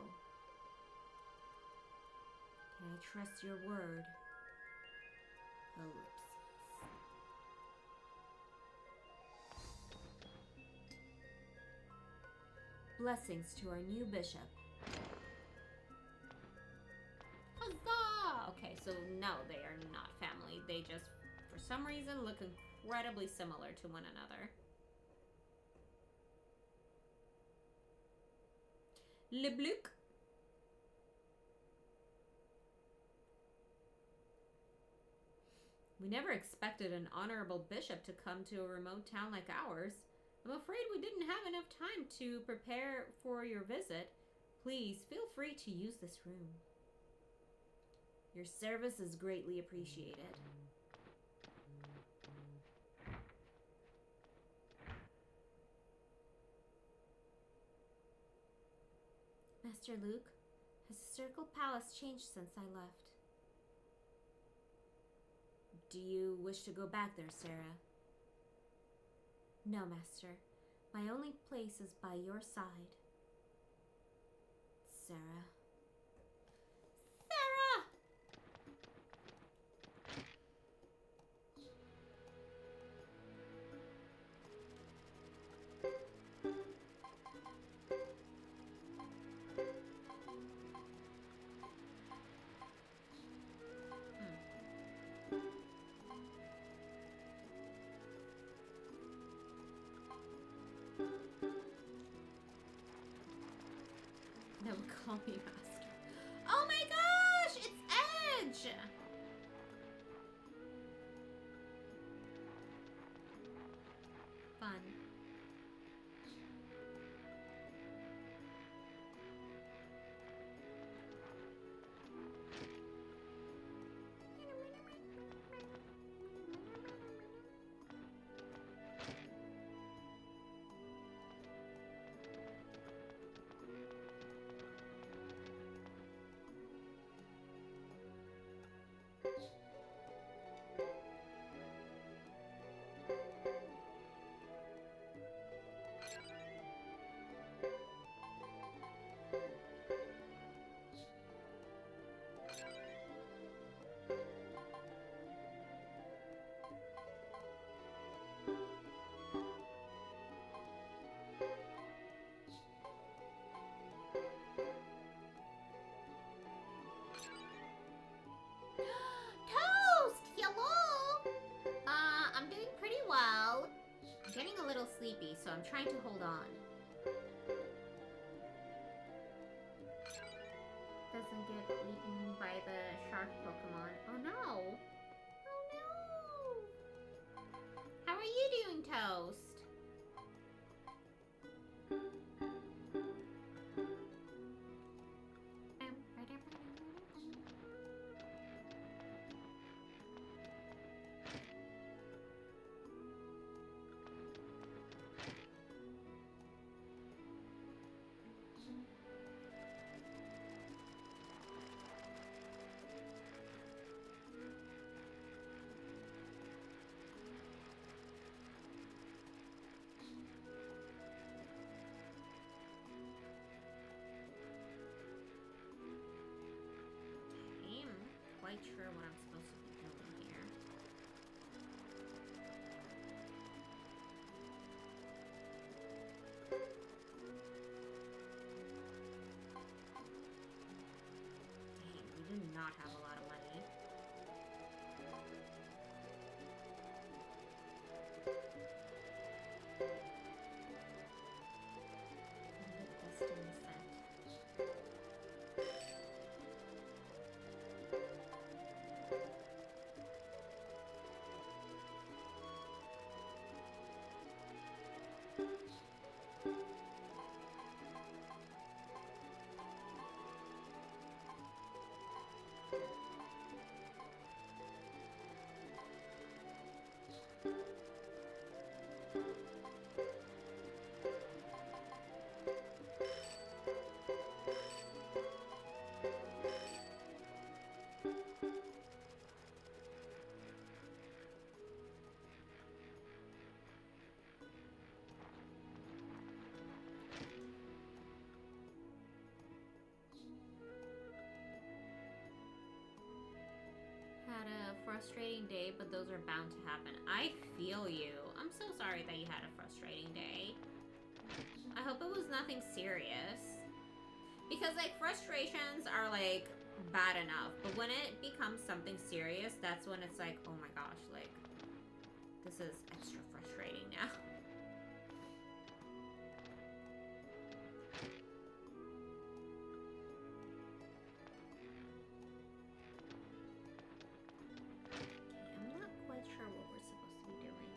Can I trust your word? Ellipses. Blessings to our new bishop. Huzzah! Okay, so no, they are not family. They just, for some reason, look incredibly similar to one another. Le Bluc. We never expected an honorable bishop to come to a remote town like ours. I'm afraid we didn't have enough time to prepare for your visit. Please feel free to use this room. Your service is greatly appreciated. Master Luke, has the Circle Palace changed since I left? Do you wish to go back there, Sarah? No, Master. My only place is by your side. Sarah. Sarah! No, call me master. Oh my gosh! It's Edge! Fun. I'm trying to hold on. Doesn't get eaten by the shark Pokemon. Oh no! Oh no! How are you doing, Toast? Quite sure what I'm supposed to be doing here. Dang, we do not have a lot of money. The Destiny set. Had a frustrating day, but those are bound to happen. I feel you. I'm so sorry that you had a frustrating day. I hope it was nothing serious. Because, like, frustrations are, like, bad enough. But when it becomes something serious, that's when it's like, oh my gosh, like, this is extra frustrating now. I'm not quite sure what we're supposed to be doing.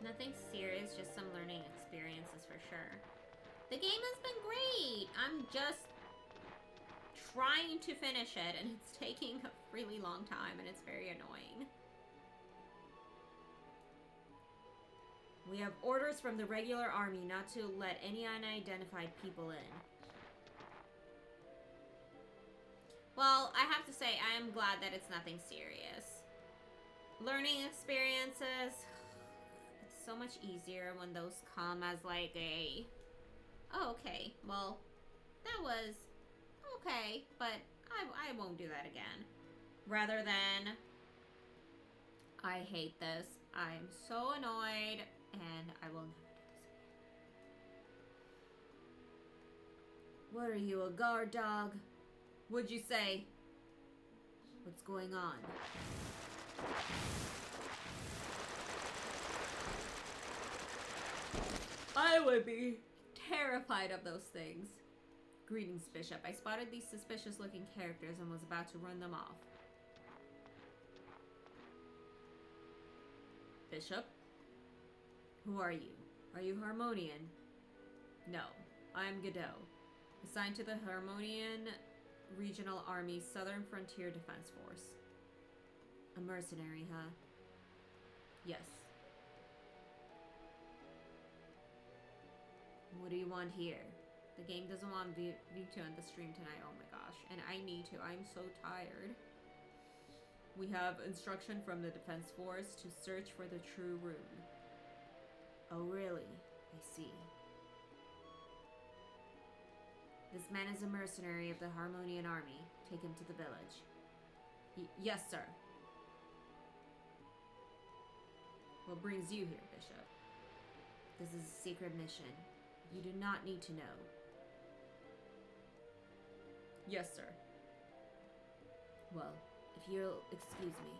Nothing serious, just some learning experiences for sure. The game has been great! I'm just trying to finish it, and it's taking a really long time, and it's very annoying. We have orders from the regular army not to let any unidentified people in. Well, I have to say, I am glad that it's nothing serious. Learning experiences, it's so much easier when those come as like a, oh, okay, well, that was okay, but I won't do that again. Rather than, I hate this, I'm so annoyed, and I will never do this again. What are you, a guard dog? What'd you say? What's going on? I would be terrified of those things. Greetings, Bishop. I spotted these suspicious-looking characters and was about to run them off. Bishop? Who are you? Are you Harmonian? No, I am Godot, assigned to the Harmonian Regional Army Southern Frontier Defense Force. A mercenary, huh? Yes. What do you want here? The game doesn't want me to end the stream tonight. Oh my gosh. And I need to. I'm so tired. We have instruction from the Defense Force to search for the true rune. Oh, really? I see. This man is a mercenary of the Harmonian army. Take him to the village. Yes, sir. What brings you here, Bishop? This is a secret mission. You do not need to know. Yes, sir. Well, if you'll excuse me.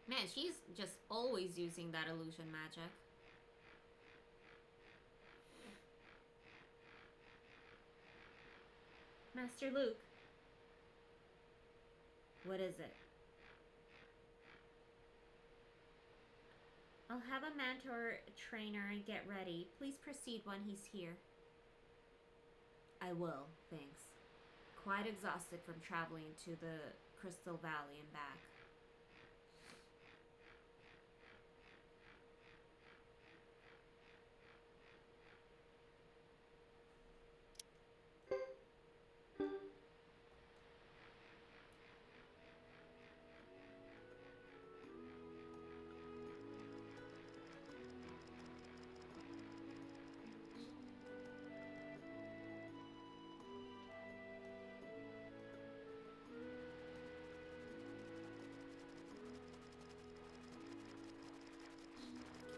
Man, she's just always using that illusion magic. Master Luke. What is it? I'll have a mentor trainer get ready. Please proceed when he's here. I will, thanks. Quite exhausted from traveling to the Crystal Valley and back.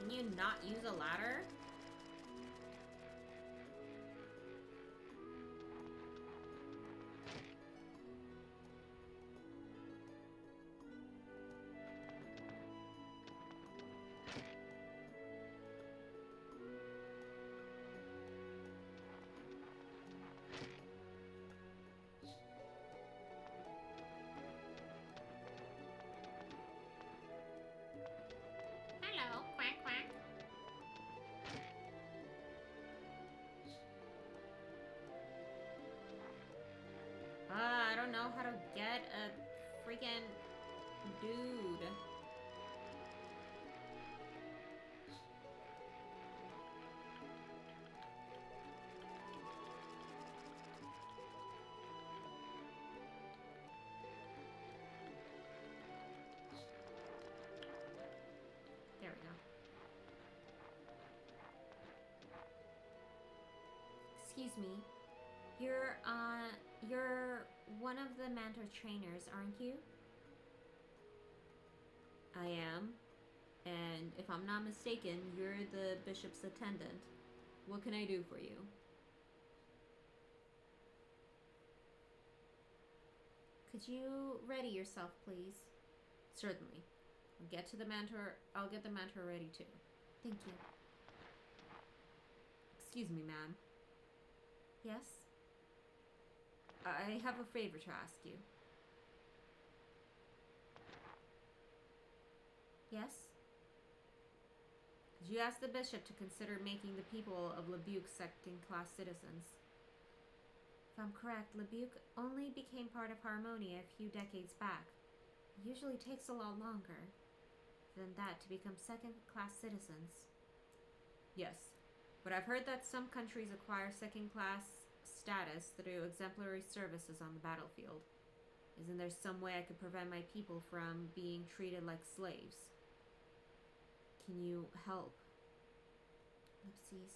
Can you not use a ladder? Hello, quack quack. I don't know how to get a freaking dude. There we go. Excuse me. You're one of the mentor trainers, aren't you? I am. And if I'm not mistaken, you're the bishop's attendant. What can I do for you? Could you ready yourself, please? Certainly. I'll get the mentor ready too. Thank you. Excuse me, ma'am. Yes? I have a favor to ask you. Yes? Could you ask the bishop to consider making the people of Lebuc second-class citizens? If I'm correct, Lebuc only became part of Harmonia a few decades back. It usually takes a lot longer than that to become second-class citizens. Yes, but I've heard that some countries acquire second-class status through exemplary services on the battlefield. Isn't there some way I could prevent my people from being treated like slaves? Can you help? Ellipses.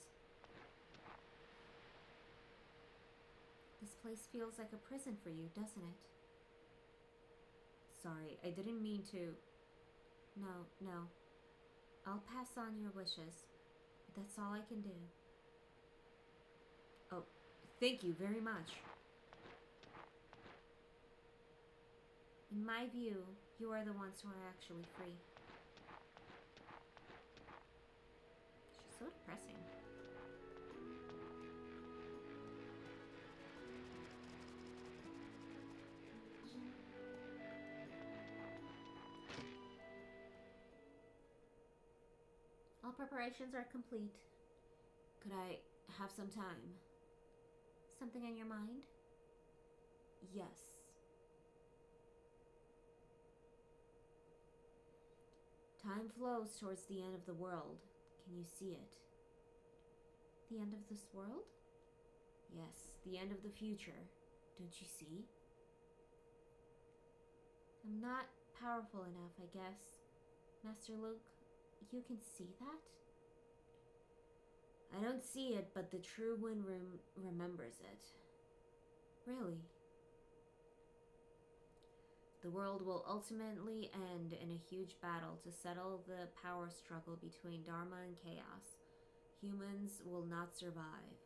This place feels like a prison for you, doesn't it? Sorry, I didn't mean to. No. I'll pass on your wishes. That's all I can do. Oh, thank you very much. In my view, you are the ones who are actually free. She's so depressing. All preparations are complete. Could I have some time? Something on your mind? Yes. Time flows towards the end of the world. Can you see it? The end of this world? Yes, the end of the future. Don't you see? I'm not powerful enough, I guess. Master Luke, you can see that? I don't see it, but the true wind remembers it. Really? The world will ultimately end in a huge battle to settle the power struggle between Dharma and chaos. Humans will not survive.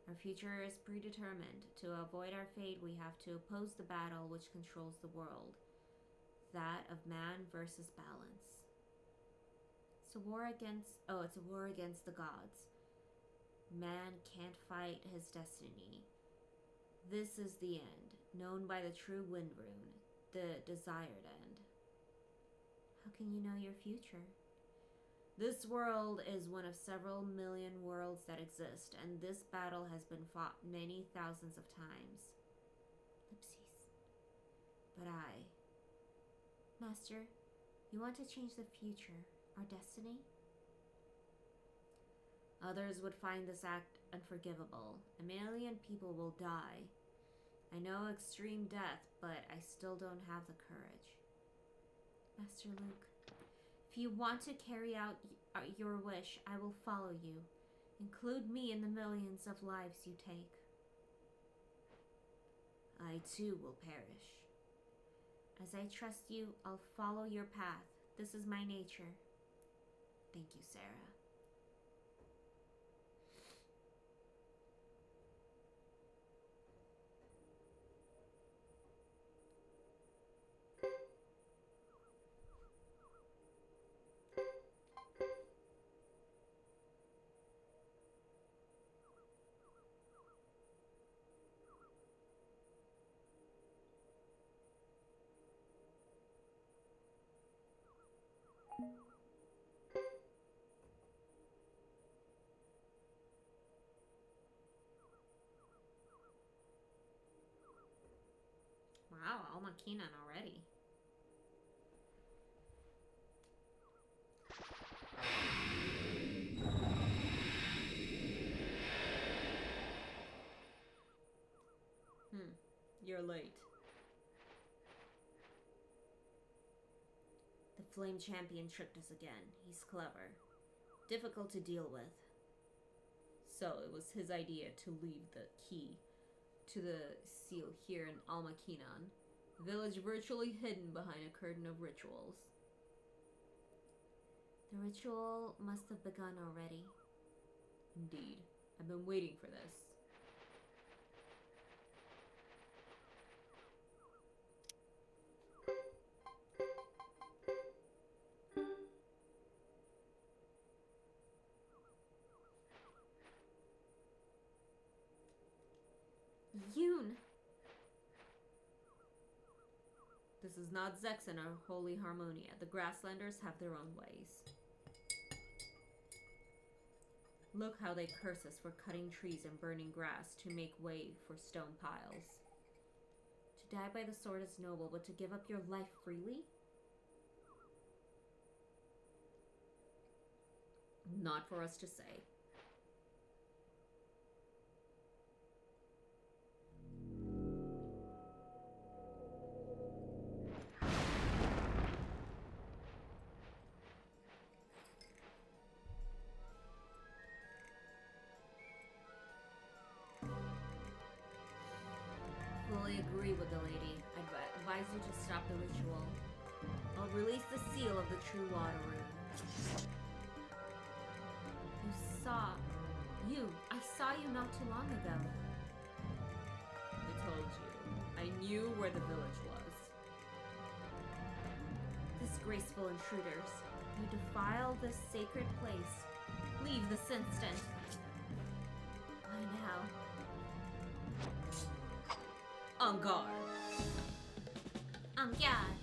Our future is predetermined. To avoid our fate, we have to oppose the battle which controls the world. That of man versus balance. It's a war against the gods. Man can't fight his destiny. This is the end, known by the true wind rune, the desired end. How can you know your future? This world is one of several million worlds that exist, and this battle has been fought many thousands of times. Oopsies. But Master, you want to change the future, our destiny? Others would find this act unforgivable. A million people will die. I know extreme death, but I still don't have the courage. Master Luke, if you want to carry out your wish, I will follow you. Include me in the millions of lives you take. I too will perish. As I trust you, I'll follow your path. This is my nature. Thank you, Sarah. Wow, Alma Keenan already. You're late. The Flame Champion tricked us again. He's clever. Difficult to deal with. So it was his idea to leave the key to the seal here in Almakinan, village virtually hidden behind a curtain of rituals. The ritual must have begun already. Indeed. I've been waiting for this. Yoon! This is not Zexen or Holy Harmonia. The Grasslanders have their own ways. Look how they curse us for cutting trees and burning grass to make way for stone piles. To die by the sword is noble, but to give up your life freely? Not for us to say. Fully agree with the lady. I advise you to stop the ritual. I'll release the seal of the true water rune. I saw you not too long ago. I told you. I knew where the village was. Disgraceful intruders. You defile this sacred place. Leave this instant. Why now? En garde. En garde.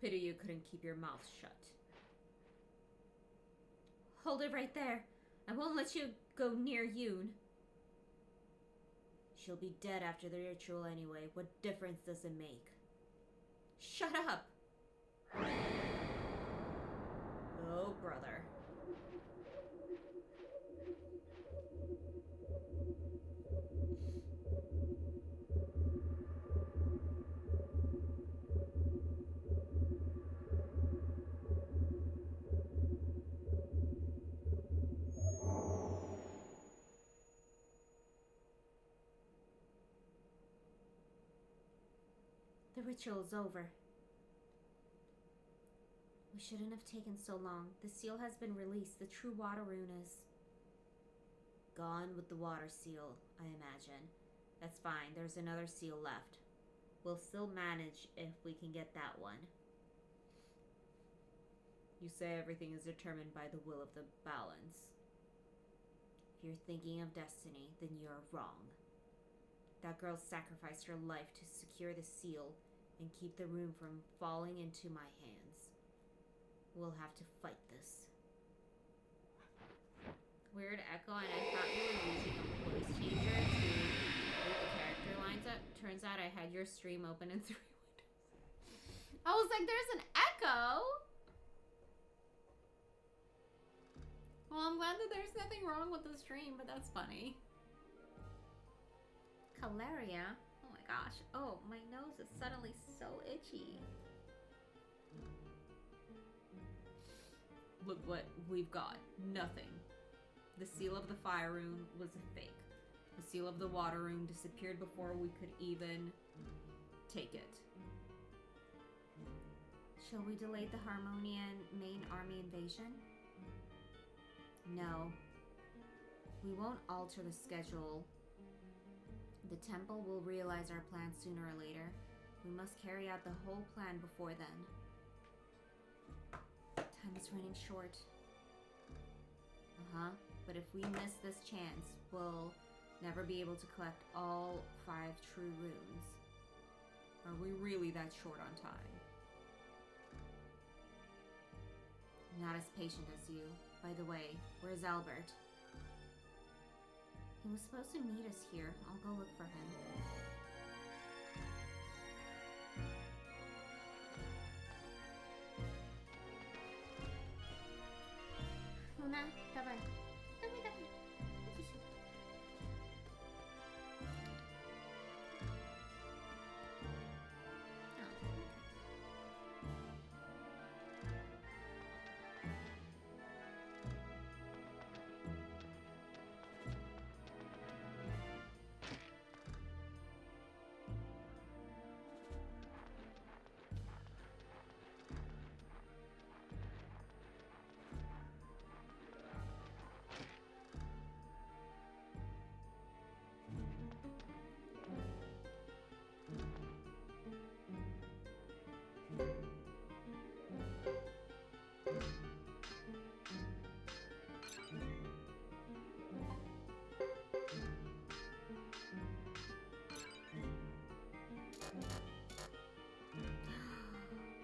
Pity you couldn't keep your mouth shut. Hold it right there. I won't let you go near Yoon. She'll be dead after the ritual anyway. What difference does it make? Shut up! Oh, brother. The ritual's over. We shouldn't have taken so long. The seal has been released. The true water rune is gone with the water seal, I imagine. That's fine. There's another seal left. We'll still manage if we can get that one. You say everything is determined by the will of the balance. If you're thinking of destiny, then you're wrong. That girl sacrificed her life to secure the seal and keep the rune from falling into my hands. We'll have to fight this. Weird echo, and I thought you were using a voice changer to make the character lines up. Turns out I had your stream open in 3 windows. I was like, there's an echo! Well, I'm glad that there's nothing wrong with the stream, but that's funny. Calaria? Oh my gosh. Oh, my nose is suddenly so itchy. Look what we've got. Nothing. The seal of the fire rune was a fake. The seal of the water rune disappeared before we could even take it. Shall we delay the Harmonian main army invasion? No. We won't alter the schedule. The temple will realize our plan sooner or later. We must carry out the whole plan before then. Time is running short. Uh-huh. But if we miss this chance, we'll never be able to collect all 5 true runes. Are we really that short on time? Not as patient as you. By the way, where's Albert? He was supposed to meet us here. I'll go look for him. Luna, давай. Давай, давай. Иди сюда.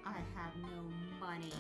I have no money.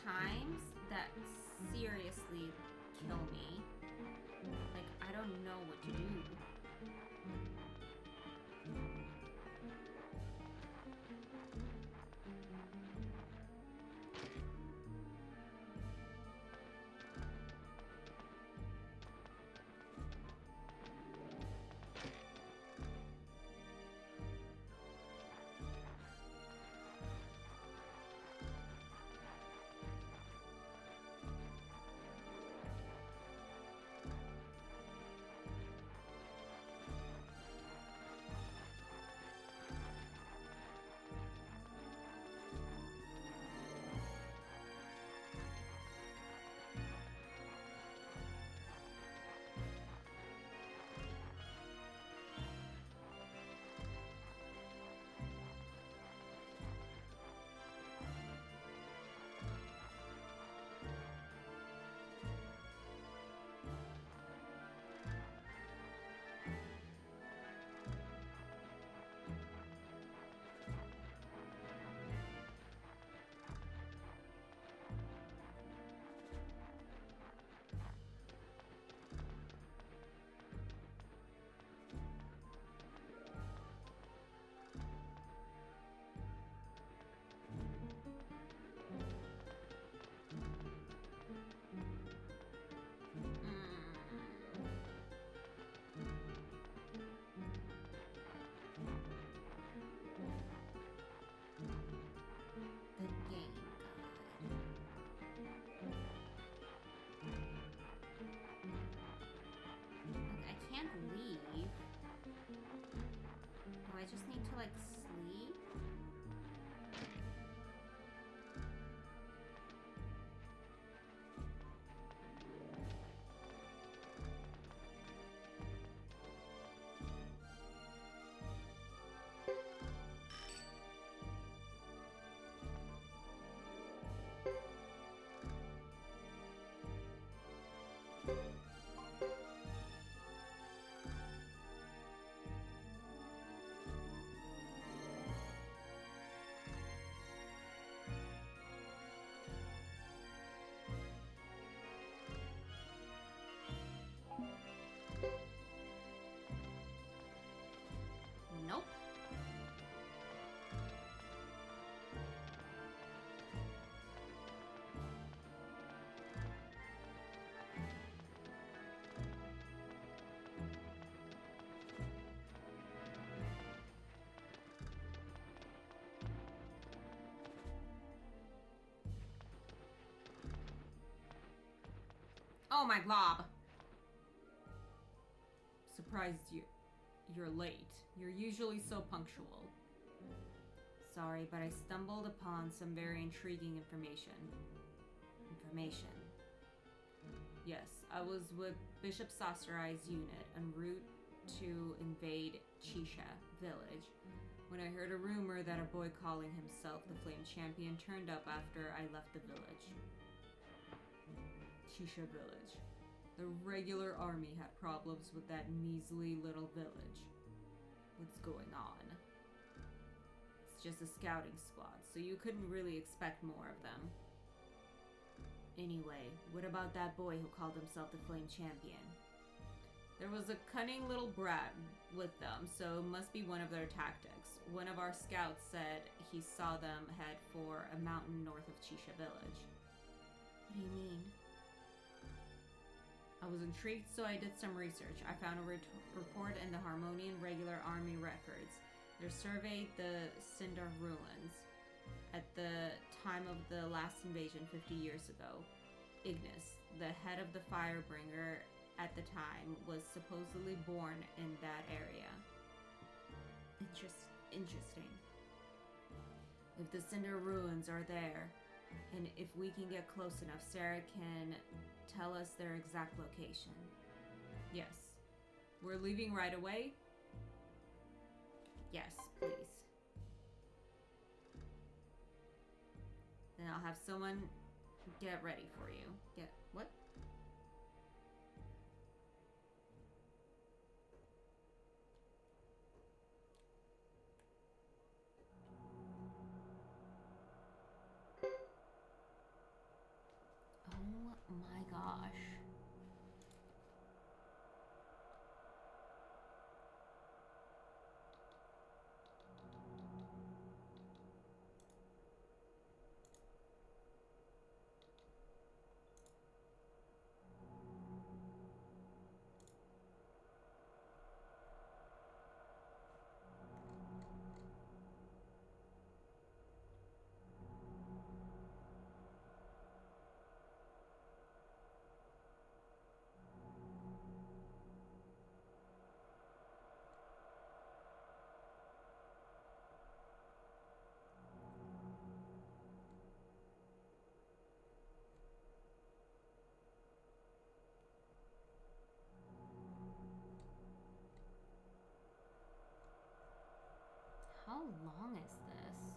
times that seriously kill me. Like, I don't know what to do. I just need to, like, sleep? Nope. Oh my glob. Surprised you're late. You're usually so punctual. Sorry, but I stumbled upon some very intriguing information. Yes, I was with Bishop Sasurai's unit en route to invade Chisha village when I heard a rumor that a boy calling himself the Flame Champion turned up after I left the village. Chisha village. The regular army had problems with that measly little village. What's going on? It's just a scouting squad, so you couldn't really expect more of them. Anyway, what about that boy who called himself the Flame Champion? There was a cunning little brat with them, so it must be one of their tactics. One of our scouts said he saw them head for a mountain north of Chisha village. What do you mean? I was intrigued, so I did some research. I found a report in the Harmonian Regular Army records. They surveyed the Cinder ruins at the time of the last invasion 50 years ago. Ignis, the head of the Firebringer at the time, was supposedly born in that area. Interesting. If the Cinder ruins are there, and if we can get close enough, Sarah can tell us their exact location. Yes. We're leaving right away? Yes, please. Then I'll have someone get ready for you. Get what? my gosh. How long is this?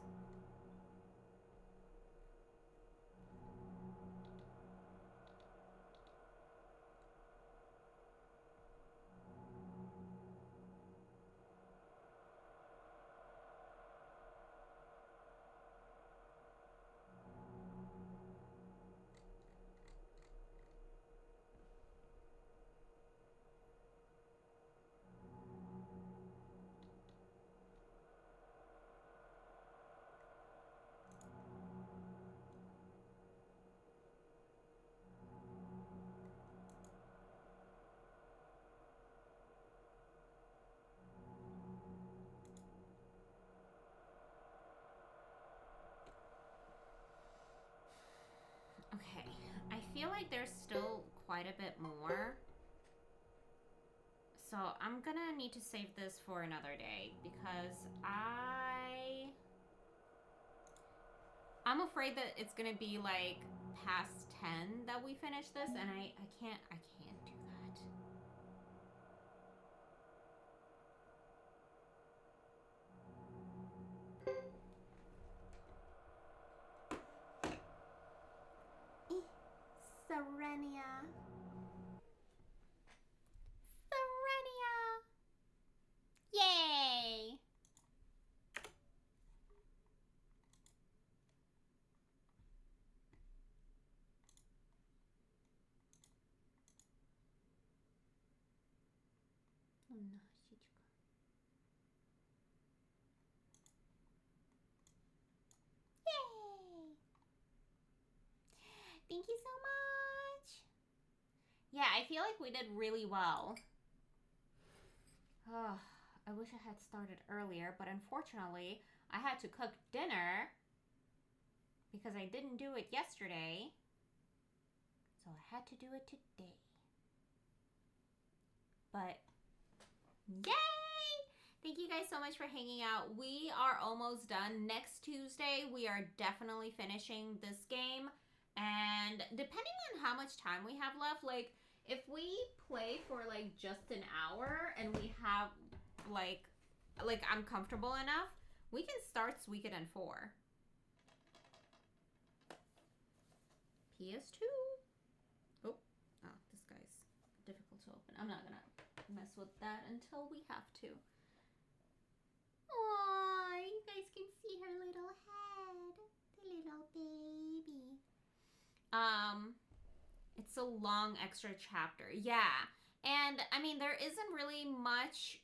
Okay, I feel like there's still quite a bit more. So I'm gonna need to save this for another day because I'm afraid that it's gonna be like past 10 that we finish this, and I can't do that. Serenia. Serenia! Yay! Yay! Thank you so much. Yeah, I feel like we did really well. Oh, I wish I had started earlier, but unfortunately, I had to cook dinner because I didn't do it yesterday. So I had to do it today. But yay! Thank you guys so much for hanging out. We are almost done. Next Tuesday, we are definitely finishing this game. And depending on how much time we have left, like if we play for like just an hour and we have like I'm comfortable enough, we can start Suikoden 4. PS2. Oh, this guy's difficult to open. I'm not gonna mess with that until we have to. Aww, you guys can see her little head. The little baby. It's a long extra chapter. Yeah. And I mean, there isn't really much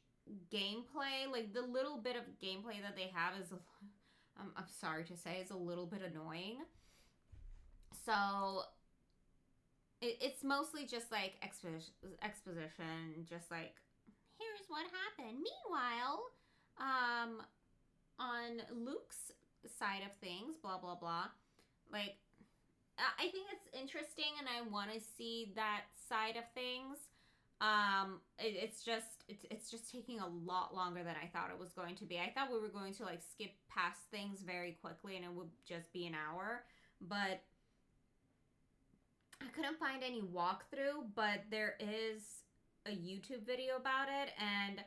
gameplay. Like the little bit of gameplay that they have is, I'm sorry to say, is a little bit annoying. So it's mostly just like exposition, just like here's what happened. Meanwhile, on Luke's side of things, blah blah blah. Like I think it's interesting, and I want to see that side of things. It's just taking a lot longer than I thought it was going to be. I thought we were going to like skip past things very quickly, and it would just be an hour, but I couldn't find any walkthrough. But there is a YouTube video about it, and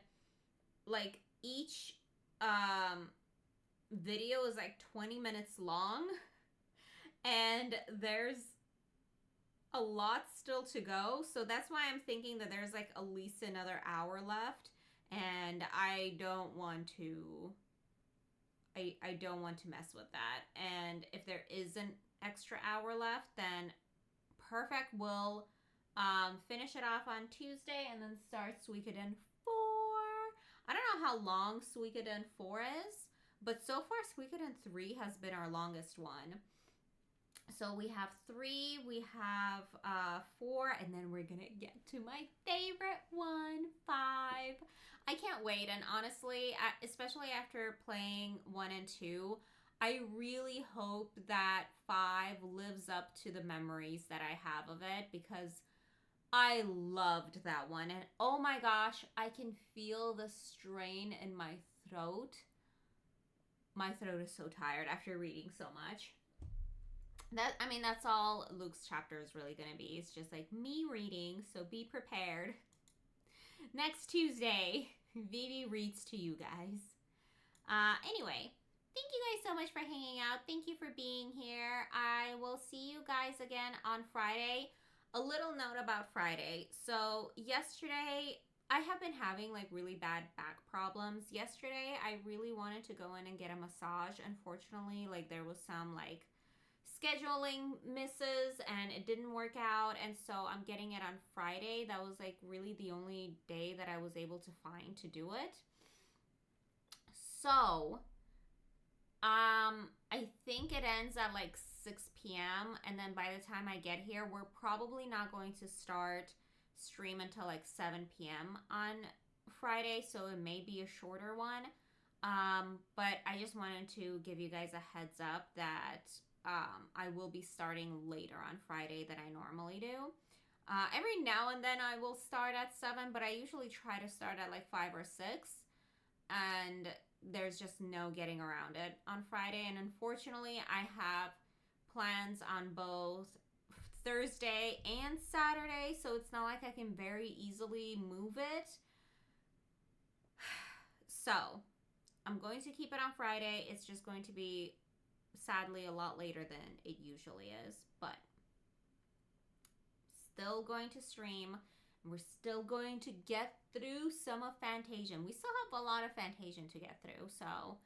like each video is like 20 minutes long, and there's a lot still to go. So that's why I'm thinking that there's like at least another hour left, and I don't want to mess with that. And if there is an extra hour left, then perfect. We'll finish it off on Tuesday and then start Suikoden 4. I don't know how long Suikoden 4 is, but so far Suikoden 3 has been our longest one. So we have 3, we have 4, and then we're gonna get to my favorite one, 5. I can't wait, and honestly, especially after playing 1 and 2, I really hope that 5 lives up to the memories that I have of it, because I loved that one. And oh my gosh, I can feel the strain in my throat. My throat is so tired after reading so much. That's all Luke's chapter is really going to be. It's just like me reading, so be prepared. Next Tuesday, Vivi reads to you guys. Anyway, thank you guys so much for hanging out. Thank you for being here. I will see you guys again on Friday. A little note about Friday. So yesterday, I have been having like really bad back problems. Yesterday, I really wanted to go in and get a massage. Unfortunately, like there was some like scheduling misses and it didn't work out, and so I'm getting it on Friday. That was like really the only day that I was able to find to do it. So I think it ends at like 6 p.m. and then by the time I get here, we're probably not going to start stream until like 7 p.m. on Friday, so it may be a shorter one. But I just wanted to give you guys a heads up that I will be starting later on Friday than I normally do. Every now and then I will start at 7, but I usually try to start at like 5 or 6. And there's just no getting around it on Friday. And unfortunately, I have plans on both Thursday and Saturday, so it's not like I can very easily move it. So I'm going to keep it on Friday. It's just going to be sadly a lot later than it usually is, but still going to stream. We're still going to get through some of Fantasian. We still have a lot of Fantasian to get through, so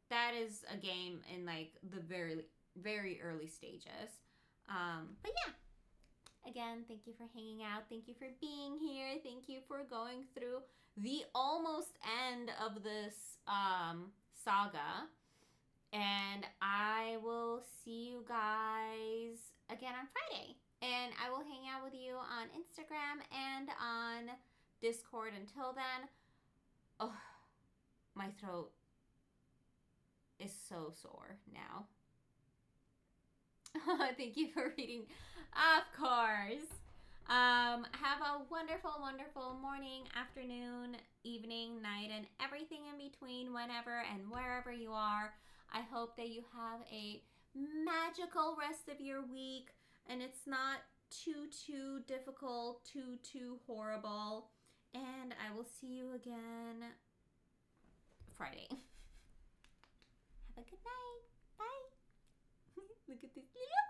that is a game in like the very, very early stages. But yeah, again, thank you for hanging out. Thank you for being here. Thank you for going through the almost end of this saga. And I will see you guys again on Friday. And I will hang out with you on Instagram and on Discord. Until then, oh, my throat is so sore now. Thank you for reading. Of course. Have a wonderful, wonderful morning, afternoon, evening, night, and everything in between, whenever and wherever you are. I hope that you have a magical rest of your week and it's not too difficult, too horrible. And I will see you again Friday. Have a good night. Bye. Look at this little